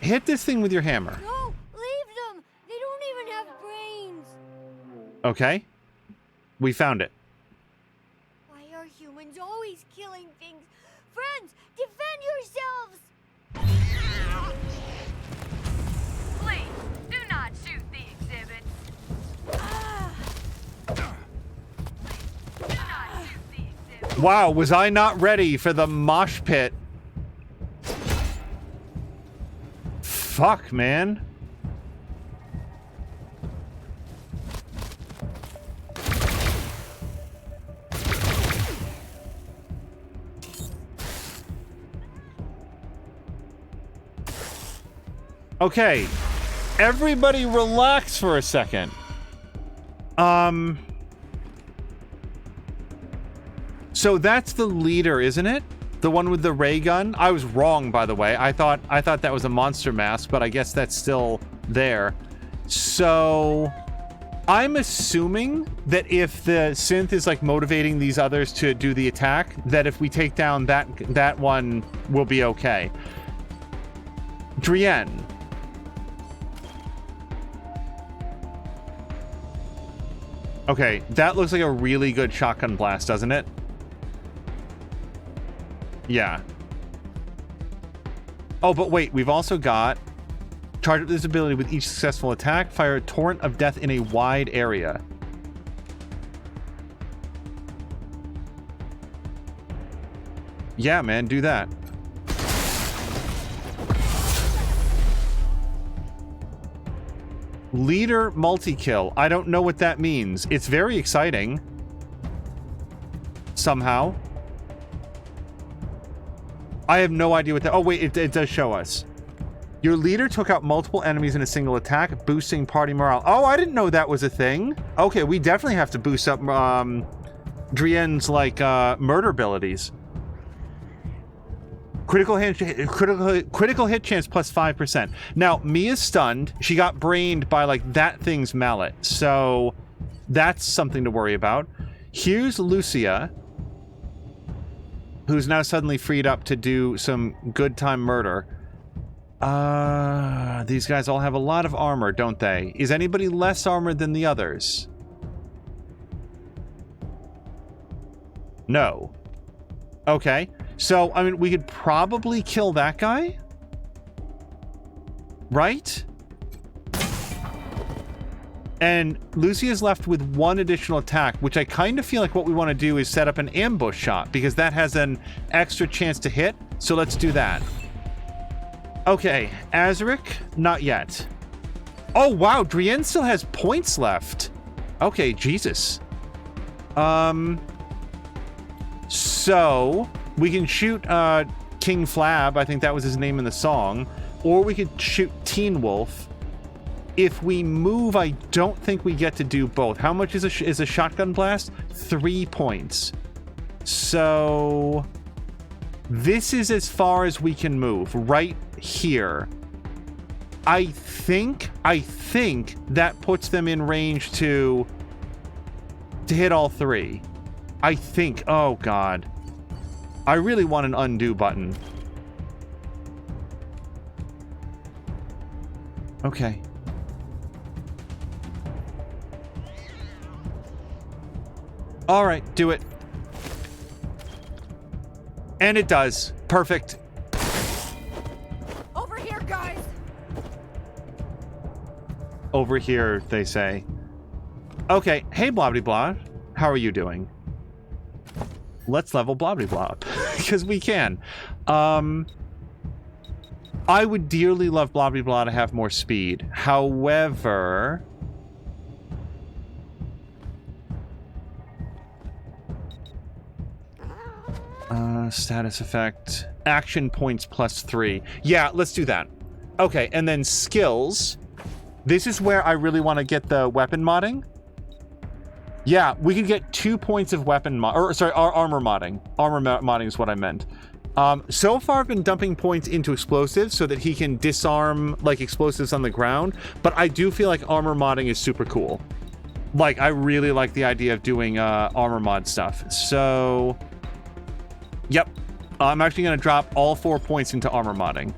Hit this thing with your hammer.
No, leave them. They don't even have brains.
Okay. We found it.
Why are humans always killing things? Friends, defend yourselves.
Please, do not shoot the exhibit.
Wow, was I not ready for the mosh pit? Fuck, man. Okay. Everybody relax for a second. So that's the leader, isn't it? The one with the ray gun? I was wrong, by the way. I thought that was a monster mask, but I guess that's still there. So I'm assuming that if the synth is like motivating these others to do the attack, that if we take down that one, we'll be okay. Drienne. Okay, that looks like a really good shotgun blast, doesn't it? Yeah. Oh, but wait, we've also got charge up this ability with each successful attack, fire a torrent of death in a wide area. Yeah, man, do that. Leader multi-kill. I don't know what that means. It's very exciting. Somehow. I have no idea what that... oh, wait, it does show us. Your leader took out multiple enemies in a single attack, boosting party morale. Oh, I didn't know that was a thing. Okay, we definitely have to boost up Drienne's, like, murder abilities. Critical hit chance plus 5%. Now, Mia's stunned. She got brained by, like, that thing's mallet. So, that's something to worry about. Here's Lucia, who's now suddenly freed up to do some good time murder. These guys all have a lot of armor, don't they? Is anybody less armored than the others? No. Okay. So, I mean, we could probably kill that guy? Right? And Lucia's left with one additional attack, which I kind of feel like what we want to do is set up an ambush shot, because that has an extra chance to hit. So let's do that. Okay, Azaric, not yet. Oh, wow, Drienne still has points left. Okay, Jesus. So we can shoot King Flab, I think that was his name in the song, or we could shoot Teen Wolf. If we move, I don't think we get to do both. How much is a shotgun blast? 3 points. So this is as far as we can move, right here. I think that puts them in range to hit all three. I think. Oh God, I really want an undo button. Okay. All right, do it. And it does. Perfect.
Over here, guys.
Over here, they say. Okay. Hey, Blobbity Blah. How are you doing? Let's level Blobbity Blah because we can. I would dearly love Blobbity Blah to have more speed. However, status effect, action points +3. Yeah, let's do that. Okay, and then skills. This is where I really want to get the weapon modding. Yeah, we could get 2 points of weapon armor modding. Armor modding is what I meant. So far I've been dumping points into explosives so that he can disarm like explosives on the ground, but I do feel like armor modding is super cool. Like, I really like the idea of doing armor mod stuff. So, yep. I'm actually going to drop all 4 points into armor modding.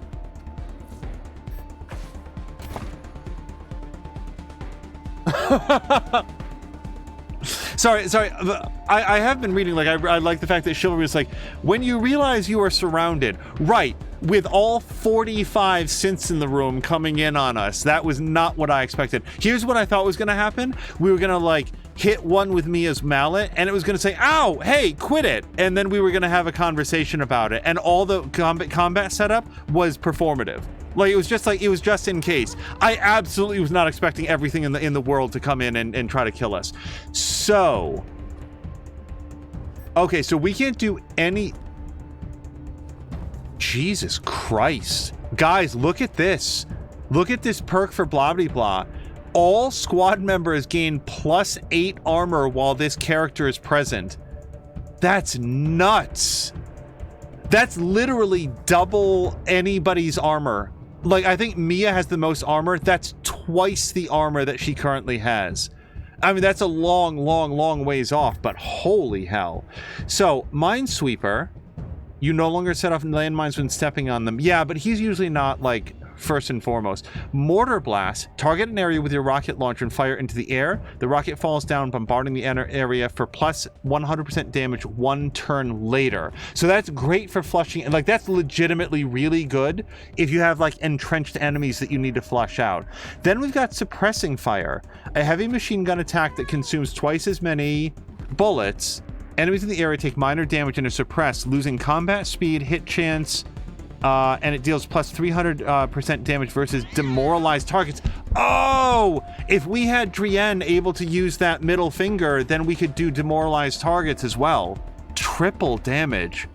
Sorry. I have been reading, like, I like the fact that chivalry is like, when you realize you are surrounded, right, with all 45 synths in the room coming in on us. That was not what I expected. Here's what I thought was going to happen. We were going to, like, hit one with Mia's mallet, and it was going to say, ow, hey, quit it. And then we were going to have a conversation about it. And all the combat setup was performative. Like, it was just in case. I absolutely was not expecting everything in the world to come in and try to kill us. So, okay, so we can't do any... Jesus Christ. Guys, look at this. Look at this perk for Blobbity Blah. All squad members gain +8 armor while this character is present. That's nuts. That's literally double anybody's armor. Like, I think Mia has the most armor. That's twice the armor that she currently has. I mean, that's a long ways off, but holy hell. So, Minesweeper, you no longer set off landmines when stepping on them. Yeah, but he's usually not, like, first and foremost. Mortar Blast, target an area with your rocket launcher and fire into the air. The rocket falls down, bombarding the area for plus 100% damage 1 turn later. So that's great for flushing, and like, that's legitimately really good if you have like entrenched enemies that you need to flush out. Then we've got Suppressing Fire, a heavy machine gun attack that consumes twice as many bullets. Enemies in the area take minor damage and are suppressed, losing combat speed, hit chance, and it deals plus 300% damage versus demoralized targets. Oh! If we had Drienne able to use that middle finger, then we could do demoralized targets as well. Triple damage.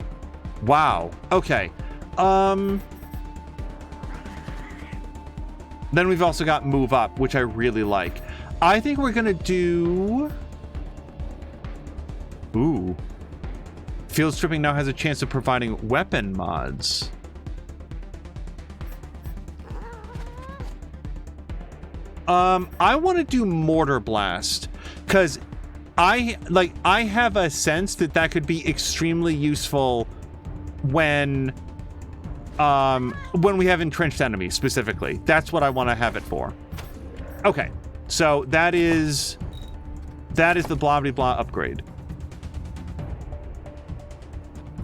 Wow. Okay. Then we've also got Move Up, which I really like. I think we're gonna do... Ooh. Field Stripping now has a chance of providing weapon mods. I want to do Mortar Blast, because I have a sense that could be extremely useful when we have entrenched enemies specifically. That's what I want to have it for. Okay, so that is the Blobbity Blah upgrade.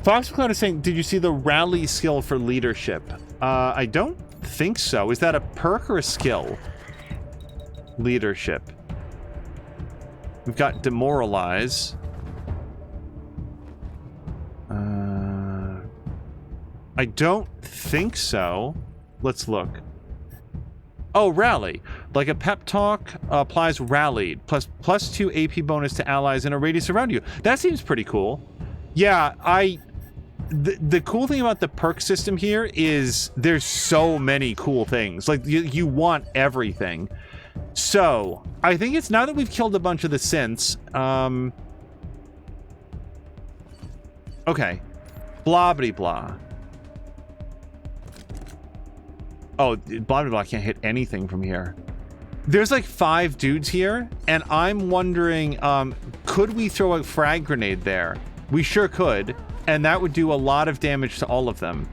Foxcloud is saying, did you see the rally skill for leadership? I don't think so. Is that a perk or a skill? Leadership. We've got Demoralize. I don't think so. Let's look. Oh, Rally. Like a pep talk applies Rallied. Plus +2 AP bonus to allies in a radius around you. That seems pretty cool. Yeah, the cool thing about the perk system here is there's so many cool things. Like, you want everything. So, I think it's now that we've killed a bunch of the synths. Okay. Blobbity Blah. Oh, blah, blah, blah, can't hit anything from here. There's like 5 dudes here, and I'm wondering, could we throw a frag grenade there? We sure could, and that would do a lot of damage to all of them.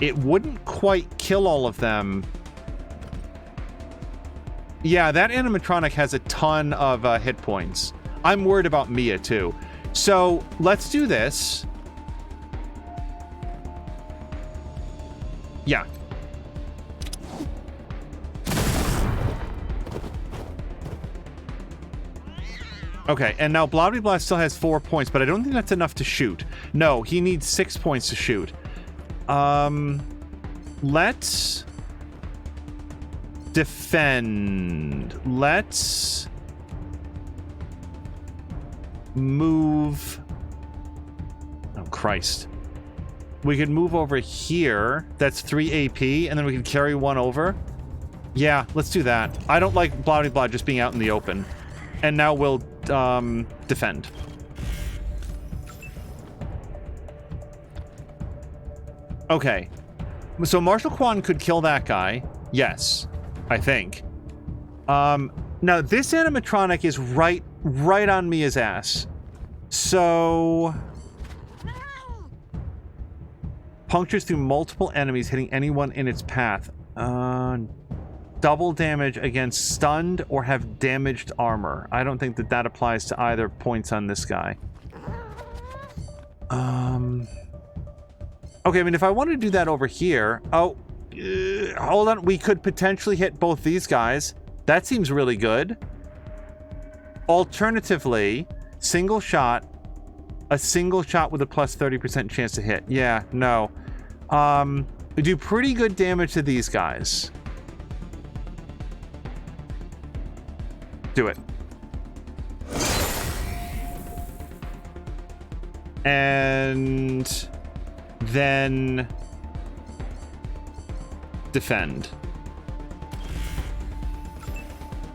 It wouldn't quite kill all of them. Yeah, that animatronic has a ton of hit points. I'm worried about Mia, too. So, let's do this. Yeah. Okay, and now Blah Blah Blah still has 4 points, but I don't think that's enough to shoot. No, he needs 6 points to shoot. Let's defend. Let's move. Oh, Christ. We could move over here. That's 3 AP, and then we could carry 1 over. Yeah, let's do that. I don't like Blah Blah Blah just being out in the open. And now we'll defend. Okay. So Marshal Kwan could kill that guy. Yes, I think. Now this animatronic is right on Mia's ass. So punctures through multiple enemies, hitting anyone in its path. Double damage against stunned or have damaged armor. I don't think that applies to either points on this guy. Okay, I mean, if I wanted to do that over here... Oh, hold on. We could potentially hit both these guys. That seems really good. Alternatively, single shot. A single shot with a plus 30% chance to hit. Yeah, no. We do pretty good damage to these guys. Do it. And then defend.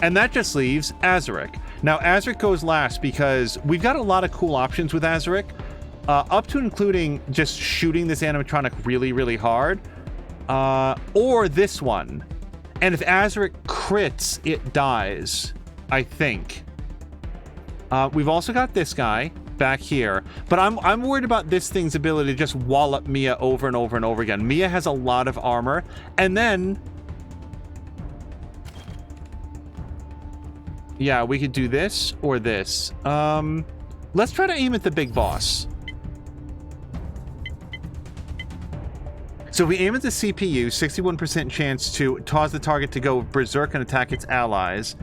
And that just leaves Azaric. Now, Azaric goes last because we've got a lot of cool options with Azaric, up to including just shooting this animatronic really, really hard, or this one. And if Azaric crits, it dies. I think. We've also got this guy back here, but I'm worried about this thing's ability to just wallop Mia over and over and over again. Mia has a lot of armor, and then yeah, we could do this or this. Let's try to aim at the big boss. So if we aim at the CPU, 61% chance to cause the target to go berserk and attack its allies.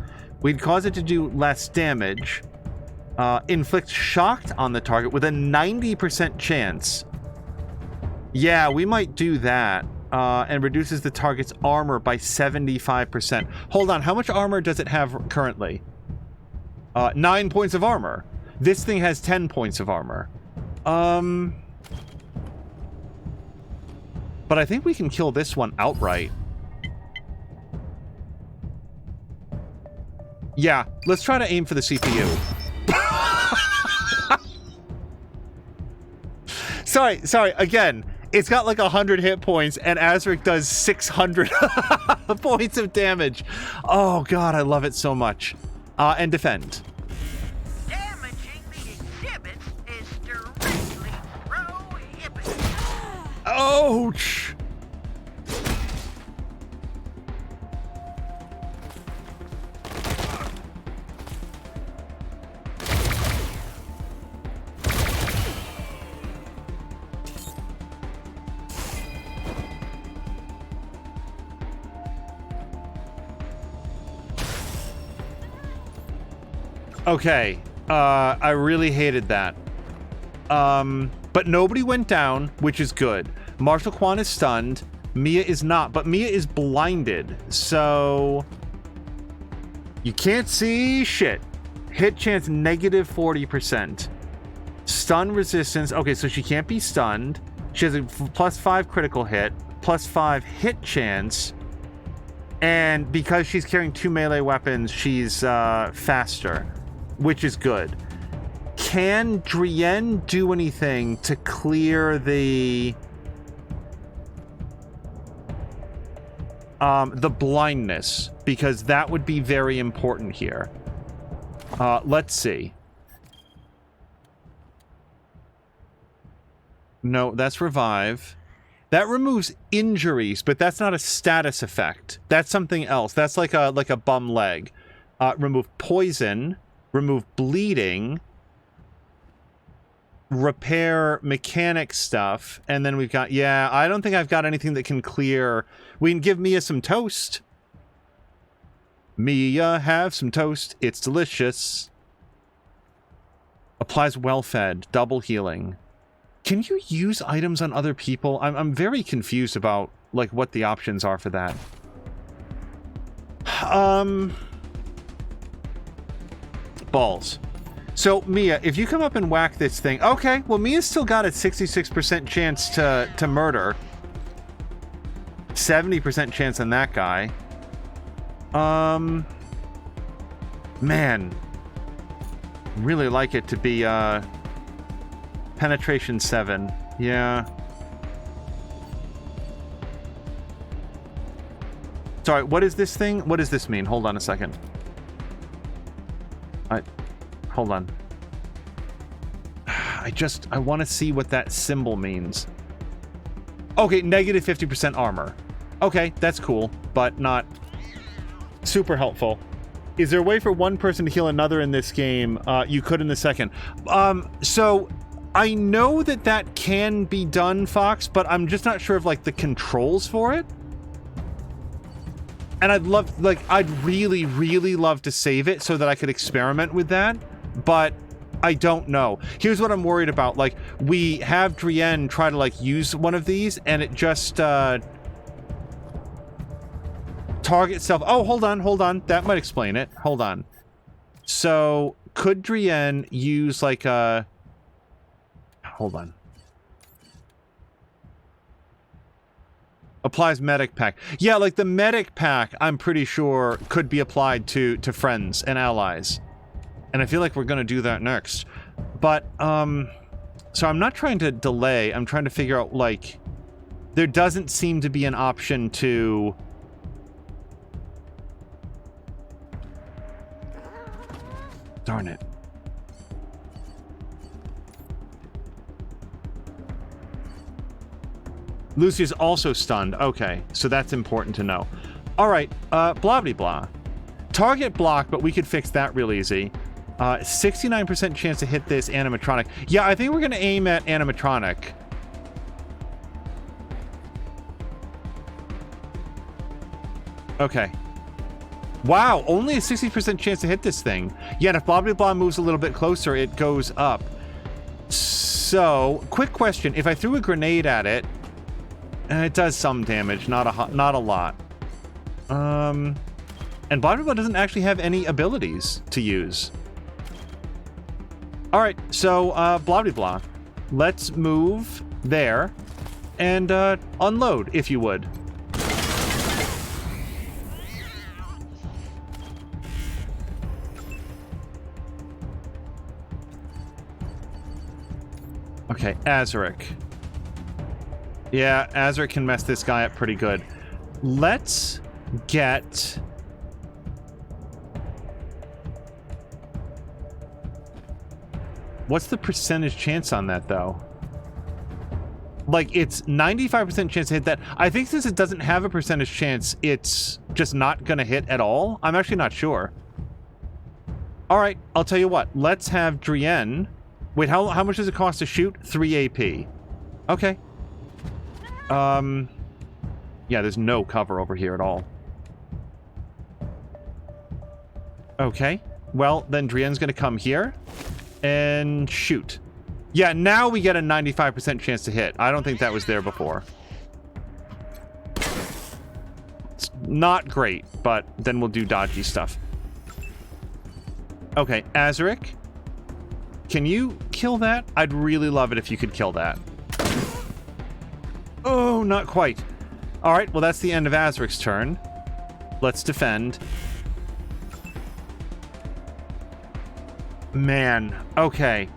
We'd cause it to do less damage, inflict shock on the target with a 90% chance. Yeah, we might do that, and reduces the target's armor by 75%. Hold on, how much armor does it have currently? 9 points of armor. This thing has 10 points of armor. But I think we can kill this one outright. Yeah, let's try to aim for the CPU. Sorry, again, it's got like 100 hit points and Azaric does 600 points of damage. Oh god, I love it so much. And defend.
Damaging the exhibit is directly prohibited.
Ouch! Okay, I really hated that. But nobody went down, which is good. Marshal Kwan is stunned. Mia is not, but Mia is blinded, so you can't see shit. Hit chance negative 40%. Stun resistance. Okay, so she can't be stunned. She has a +5 critical hit, +5 hit chance, and because she's carrying 2 melee weapons, she's faster, which is good. Can Drienne do anything to clear the... the blindness, because that would be very important here. Let's see. No, that's revive. That removes injuries, but that's not a status effect. That's something else. That's like a bum leg. Remove poison, remove bleeding, repair mechanic stuff, and then we've got, yeah, I don't think I've got anything that can clear. We can give Mia some toast. Mia, have some toast. It's delicious. Applies well-fed, double healing. Can you use items on other people? I'm very confused about, like, what the options are for that. Balls. So, Mia, if you come up and whack this thing... Okay, well, Mia's still got a 66% chance to murder. 70% chance on that guy. Man. Really like it to be, penetration 7. Yeah. Sorry, what is this thing? What does this mean? Hold on a second. Hold on. I want to see what that symbol means. Okay, negative 50% armor. Okay, that's cool, but not super helpful. Is there a way for one person to heal another in this game? You could in the second. So I know that can be done, Fox, but I'm just not sure of, like, the controls for it. And I'd really, really love to save it so that I could experiment with that, but I don't know. Here's what I'm worried about. Like, we have Drienne try to, like, use one of these, and it just, target self. Oh, hold on. That might explain it. Hold on. So, could Drienne use, like, a... Hold on. Applies medic pack. Yeah, like the medic pack, I'm pretty sure, could be applied to friends and allies. And I feel like we're gonna do that next. But, so I'm not trying to delay. I'm trying to figure out, like, there doesn't seem to be an option to... Darn it. Lucia's also stunned. Okay, so that's important to know. All right, blah, blah, blah. Target block, but we could fix that real easy. 69% chance to hit this animatronic. Yeah, I think we're going to aim at animatronic. Okay. Wow, only a 60% chance to hit this thing. Yeah, and if blah, blah, blah moves a little bit closer, it goes up. So, quick question. If I threw a grenade at it, it does some damage, not a lot. And blah, blah, blah doesn't actually have any abilities to use. All right, so blah, blah, blah. Let's move there and unload, if you would. Okay, Azaric. Yeah, Azaric can mess this guy up pretty good. Let's get... What's the percentage chance on that, though? Like, it's 95% chance to hit that. I think since it doesn't have a percentage chance, it's just not gonna hit at all. I'm actually not sure. All right, I'll tell you what. Let's have Drienne... Wait, how much does it cost to shoot? 3 AP. Okay. Yeah, there's no cover over here at all. Okay. Well, then Drienne's gonna come here and shoot. Yeah, now we get a 95% chance to hit. I don't think that was there before. It's not great, but then we'll do dodgy stuff. Okay, Azaric. Can you kill that? I'd really love it if you could kill that. Oh, not quite. All right, well, that's the end of Azaric's turn. Let's defend. Man, okay.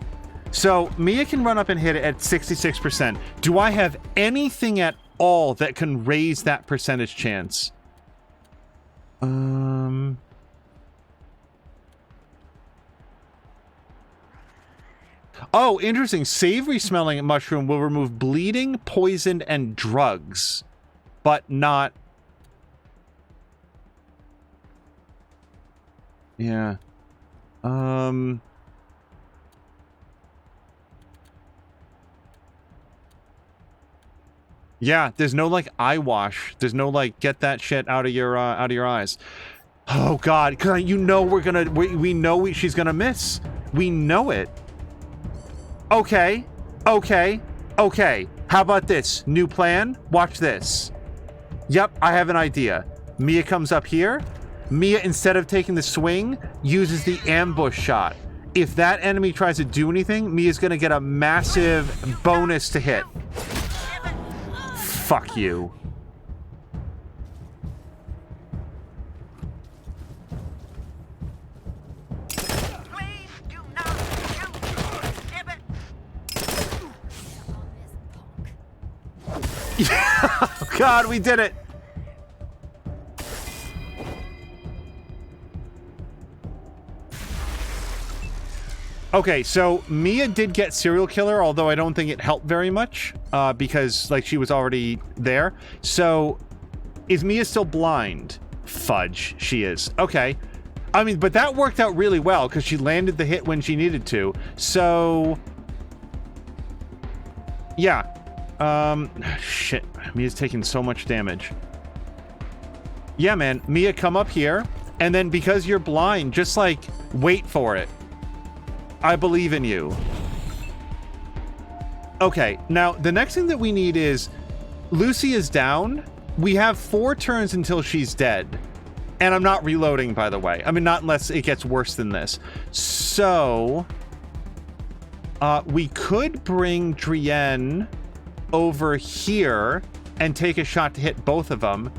So, Mia can run up and hit it at 66%. Do I have anything at all that can raise that percentage chance? Oh, interesting. Savory smelling mushroom will remove bleeding, poison, and drugs, but not... Yeah. Yeah, there's no, like, eye wash. There's no, like, get that shit out of your eyes. Oh, God. 'Cause you know we're gonna... We know she's gonna miss. We know it. Okay. Okay. Okay. How about this? New plan? Watch this. Yep, I have an idea. Mia comes up here. Mia, instead of taking the swing, uses the ambush shot. If that enemy tries to do anything, Mia's gonna get a massive bonus to hit. Fuck you. Yeah! God, we did it! Okay, so Mia did get serial killer, although I don't think it helped very much, because, like, she was already there. So, is Mia still blind? Fudge, she is. Okay. I mean, but that worked out really well, because she landed the hit when she needed to. So, yeah. Shit. Mia's taking so much damage. Yeah, man. Mia, come up here, and then because you're blind, just, like, wait for it. I believe in you. Okay, now the next thing that we need is Lucy is down. We have 4 turns until she's dead. And I'm not reloading, by the way. I mean, not unless it gets worse than this. So, we could bring Drienne over here and take a shot to hit both of them.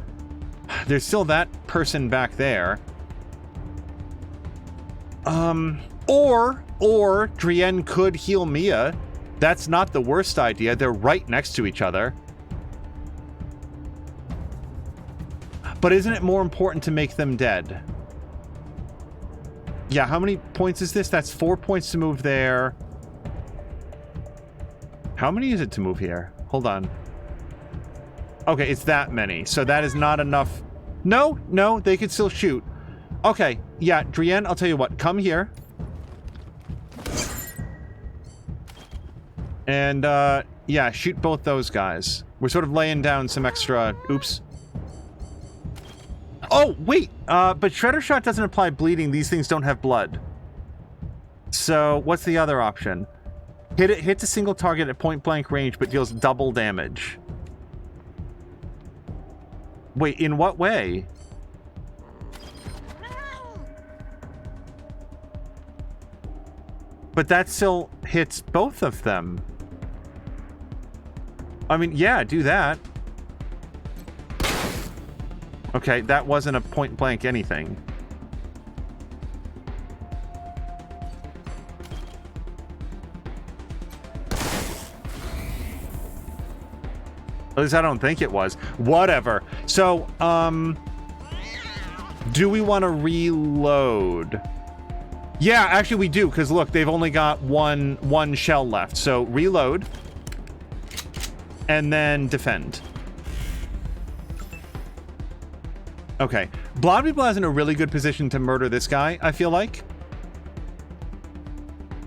There's still that person back there. Or Drienne could heal Mia. That's not the worst idea. They're right next to each other. But isn't it more important to make them dead? Yeah, how many points is this? That's 4 points to move there. How many is it to move here? Hold on. Okay, it's that many. So that is not enough. No, they could still shoot. Okay, yeah, Drienne, I'll tell you what. Come here. And, yeah, shoot both those guys. We're sort of laying down some extra... Oops. Oh, wait! But Shredder Shot doesn't apply bleeding. These things don't have blood. So, what's the other option? Hits a single target at point-blank range, but deals double damage. Wait, in what way? But that still hits both of them. I mean, yeah, do that. Okay, that wasn't a point-blank anything. At least I don't think it was. Whatever. So, do we want to reload? Yeah, actually we do, because look, they've only got one shell left. So, reload. And then defend. Okay. Blobby Blah is in a really good position to murder this guy, I feel like.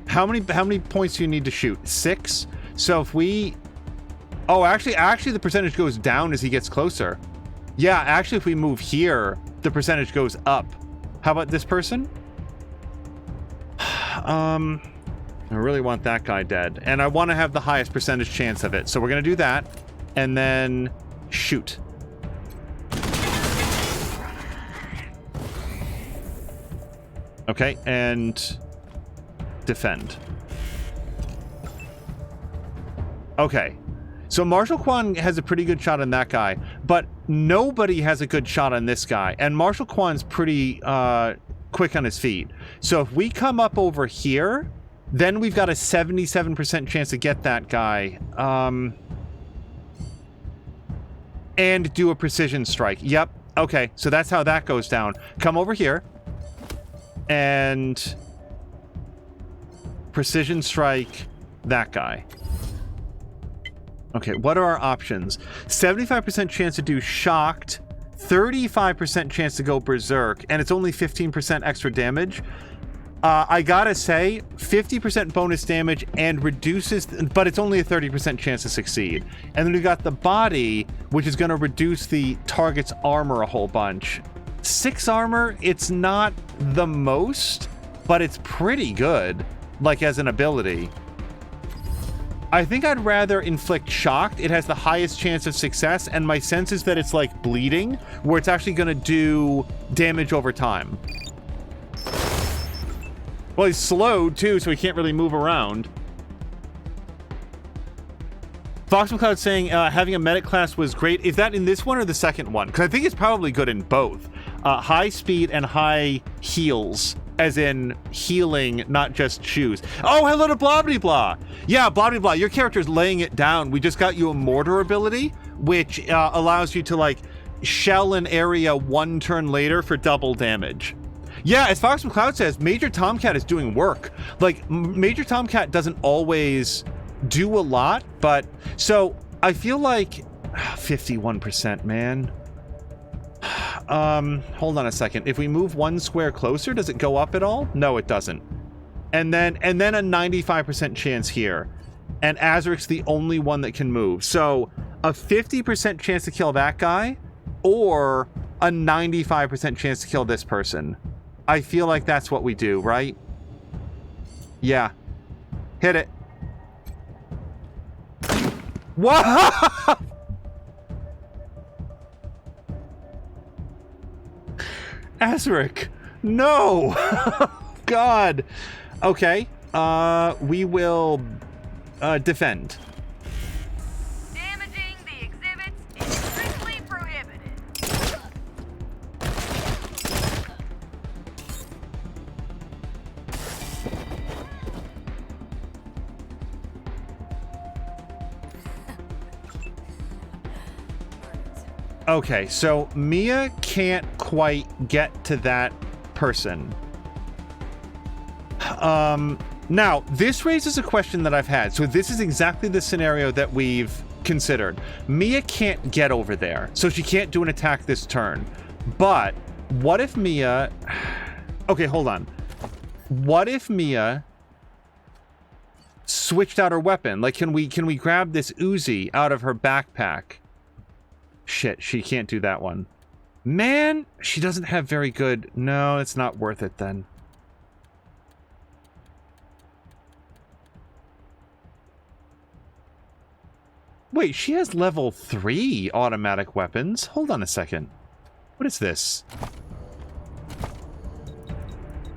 How many points do you need to shoot? 6? So if we... Oh, actually the percentage goes down as he gets closer. Yeah, actually if we move here, the percentage goes up. How about this person? I really want that guy dead. And I want to have the highest percentage chance of it. So we're going to do that. And then shoot. Okay, and defend. Okay. So Marshal Kwan has a pretty good shot on that guy, but nobody has a good shot on this guy. And Marshal Kwan's pretty quick on his feet. So if we come up over here, then we've got a 77% chance to get that guy. And do a precision strike. Yep, Okay, so that's how that goes down. Come over here. And precision strike that guy. Okay, what are our options? 75% chance to do shocked, 35% chance to go berserk, and it's only 15% extra damage. I gotta say, 50% bonus damage and reduces, but it's only a 30% chance to succeed. And then we got the body, which is gonna reduce the target's armor a whole bunch. 6 armor, it's not the most, but it's pretty good, like as an ability. I think I'd rather inflict shocked. It has the highest chance of success, and my sense is that it's like bleeding, where it's actually gonna do damage over time. Well, he's slowed too, so he can't really move around. Fox McCloud saying having a medic class was great. Is that in this one or the second one? Because I think it's probably good in both. High speed and high heals, as in healing, not just shoes. Oh, hello to Blobbity Blah. Yeah, Blobbity Blah, your character is laying it down. We just got you a mortar ability, which allows you to like shell an area 1 turn later for double damage. Yeah, as Fox McCloud says, Major Tomcat is doing work. Like, Major Tomcat doesn't always do a lot, but... So, I feel like... 51%, man. Hold on a second. If we move 1 square closer, does it go up at all? No, it doesn't. And then a 95% chance here. And Azric's the only one that can move. So, a 50% chance to kill that guy, or a 95% chance to kill this person. I feel like that's what we do, right? Yeah. Hit it. What? Azric. No. God. Okay. We will defend.
Damaging the exhibits is strictly prohibited.
Okay, so Mia can't quite get to that person. Now, this raises a question that I've had. So this is exactly the scenario that we've considered. Mia can't get over there, so she can't do an attack this turn. But what if Mia... Okay, hold on. What if Mia switched out her weapon? Like, can we grab this Uzi out of her backpack? Shit, she can't do that one. Man, she doesn't have very good... No, it's not worth it then. Wait, she has level 3 automatic weapons. Hold on a second. What is this?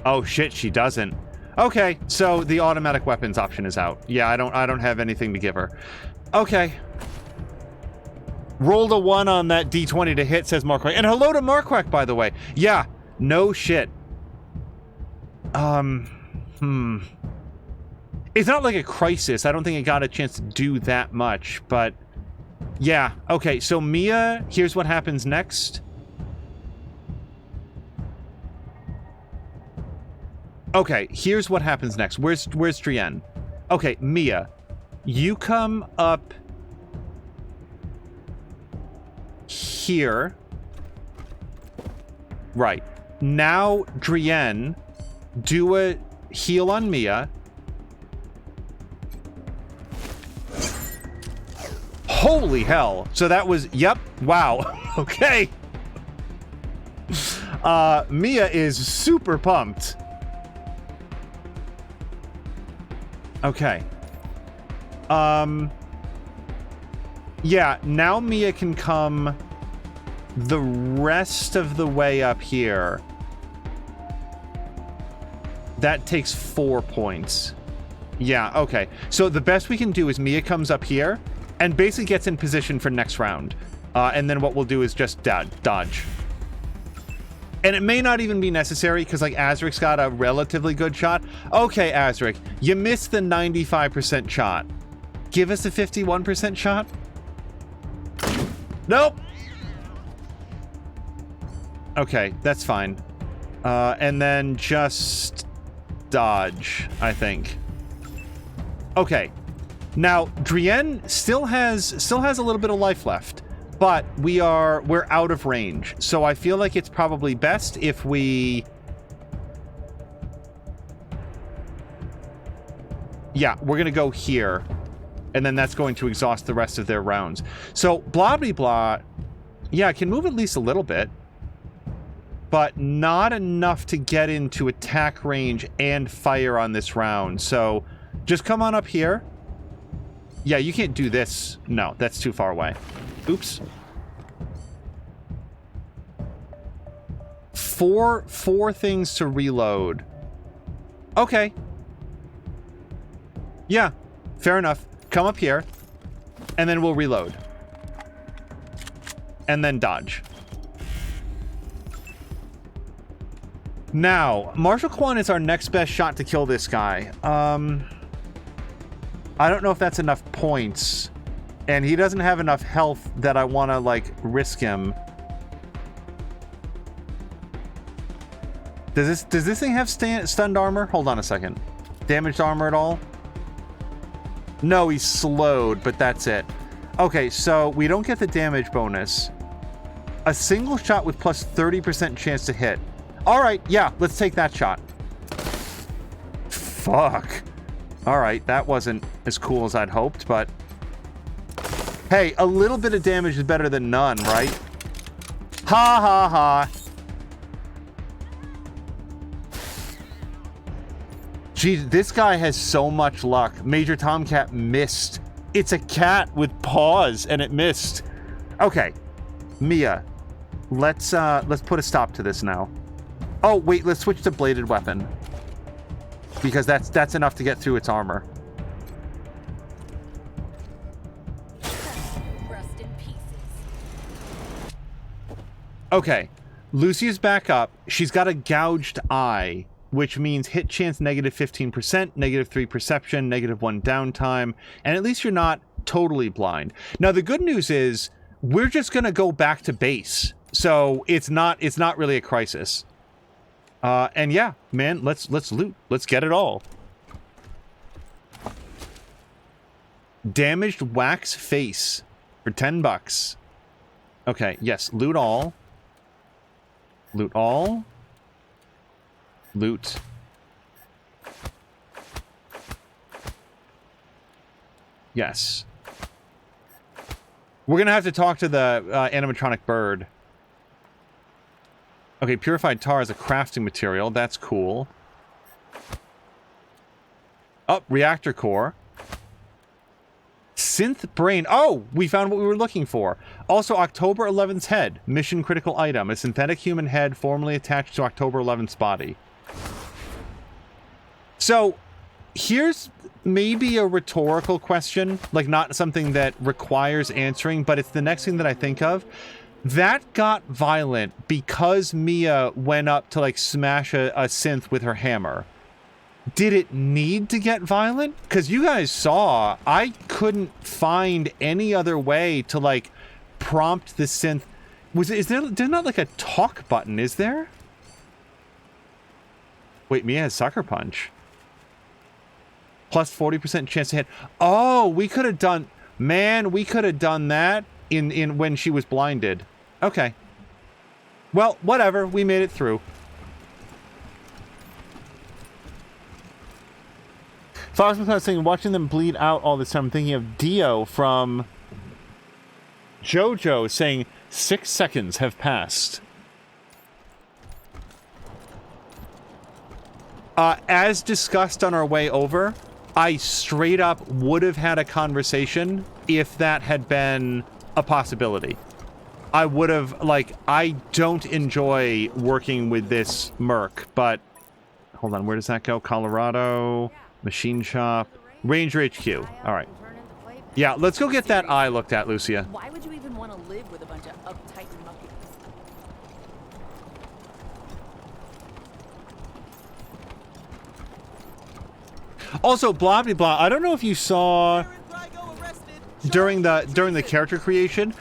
Oh shit, she doesn't. Okay, so the automatic weapons option is out. Yeah, I don't have anything to give her. Okay. Rolled a 1 on that D20 to hit, says Marquack. And hello to Marquack, by the way. Yeah, no shit. It's not like a crisis. I don't think it got a chance to do that much, but yeah. Okay, so Mia, here's what happens next. Okay, here's what happens next. Where's Drienne? Okay, Mia, you come up here. Right. Now, Drienne, do a heal on Mia. Holy hell. So that was, yep, wow. Okay. Mia is super pumped. Okay. Yeah, now Mia can come the rest of the way up here. That takes 4 points. Yeah, okay. So the best we can do is Mia comes up here and basically gets in position for next round. And then what we'll do is just dodge. And it may not even be necessary because, like, Azric's got a relatively good shot. Okay, Azric, you missed the 95% shot. Give us a 51% shot? Nope. Okay, that's fine. And then just dodge, I think. Okay. Now, Drienne still has a little bit of life left, but we're out of range. So I feel like it's probably best if we... Yeah, we're going to go here, and then that's going to exhaust the rest of their rounds. So, blah, blah, blah. Yeah, I can move at least a little bit, but not enough to get into attack range and fire on this round. So, just come on up here. Yeah, you can't do this. No, that's too far away. Oops. Four things to reload. Okay. Yeah, fair enough. Come up here, and then we'll reload. And then dodge. Now, Marshal Kwan is our next best shot to kill this guy. I don't know if that's enough points. And he doesn't have enough health that I want to, like, risk him. Does this thing have stunned armor? Hold on a second. Damaged armor at all? No, he's slowed, but that's it. Okay, so we don't get the damage bonus. A single shot with plus 30% chance to hit. All right, yeah, let's take that shot. Fuck. All right, that wasn't as cool as I'd hoped, but... Hey, a little bit of damage is better than none, right? Ha ha ha. Jeez, this guy has so much luck. Major Tomcat missed. It's a cat with paws, and it missed. Okay, Mia, let's put a stop to this now. Oh wait, let's switch to bladed weapon because that's enough to get through its armor.
Rust in pieces.
Okay, Lucia's back up. She's got a gouged eye, which means hit chance negative 15%, -3 perception, -1 downtime, and at least you're not totally blind. Now, the good news is we're just going to go back to base, so it's not really a crisis. And yeah, man, let's loot. Let's get it all. Damaged wax face for $10. Okay, yes, loot all. Loot all. Loot. Yes. We're gonna have to talk to the animatronic bird. Okay, purified tar is a crafting material. That's cool. Oh, reactor core. Synth brain. Oh, we found what we were looking for. Also, October 11th's head. Mission critical item. A synthetic human head formerly attached to October 11th's body. So, here's maybe a rhetorical question, like not something that requires answering, but it's the next thing that I think of. That got violent because Mia went up to like smash a synth with her hammer. Did it need to get violent? Because you guys saw, I couldn't find any other way to like prompt the synth. There's not like a talk button, is there? Wait, Mia has Sucker Punch. Plus 40% chance to hit. Oh, we could have done... Man, we could have done that in when she was blinded. Okay. Well, whatever. We made it through. Fox was saying, watching them bleed out all this time, I'm thinking of Dio from JoJo saying 6 seconds have passed. As discussed on our way over, I straight up would have had a conversation if that had been a possibility. I would have, like, I don't enjoy working with this merc, but hold on, where does that go? Colorado, machine shop, Ranger HQ. All right. Yeah, let's go get that eye looked at, Lucia.
Why would you even want to live with a bunch of uptight muckers?
Also, blah blah blah. I don't know if you saw during the character creation,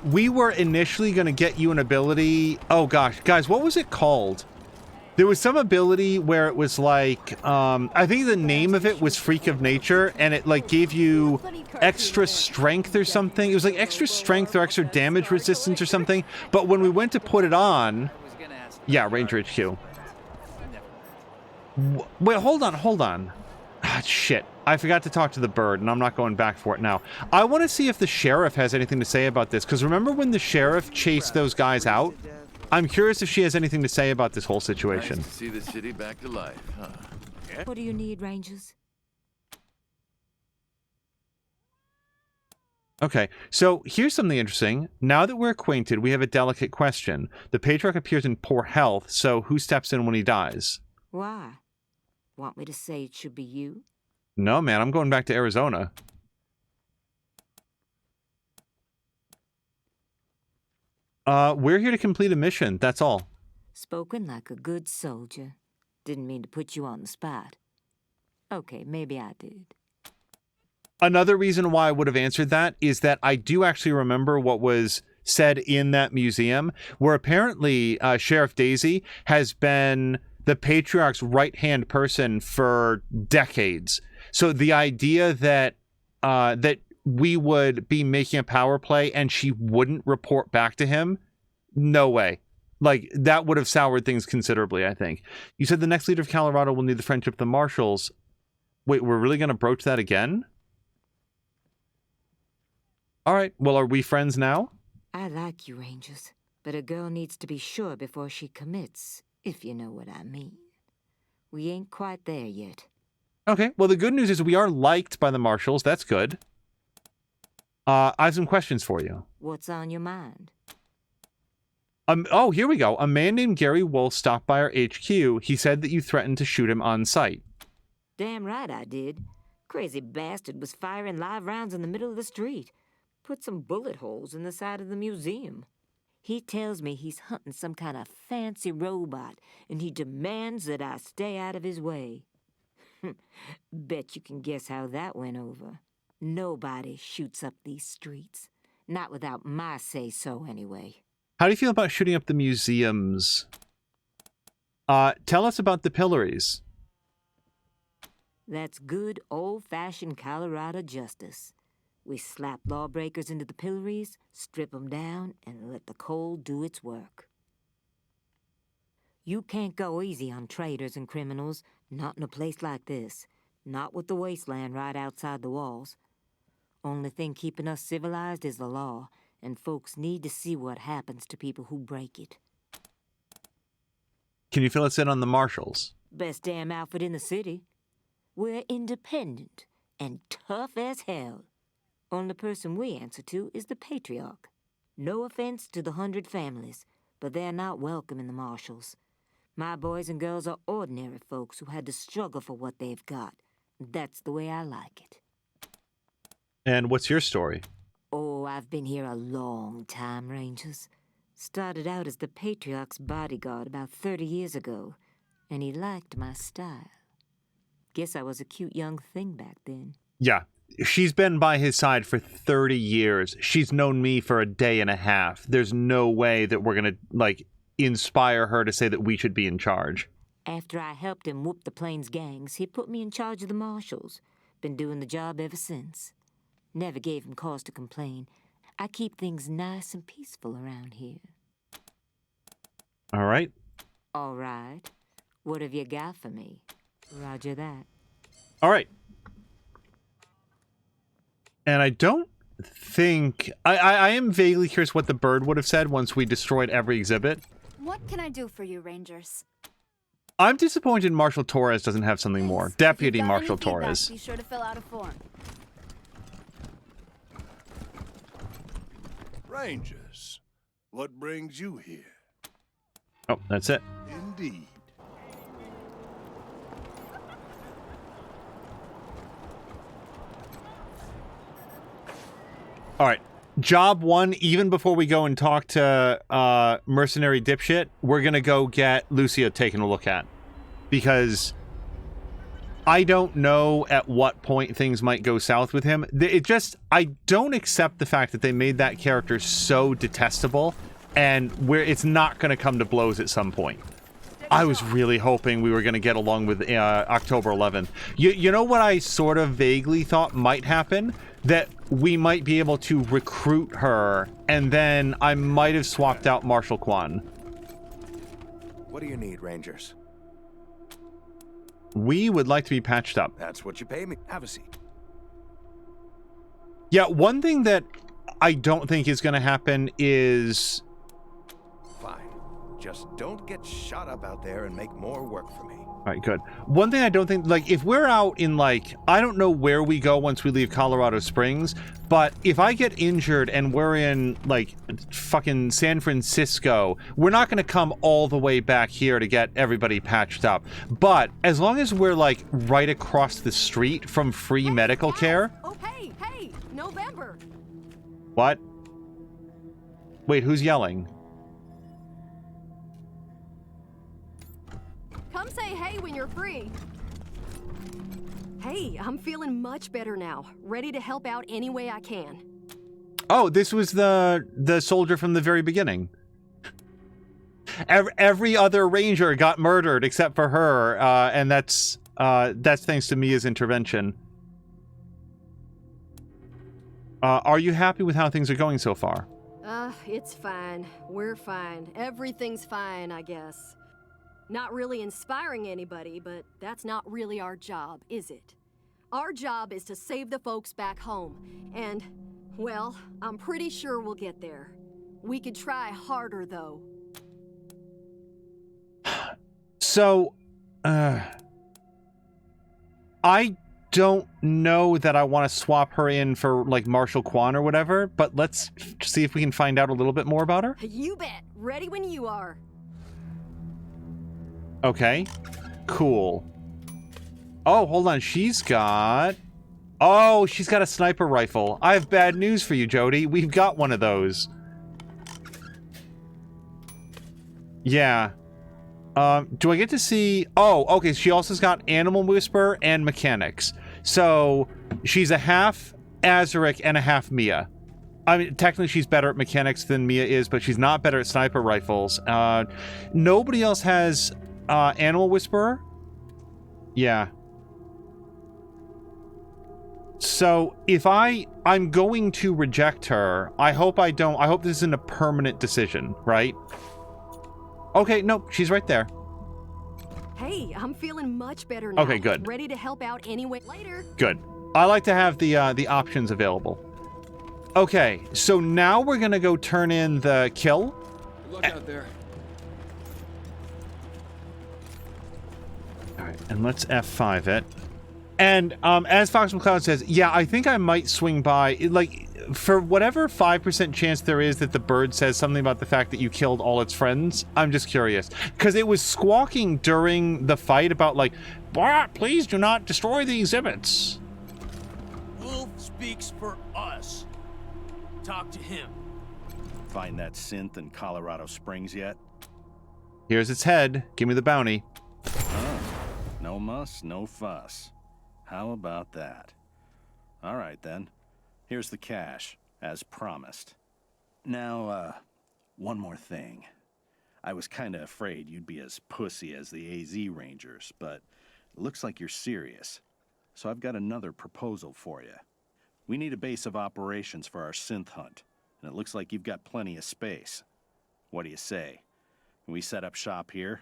we were initially going to get you an ability. Oh gosh, guys, what was it called? There was some ability where it was like, I think the name of it was Freak of Nature, and it like gave you extra strength or something. It was like extra strength or extra damage resistance or something. But when we went to put it on, yeah, Ranger HQ. Wait, hold on. Ah, shit. I forgot to talk to the bird, and I'm not going back for it now. I want to see if the sheriff has anything to say about this, because remember when the sheriff chased those guys out? I'm curious if she has anything to say about this whole situation.
Nice to see the city back to life, huh?
What do you need, Rangers?
Okay, so here's something interesting. Now that we're acquainted, we have a delicate question. The Patriarch appears in poor health, so who steps in when he dies?
Why? Want me to say it should be you?
No, man, I'm going back to Arizona. We're here to complete a mission, that's all.
Spoken like a good soldier. Didn't mean to put you on the spot. Okay, maybe I did.
Another reason why I would have answered that is that I do actually remember what was said in that museum, where apparently Sheriff Daisy has been the Patriarch's right-hand person for decades. So the idea that that we would be making a power play and she wouldn't report back to him, no way. Like, that would have soured things considerably, I think. You said the next leader of Colorado will need the friendship of the Marshals. Wait, we're really going to broach that again? All right, well, are we friends now?
I like you, Rangers, but a girl needs to be sure before she commits, if you know what I mean. We ain't quite there yet.
Okay, well, the good news is we are liked by the Marshals. That's good. I have some questions for you.
What's on your mind?
Oh, here we go. A man named Gary Wolf stopped by our HQ. He said that you threatened to shoot him on sight.
Damn right I did. Crazy bastard was firing live rounds in the middle of the street. Put some bullet holes in the side of the museum. He tells me he's hunting some kind of fancy robot, and he demands that I stay out of his way. Bet you can guess how that went over. Nobody shoots up these streets. Not without my say-so, anyway.
How do you feel about shooting up the museums? Tell us about the pillories.
That's good old-fashioned Colorado justice. We slap lawbreakers into the pillories, strip them down, and let the cold do its work. You can't go easy on traitors and criminals, not in a place like this. Not with the Wasteland right outside the walls. Only thing keeping us civilized is the law, and folks need to see what happens to people who break it.
Can you fill us in on the Marshals?
Best damn outfit in the city. We're independent and tough as hell. Only person we answer to is the Patriarch. No offense to the 100 families, but they're not welcome in the Marshals. My boys and girls are ordinary folks who had to struggle for what they've got. That's the way I like it.
And what's your story?
Oh, I've been here a long time, Rangers. Started out as the Patriarch's bodyguard about 30 years ago, and he liked my style. Guess I was a cute young thing back then.
Yeah, she's been by his side for 30 years. She's known me for a day and a half. There's no way that we're gonna, like, inspire her to say that we should be in charge.
After I helped him whoop the Plains gangs, he put me in charge of the Marshals. Been doing the job ever since. Never gave him cause to complain. I keep things nice and peaceful around here.
All right.
All right. What have you got for me? Roger that.
All right. And I don't think... I am vaguely curious what the bird would have said once we destroyed every exhibit.
What can I do for you, Rangers?
I'm disappointed Marshal Torres doesn't have something more. Deputy Marshal Torres.
Be sure to fill out a form.
Rangers, what brings you here?
Oh, that's it.
Indeed.
All right. Job one, even before we go and talk to mercenary dipshit, we're going to go get Lucia taken a look at. Because I don't know at what point things might go south with him. I don't accept the fact that they made that character so detestable and where it's not going to come to blows at some point. I was really hoping we were going to get along with October 11th. You know what I sort of vaguely thought might happen? That we might be able to recruit her, and then I might have swapped out Marshal Kwan.
What do you need, Rangers?
We would like to be patched up.
That's what you pay me. Have a seat.
Yeah, one thing that I don't think is going to happen is...
Fine. Just don't get shot up out there and make more work for me.
All right, good. One thing I don't think, like, if we're out in, like, I don't know where we go once we leave Colorado Springs, but if I get injured and we're in, like, fucking San Francisco, we're not going to come all the way back here to get everybody patched up. But as long as we're, like, right across the street from free medical care...
Oh, hey, November!
What? Wait, who's yelling?
Come say hey when you're free. Hey, I'm feeling much better now. Ready to help out any way I can.
Oh, this was the soldier from the very beginning. Every other ranger got murdered except for her, and that's thanks to Mia's intervention. Are you happy with how things are going so far?
It's fine. We're fine. Everything's fine, I guess. Not really inspiring anybody, but that's not really our job, is it? Our job is to save the folks back home, and, well, I'm pretty sure we'll get there. We could try harder, though.
So, I don't know that I want to swap her in for, like, Marshal Kwan or whatever, but let's see if we can find out a little bit more about her.
You bet. Ready when you are.
Okay, cool. Oh, hold on. She's got a sniper rifle. I have bad news for you, Jody. We've got one of those. Yeah. Do I get to see... Oh, okay. She also's got Animal Whisperer and Mechanics. So, she's a half Azaric and a half Mia. I mean, technically she's better at Mechanics than Mia is, but she's not better at sniper rifles. Nobody else has... Animal Whisperer? Yeah. So, if I'm going to reject her, I hope this isn't a permanent decision, right? Okay, nope, she's right there.
Hey, I'm feeling much better now.
Okay, good.
Ready to help out anyway later.
Good. I like to have the options available. Okay, so now we're gonna go turn in the kill.
Good luck out there.
All right, and let's F5 it. And as Fox McCloud says, yeah, I think I might swing by, like, for whatever 5% chance there is that the bird says something about the fact that you killed all its friends. I'm just curious. Because it was squawking during the fight about, like, please do not destroy the exhibits.
Wolf speaks for us. Talk to him.
Find that synth in Colorado Springs yet?
Here's its head. Give me the bounty.
Oh, no muss, no fuss. How about that? All right, then. Here's the cash, as promised. Now, one more thing. I was kinda afraid you'd be as pussy as the AZ Rangers, but it looks like you're serious. So I've got another proposal for you. We need a base of operations for our synth hunt, and it looks like you've got plenty of space. What do you say? Can we set up shop here?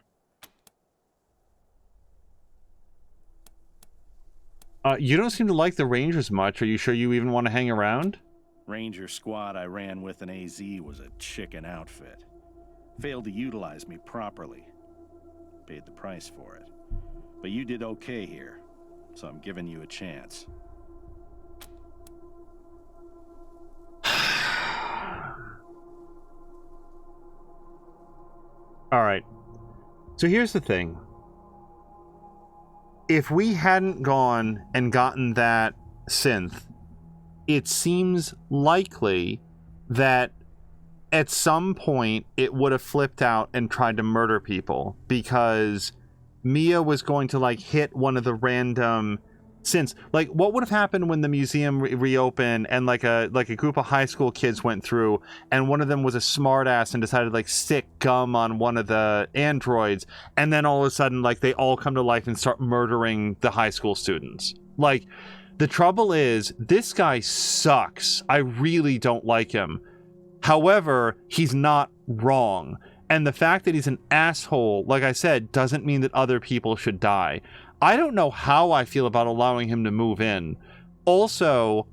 You don't seem to like the Rangers much. Are you sure you even want to hang around?
Ranger squad I ran with in AZ was a chicken outfit. Failed to utilize me properly. Paid the price for it. But you did okay here, so I'm giving you a chance.
All right. So here's the thing. If we hadn't gone and gotten that synth, it seems likely that at some point it would have flipped out and tried to murder people, because Mia was going to like hit one of the random synths. Like, what would have happened when the museum reopened and like a group of high school kids went through, and one of them was a smartass and decided to like stick gum on one of the androids, and then all of a sudden like they all come to life and start murdering the high school students. Like, the trouble is, this guy sucks. I really don't like him. However, he's not wrong. And the fact that he's an asshole, like I said, doesn't mean that other people should die. I don't know how I feel about allowing him to move in. Also,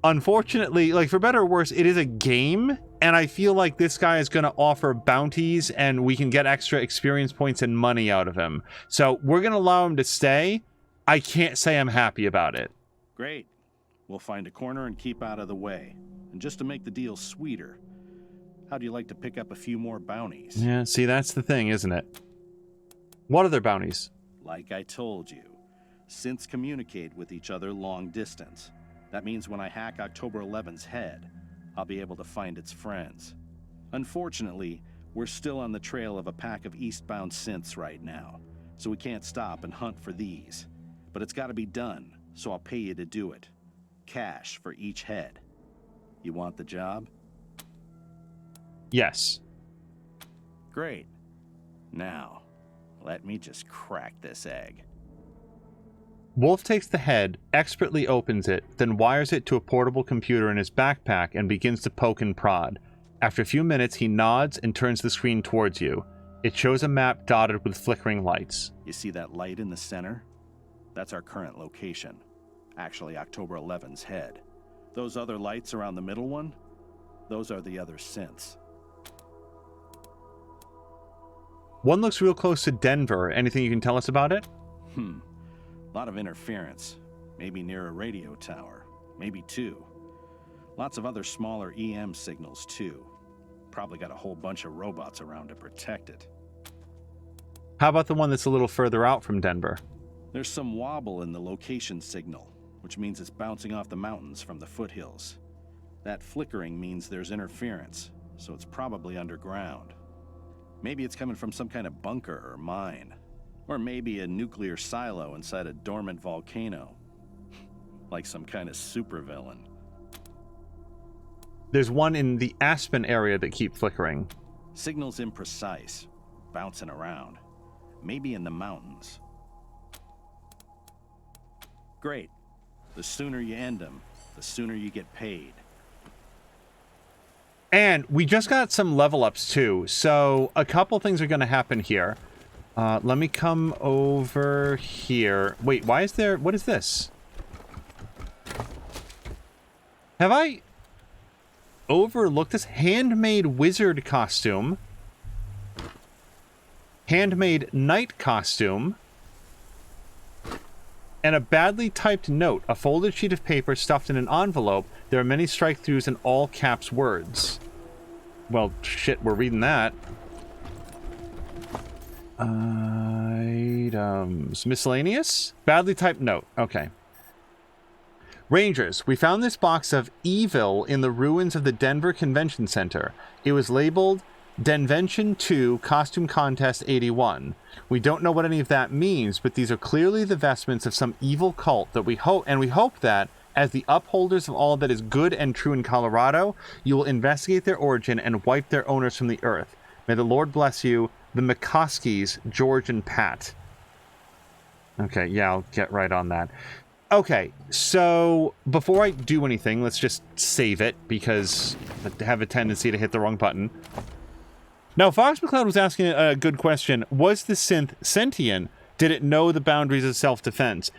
unfortunately, like, for better or worse, it is a game, and I feel like this guy is going to offer bounties and we can get extra experience points and money out of him. So we're going to allow him to stay. I can't say I'm happy about it.
Great. We'll find a corner and keep out of the way. And just to make the deal sweeter, how'd you like to pick up a few more bounties?
Yeah, see, that's the thing, isn't it? What other bounties?
Like I told you, synths communicate with each other long distance. That means when I hack October 11's head, I'll be able to find its friends. Unfortunately, we're still on the trail of a pack of eastbound synths right now, so we can't stop and hunt for these. But it's got to be done, so I'll pay you to do it. Cash for each head. You want the job?
Yes.
Great. Now, let me just crack this egg.
Wolf takes the head, expertly opens it, then wires it to a portable computer in his backpack and begins to poke and prod. After a few minutes, he nods and turns the screen towards you. It shows a map dotted with flickering lights.
You see that light in the center? That's our current location. Actually, October 11's head. Those other lights around the middle one? Those are the other synths.
One looks real close to Denver. Anything you can tell us about it?
A lot of interference. Maybe near a radio tower. Maybe two. Lots of other smaller EM signals, too. Probably got a whole bunch of robots around to protect it.
How about the one that's a little further out from Denver?
There's some wobble in the location signal, which means it's bouncing off the mountains from the foothills. That flickering means there's interference, so it's probably underground. Maybe it's coming from some kind of bunker or mine. Or maybe a nuclear silo inside a dormant volcano. Like some kind of supervillain.
There's one in the Aspen area that keep flickering.
Signal's imprecise, bouncing around. Maybe in the mountains. Great. The sooner you end them, the sooner you get paid.
And we just got some level ups too, so a couple things are going to happen here. Let me come over here. Wait, why is there... What is this? Have I overlooked this? Handmade wizard costume. Handmade knight costume. And a badly typed note. A folded sheet of paper stuffed in an envelope. There are many strike-throughs and all caps words. Well, shit, we're reading that. Items. Miscellaneous? Badly typed note. Okay. Rangers, we found this box of evil in the ruins of the Denver Convention Center. It was labeled Denvention 2 Costume Contest 81. We don't know what any of that means, but these are clearly the vestments of some evil cult that we hope that, as the upholders of all that is good and true in Colorado, you will investigate their origin and wipe their owners from the earth. May the Lord bless you, the McCoskies, George and Pat. Okay, yeah, I'll get right on that. Okay, so before I do anything, let's just save it, because I have a tendency to hit the wrong button. Now, Fox McCloud was asking a good question. Was the synth sentient? Did it know the boundaries of self-defense?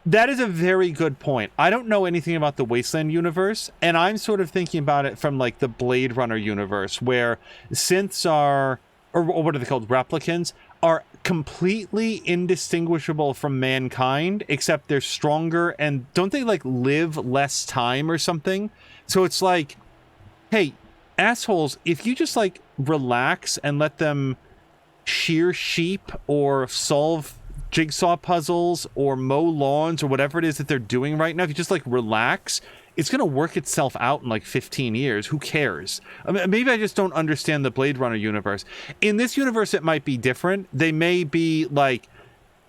That is a very good point. I don't know anything about the Wasteland universe, and I'm sort of thinking about it from, like, the Blade Runner universe, where synths are, or what are they called, replicants, are completely indistinguishable from mankind, except they're stronger, and don't they, like, live less time or something? So it's like, hey, assholes, if you just, like, relax and let them shear sheep or solve jigsaw puzzles or mow lawns or whatever it is that they're doing right now, if you just, like, relax, it's going to work itself out in, like, 15 years. Who cares? I mean, maybe I just don't understand the Blade Runner universe. In this universe, it might be different. They may be, like,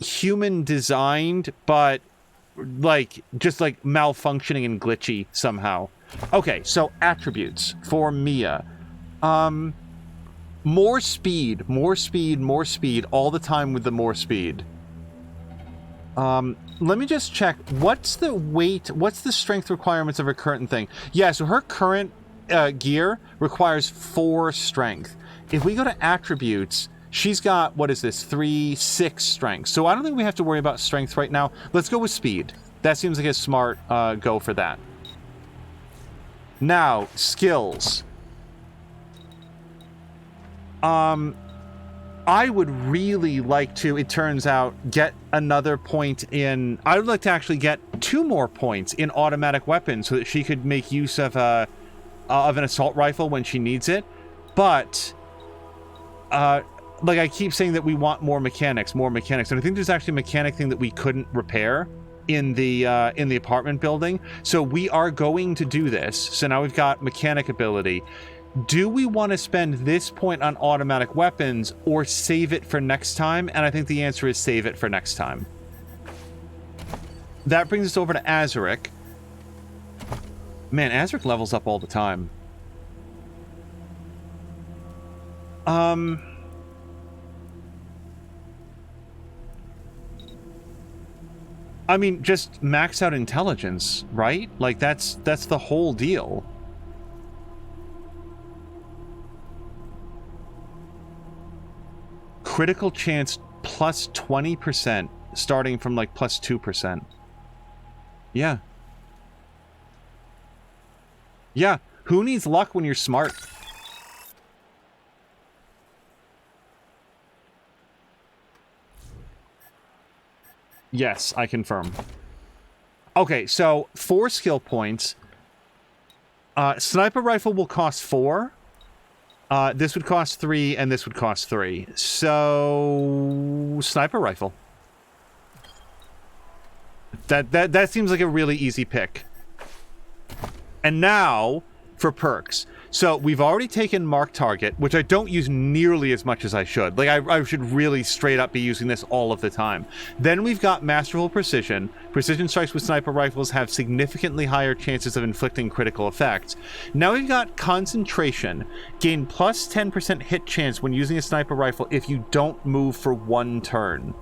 human designed, but like just like malfunctioning and glitchy somehow. Okay, so attributes for Mia. More speed all the time with the more speed. Let me just check. What's the weight? What's the strength requirements of her current thing? Yeah, so her current gear requires 4 strength. If we go to attributes, she's got, what is this, 6 strength. So I don't think we have to worry about strength right now. Let's go with speed. That seems like a smart go for that. Now, skills. I would really like to, it turns out, get another point in... I would like to actually get 2 more points in automatic weapons so that she could make use of an assault rifle when she needs it. But, like I keep saying that we want more mechanics. And I think there's actually a mechanic thing that we couldn't repair in the apartment building. So we are going to do this. So now we've got mechanic ability. Do we want to spend this point on automatic weapons or save it for next time? And I think the answer is save it for next time. That brings us over to Azaric. Man, Azaric levels up all the time. I mean, just max out intelligence, right? Like that's the whole deal. Critical chance plus 20%, starting from like plus 2%. Yeah. Yeah. Who needs luck when you're smart? Yes, I confirm. Okay, so 4 skill points. Sniper rifle will cost 4. This would cost 3, and this would cost 3. So, sniper rifle. That seems like a really easy pick. And now for perks. So we've already taken Mark Target, which I don't use nearly as much as I should. Like I should really straight up be using this all of the time. Then we've got Masterful Precision. Precision strikes with sniper rifles have significantly higher chances of inflicting critical effects. Now we've got Concentration. Gain plus 10% hit chance when using a sniper rifle if you don't move for 1 turn.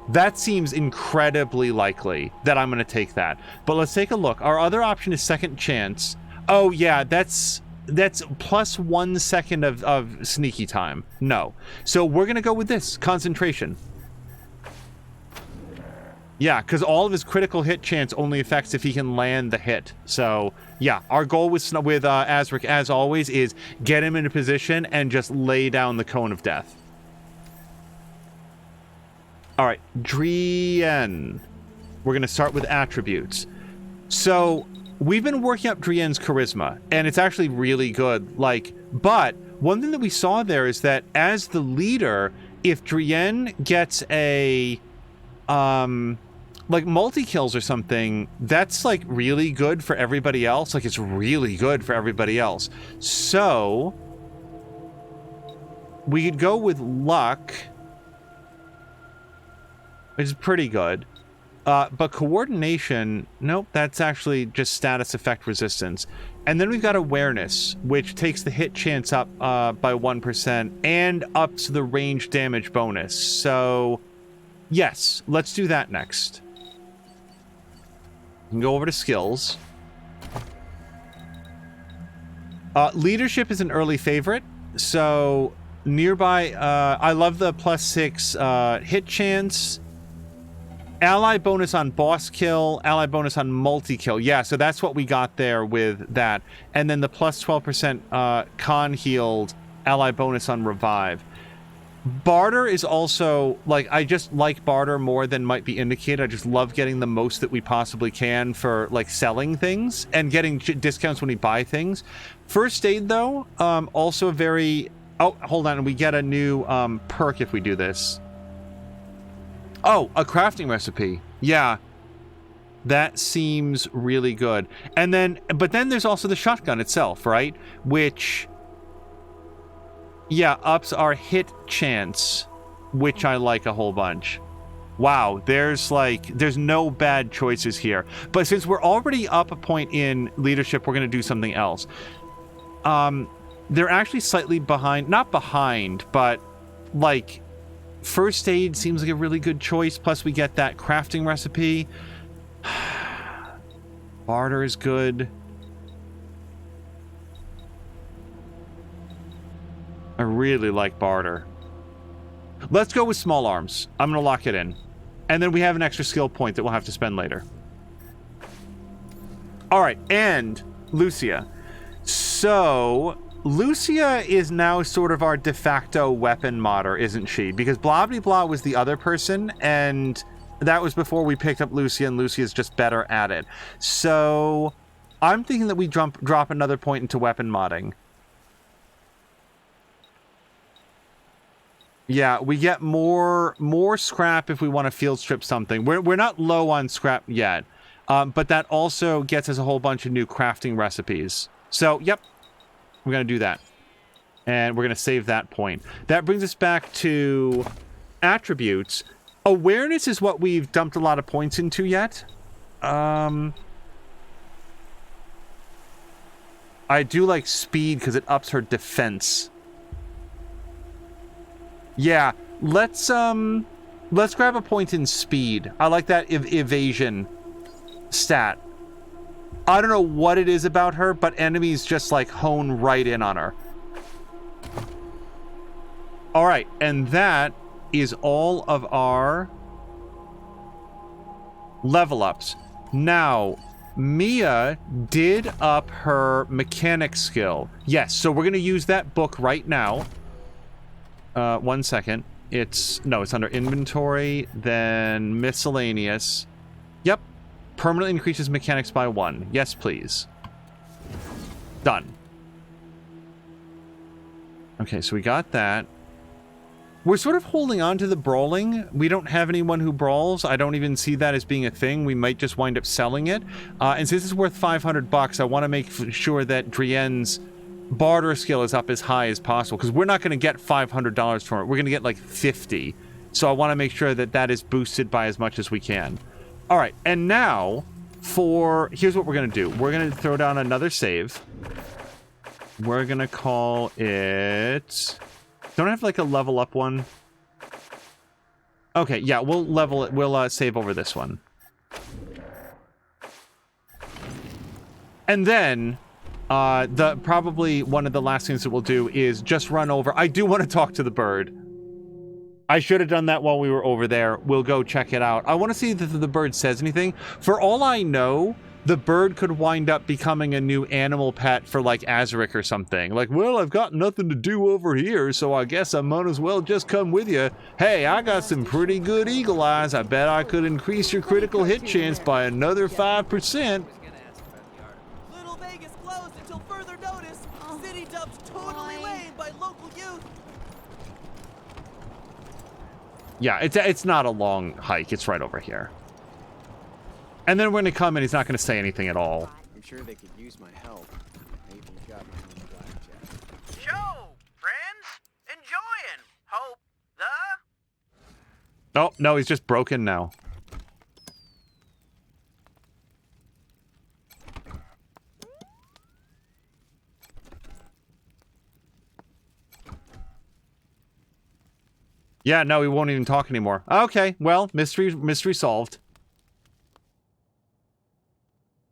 That seems incredibly likely that I'm going to take that. But let's take a look. Our other option is Second Chance. Oh yeah, that's plus 1 second of sneaky time. No. So we're going to go with this. Concentration. Yeah, because all of his critical hit chance only affects if he can land the hit. So, yeah, our goal with Azaric, as always, is get him in a position and just lay down the cone of death. All right, Drienne. We're going to start with attributes. So we've been working up Drienne's charisma, and it's actually really good. But one thing that we saw there is that as the leader, if Drienne gets a multi-kills or something, that's like really good for everybody else. Like it's really good for everybody else. So we could go with luck, which is pretty good. But coordination, nope, that's actually just status effect resistance. And then we've got awareness, which takes the hit chance up by 1% and ups the range damage bonus. So, yes, let's do that next. We can go over to skills. Leadership is an early favorite. So, nearby, I love the plus 6 hit chance. Ally bonus on boss kill, ally bonus on multi-kill. Yeah, so that's what we got there with that. And then the plus 12% con healed, ally bonus on revive. Barter is also, like, I just like barter more than might be indicated. I just love getting the most that we possibly can for, like, selling things and getting discounts when we buy things. First aid, though, also very... Oh, hold on. We get a new perk if we do this. Oh, a crafting recipe. Yeah. That seems really good. And then, but then there's also the shotgun itself, right? Which, yeah, ups our hit chance, which I like a whole bunch. Wow, there's no bad choices here. But since we're already up a point in leadership, we're going to do something else. They're actually slightly behind, not behind, but like first aid seems like a really good choice. Plus we get that crafting recipe. Barter is good. I really like barter. Let's go with small arms. I'm going to lock it in. And then we have an extra skill point that we'll have to spend later. All right, and Lucia. So, Lucia is now sort of our de facto weapon modder, isn't she? Because Blah Blah Blah was the other person, and that was before we picked up Lucia, and Lucia's just better at it. So, I'm thinking that we drop another point into weapon modding. Yeah, we get more scrap if we want to field strip something. We're not low on scrap yet, but that also gets us a whole bunch of new crafting recipes. So, yep, we're going to do that. And we're going to save that point. That brings us back to attributes. Awareness is what we've dumped a lot of points into yet. I do like speed because it ups her defense. Yeah, let's grab a point in speed. I like that evasion stat. I don't know what it is about her, but enemies just like hone right in on her. All right, and that is all of our level ups. Now, Mia did up her mechanic skill. Yes, so we're going to use that book right now. 1 second. It's under inventory, then miscellaneous. Yep. Permanently increases mechanics by 1. Yes, please. Done. Okay, so we got that. We're sort of holding on to the brawling. We don't have anyone who brawls. I don't even see that as being a thing. We might just wind up selling it. And since it's worth $500, I want to make sure that Drienne's barter skill is up as high as possible, because we're not going to get $500 from it. We're going to get like 50. So I want to make sure that that is boosted by as much as we can. All right, and now here's what we're going to do. We're going to throw down another save. We're going to call it... Don't I have like a level up one? Okay, yeah, we'll level it. We'll save over this one. And then probably one of the last things that we'll do is just run over. I do want to talk to the bird. I should have done that while we were over there. We'll go check it out. I want to see if the bird says anything. For all I know, the bird could wind up becoming a new animal pet for like Azaric or something. Like, well, I've got nothing to do over here, so I guess I might as well just come with you. Hey, I got some pretty good eagle eyes. I bet I could increase your critical hit chance by another 5%. Yeah, it's not a long hike. It's right over here. And then we're going to come and he's not going to say anything at all.
I'm sure they could use my help. I even got my own blackjack.
Show, friends! Enjoying! Hope the...
Oh, no, he's just broken now. Yeah, no, he won't even talk anymore. Okay, well, mystery solved.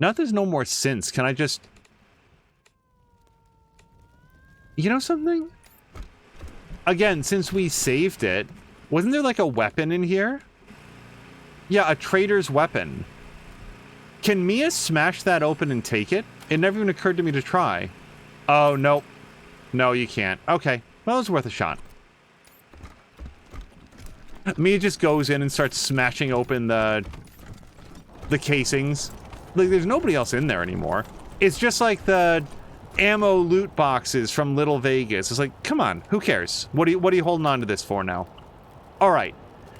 Now that there's no more synths, can I just... You know something? Again, since we saved it, wasn't there like a weapon in here? Yeah, a trader's weapon. Can Mia smash that open and take it? It never even occurred to me to try. Oh, nope. No, you can't. Okay, well, it was worth a shot. Mia just goes in and starts smashing open the casings. Like, there's nobody else in there anymore. It's just like the ammo loot boxes from Little Vegas. It's like, come on, who cares? What are you holding on to this for now? All right,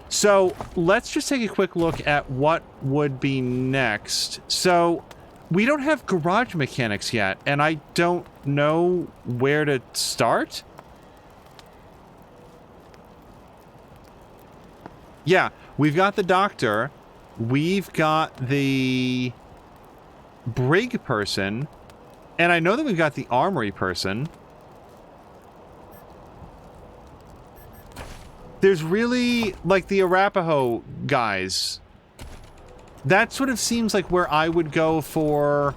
so let's just take a quick look at what would be next. So we don't have garage mechanics yet, and I don't know where to start. Yeah, we've got the doctor. We've got the brig person. And I know that we've got the armory person. There's really, like, the Arapaho guys. That sort of seems like where I would go for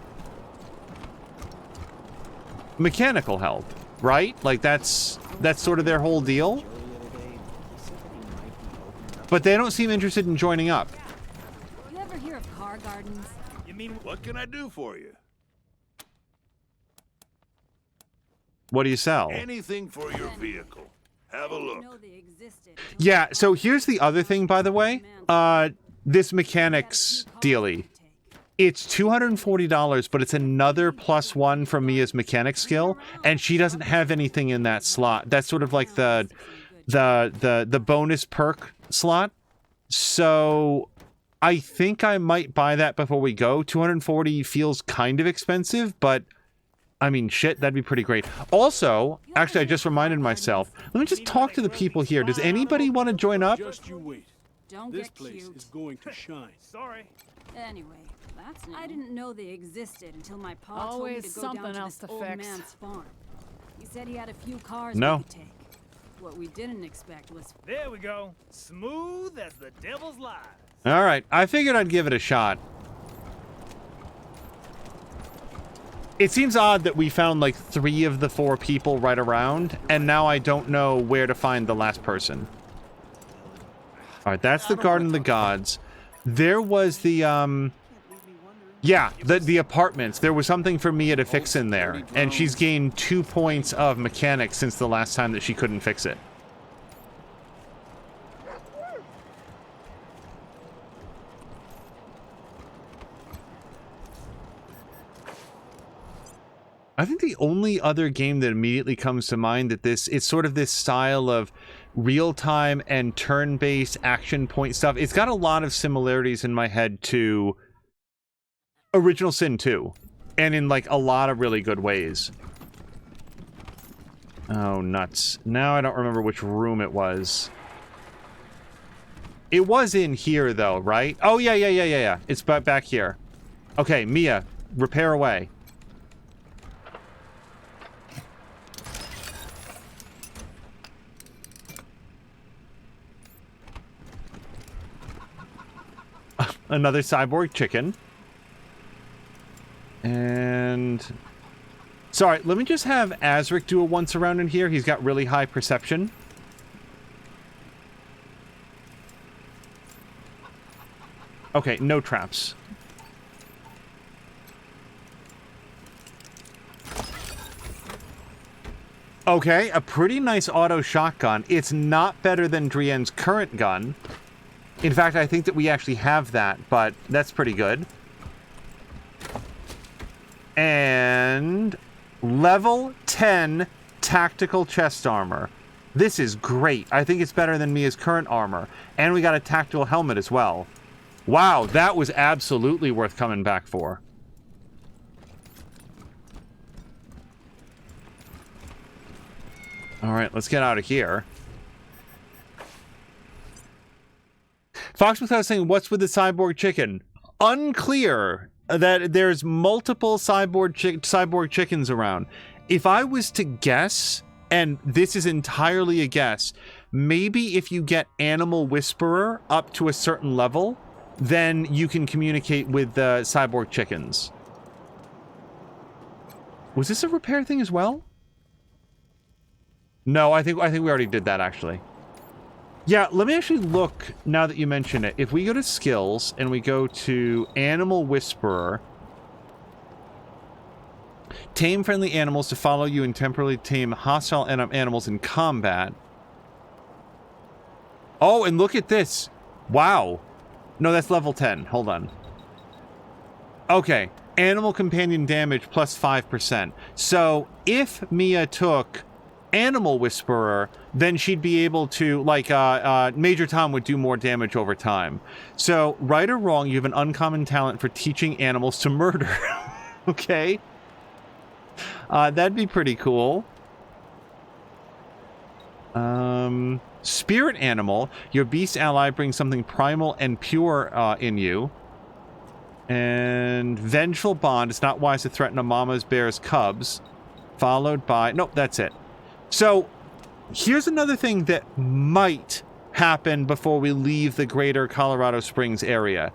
mechanical help, right? Like, that's sort of their whole deal. But they don't seem interested in joining up.
You ever hear of car gardens?
You mean
What can I do for you?
What do you sell?
Anything for your vehicle. Have a look.
Yeah, so here's the other thing, by the way. This mechanics dealie. It's $240, but it's another +1 from Mia's mechanic skill, and she doesn't have anything in that slot. That's sort of like the bonus perk slot. So I think I might buy that before we go. $240 feels kind of expensive, but I mean, shit, that'd be pretty great. Also, actually, I just reminded myself. Let me just talk to the people here. Does anybody want to join up?
Just you wait.
Don't
This
get
place
cute.
is going to shine.
Sorry.
Anyway, that's new. I didn't know they existed until my pa
Always
told me to go
something
down to
else
this
to
old
fix.
man's farm. He said he had a few cars
No.
we could take. What we didn't expect was
There we go. Smooth as the devil's lies.
All right, I figured I'd give it a shot. It seems odd that we found like 3 of the 4 people right around, and now I don't know where to find the last person. All right, that's the Garden of the Gods. There was the, yeah, the apartments. There was something for Mia to fix in there, and she's gained 2 points of mechanics since the last time that she couldn't fix it. I think the only other game that immediately comes to mind that it's sort of this style of real-time and turn-based action point stuff. It's got a lot of similarities in my head to Original Sin 2, and in like a lot of really good ways. Oh, nuts. Now I don't remember which room it was. It was in here though, right? Oh, yeah. It's back here. Okay, Mia, repair away. Another cyborg chicken. And... sorry, let me just have Azric do a once around in here. He's got really high perception. Okay, no traps. Okay, a pretty nice auto shotgun. It's not better than Drienne's current gun. In fact, I think that we actually have that, but that's pretty good. And level 10 tactical chest armor. This is great. I think it's better than Mia's current armor. And we got a tactical helmet as well. Wow, that was absolutely worth coming back for. All right, let's get out of here. Fox was saying, what's with the cyborg chicken? Unclear. That there's multiple cyborg chickens around. If I was to guess, and this is entirely a guess, maybe if you get Animal Whisperer up to a certain level, then you can communicate with the cyborg chickens. Was this a repair thing as well? No, I think we already did that actually. Yeah, let me actually look, now that you mention it. If we go to skills and we go to Animal Whisperer, tame friendly animals to follow you and temporarily tame hostile animals in combat. Oh, and look at this. Wow. No, that's level 10. Hold on. Okay. Animal companion damage plus 5%. So if Mia took Animal Whisperer, then she'd be able to, like, Major Tom would do more damage over time. So, right or wrong, you have an uncommon talent for teaching animals to murder. Okay. That'd be pretty cool. Spirit animal. Your beast ally brings something primal and pure in you. And vengeful bond. It's not wise to threaten a mama's bear's cubs. Followed by... Nope, that's it. So, here's another thing that might happen before we leave the greater Colorado Springs area.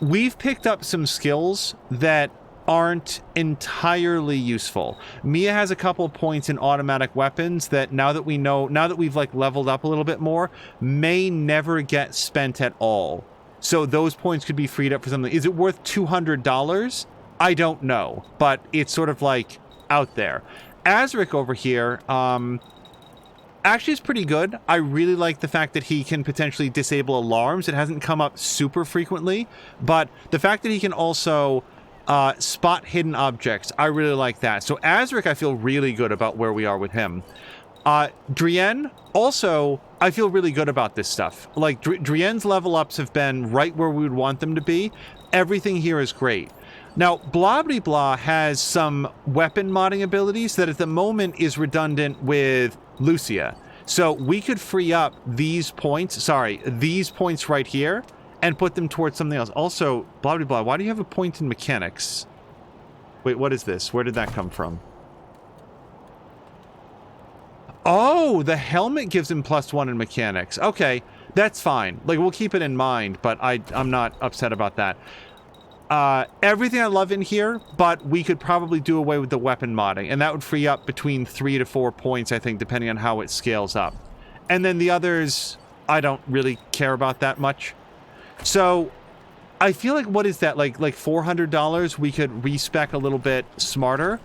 We've picked up some skills that aren't entirely useful. Mia has a couple points in automatic weapons that now that we've like leveled up a little bit more, may never get spent at all. So those points could be freed up for something. Is it worth $200? I don't know, but it's sort of like out there. Azric over here, actually is pretty good. I really like the fact that he can potentially disable alarms. It hasn't come up super frequently, but the fact that he can also spot hidden objects, I really like that. So Azric, I feel really good about where we are with him. Drienne, also, I feel really good about this stuff. Like, Drienne's level ups have been right where we would want them to be. Everything here is great. Now, Blah Blah Blah has some weapon modding abilities that at the moment is redundant with Lucia. So we could free up these points right here and put them towards something else. Also, Blah Blah Blah, why do you have a point in mechanics? Wait, what is this? Where did that come from? Oh, the helmet gives him +1 in mechanics. Okay, that's fine. Like, we'll keep it in mind, but I'm not upset about that. Everything I love in here, but we could probably do away with the weapon modding, and that would free up between 3 to 4 points, I think, depending on how it scales up. And then the others, I don't really care about that much. So, I feel like, what is that, like $400? We could respec a little bit smarter,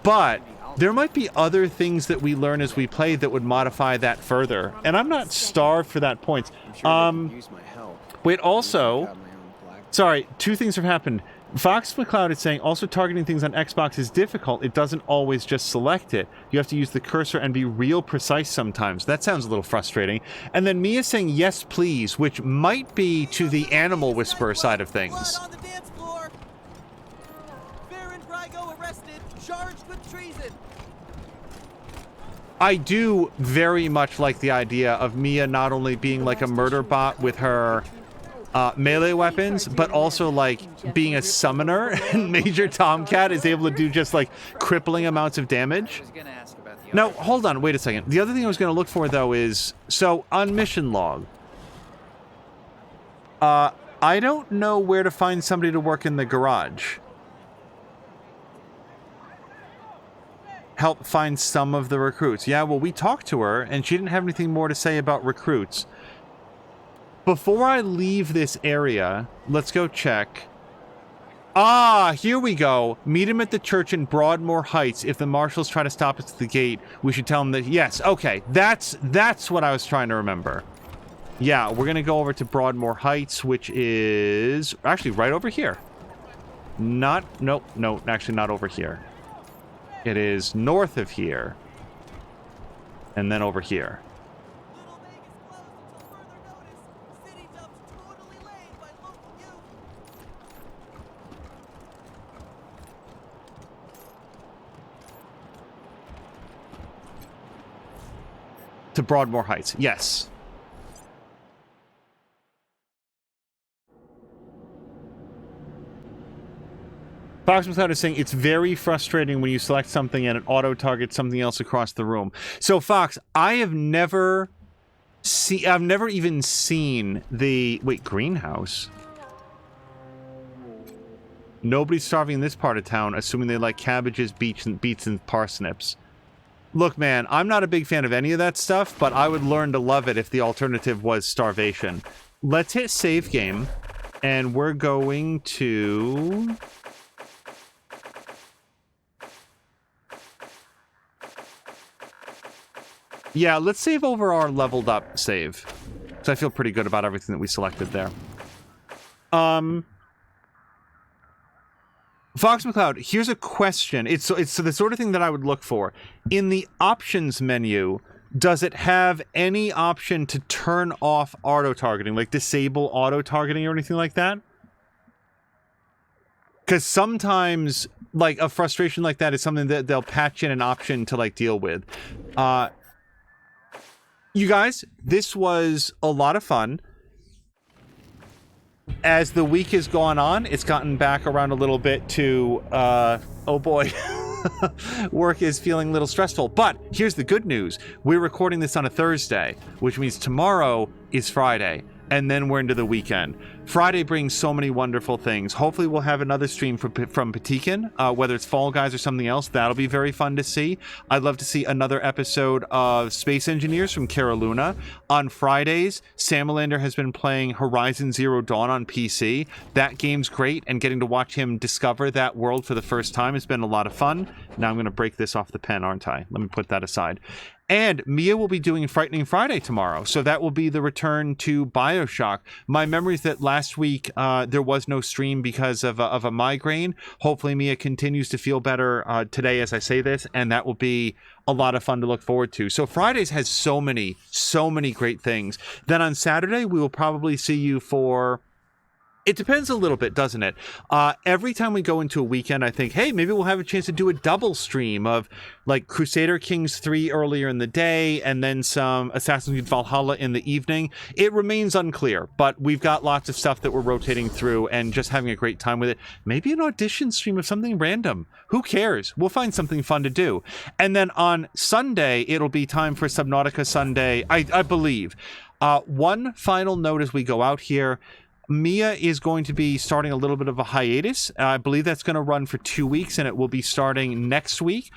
but there might be other things that we learn as we play that would modify that further. And I'm not starved for that points. Wait, also... Sorry, two things have happened. Fox McCloud is saying, also targeting things on Xbox is difficult. It doesn't always just select it. You have to use the cursor and be real precise sometimes. That sounds a little frustrating. And then Mia saying, yes, please, which might be to the Animal Whisperer side of things.
On the dance floor. Baron Brygo arrested, charged with treason.
I do very much like the idea of Mia not only being like a murder bot with her melee weapons, but also like being a summoner, and Major Tomcat is able to do just like crippling amounts of damage. No, hold on, wait a second. The other thing I was going to look for though is, so on mission log, I don't know where to find somebody to work in the garage. Help find some of the recruits. Yeah, well, we talked to her and she didn't have anything more to say about recruits. Before I leave this area, let's go check. Ah, here we go. Meet him at the church in Broadmoor Heights. If the marshals try to stop us at the gate, we should tell them that, yes, okay, that's what I was trying to remember. Yeah, we're going to go over to Broadmoor Heights, which is actually right over here. No, actually not over here. It is north of here. And then over here. To Broadmoor Heights, yes. Fox McCloud is saying, it's very frustrating when you select something and it auto-targets something else across the room. So, Fox, I have never even seen the... Wait, greenhouse? Nobody's starving in this part of town, assuming they like cabbages, beets, and parsnips. Look, man, I'm not a big fan of any of that stuff, but I would learn to love it if the alternative was starvation. Let's hit save game, and we're going to... Yeah, let's save over our leveled up save. So I feel pretty good about everything that we selected there. Fox McCloud, here's a question. It's the sort of thing that I would look for. In the options menu, does it have any option to turn off auto-targeting, like disable auto-targeting or anything like that? Because sometimes, like, a frustration like that is something that they'll patch in an option to, like, deal with. You guys, this was a lot of fun. As the week has gone on, it's gotten back around a little bit to, oh boy, work is feeling a little stressful. But here's the good news. We're recording this on a Thursday, which means tomorrow is Friday. And then we're into the weekend. Friday brings so many wonderful things. Hopefully we'll have another stream from Patikin, whether it's Fall Guys or something else. That'll be very fun to see. I'd love to see another episode of Space Engineers from Cara Luna. On Fridays, Samalander has been playing Horizon Zero Dawn on PC. That game's great, and getting to watch him discover that world for the first time has been a lot of fun. Now I'm going to break this off the pen, aren't I? Let me put that aside. And Mia will be doing Frightening Friday tomorrow, so that will be the return to Bioshock. My memory is that last week there was no stream because of a migraine. Hopefully Mia continues to feel better today as I say this, and that will be a lot of fun to look forward to. So Fridays has so many great things. Then on Saturday, we will probably see you for... It depends a little bit, doesn't it? Every time we go into a weekend, I think, hey, maybe we'll have a chance to do a double stream of like Crusader Kings 3 earlier in the day and then some Assassin's Creed Valhalla in the evening. It remains unclear, but we've got lots of stuff that we're rotating through and just having a great time with it. Maybe an audition stream of something random. Who cares? We'll find something fun to do. And then on Sunday, it'll be time for Subnautica Sunday, I believe. One final note as we go out here. Mia is going to be starting a little bit of a hiatus. I believe that's going to run for 2 weeks, and it will be starting next week.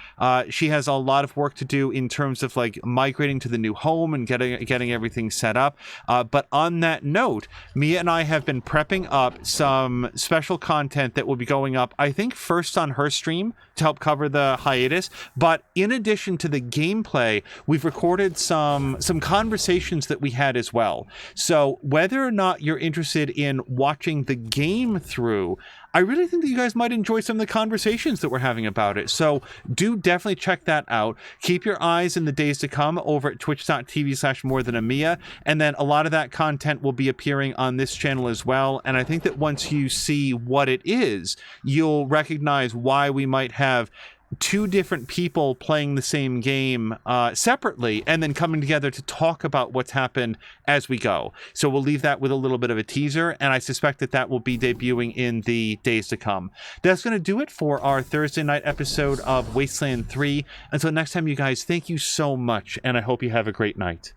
She has a lot of work to do in terms of like migrating to the new home and getting everything set up. But on that note, Mia and I have been prepping up some special content that will be going up, I think, first on her stream to help cover the hiatus. But in addition to the gameplay, we've recorded some conversations that we had as well. So whether or not you're interested in watching the game through, I really think that you guys might enjoy some of the conversations that we're having about it. So do definitely check that out. Keep your eyes in the days to come over at twitch.tv/morethanamia. And then a lot of that content will be appearing on this channel as well. And I think that once you see what it is, you'll recognize why we might have two different people playing the same game separately and then coming together to talk about what's happened as we go. So we'll leave that with a little bit of a teaser, and I suspect that that will be debuting in the days to come. That's going to do it for our Thursday night episode of Wasteland 3. Until next time, you guys, thank you so much, and I hope you have a great night.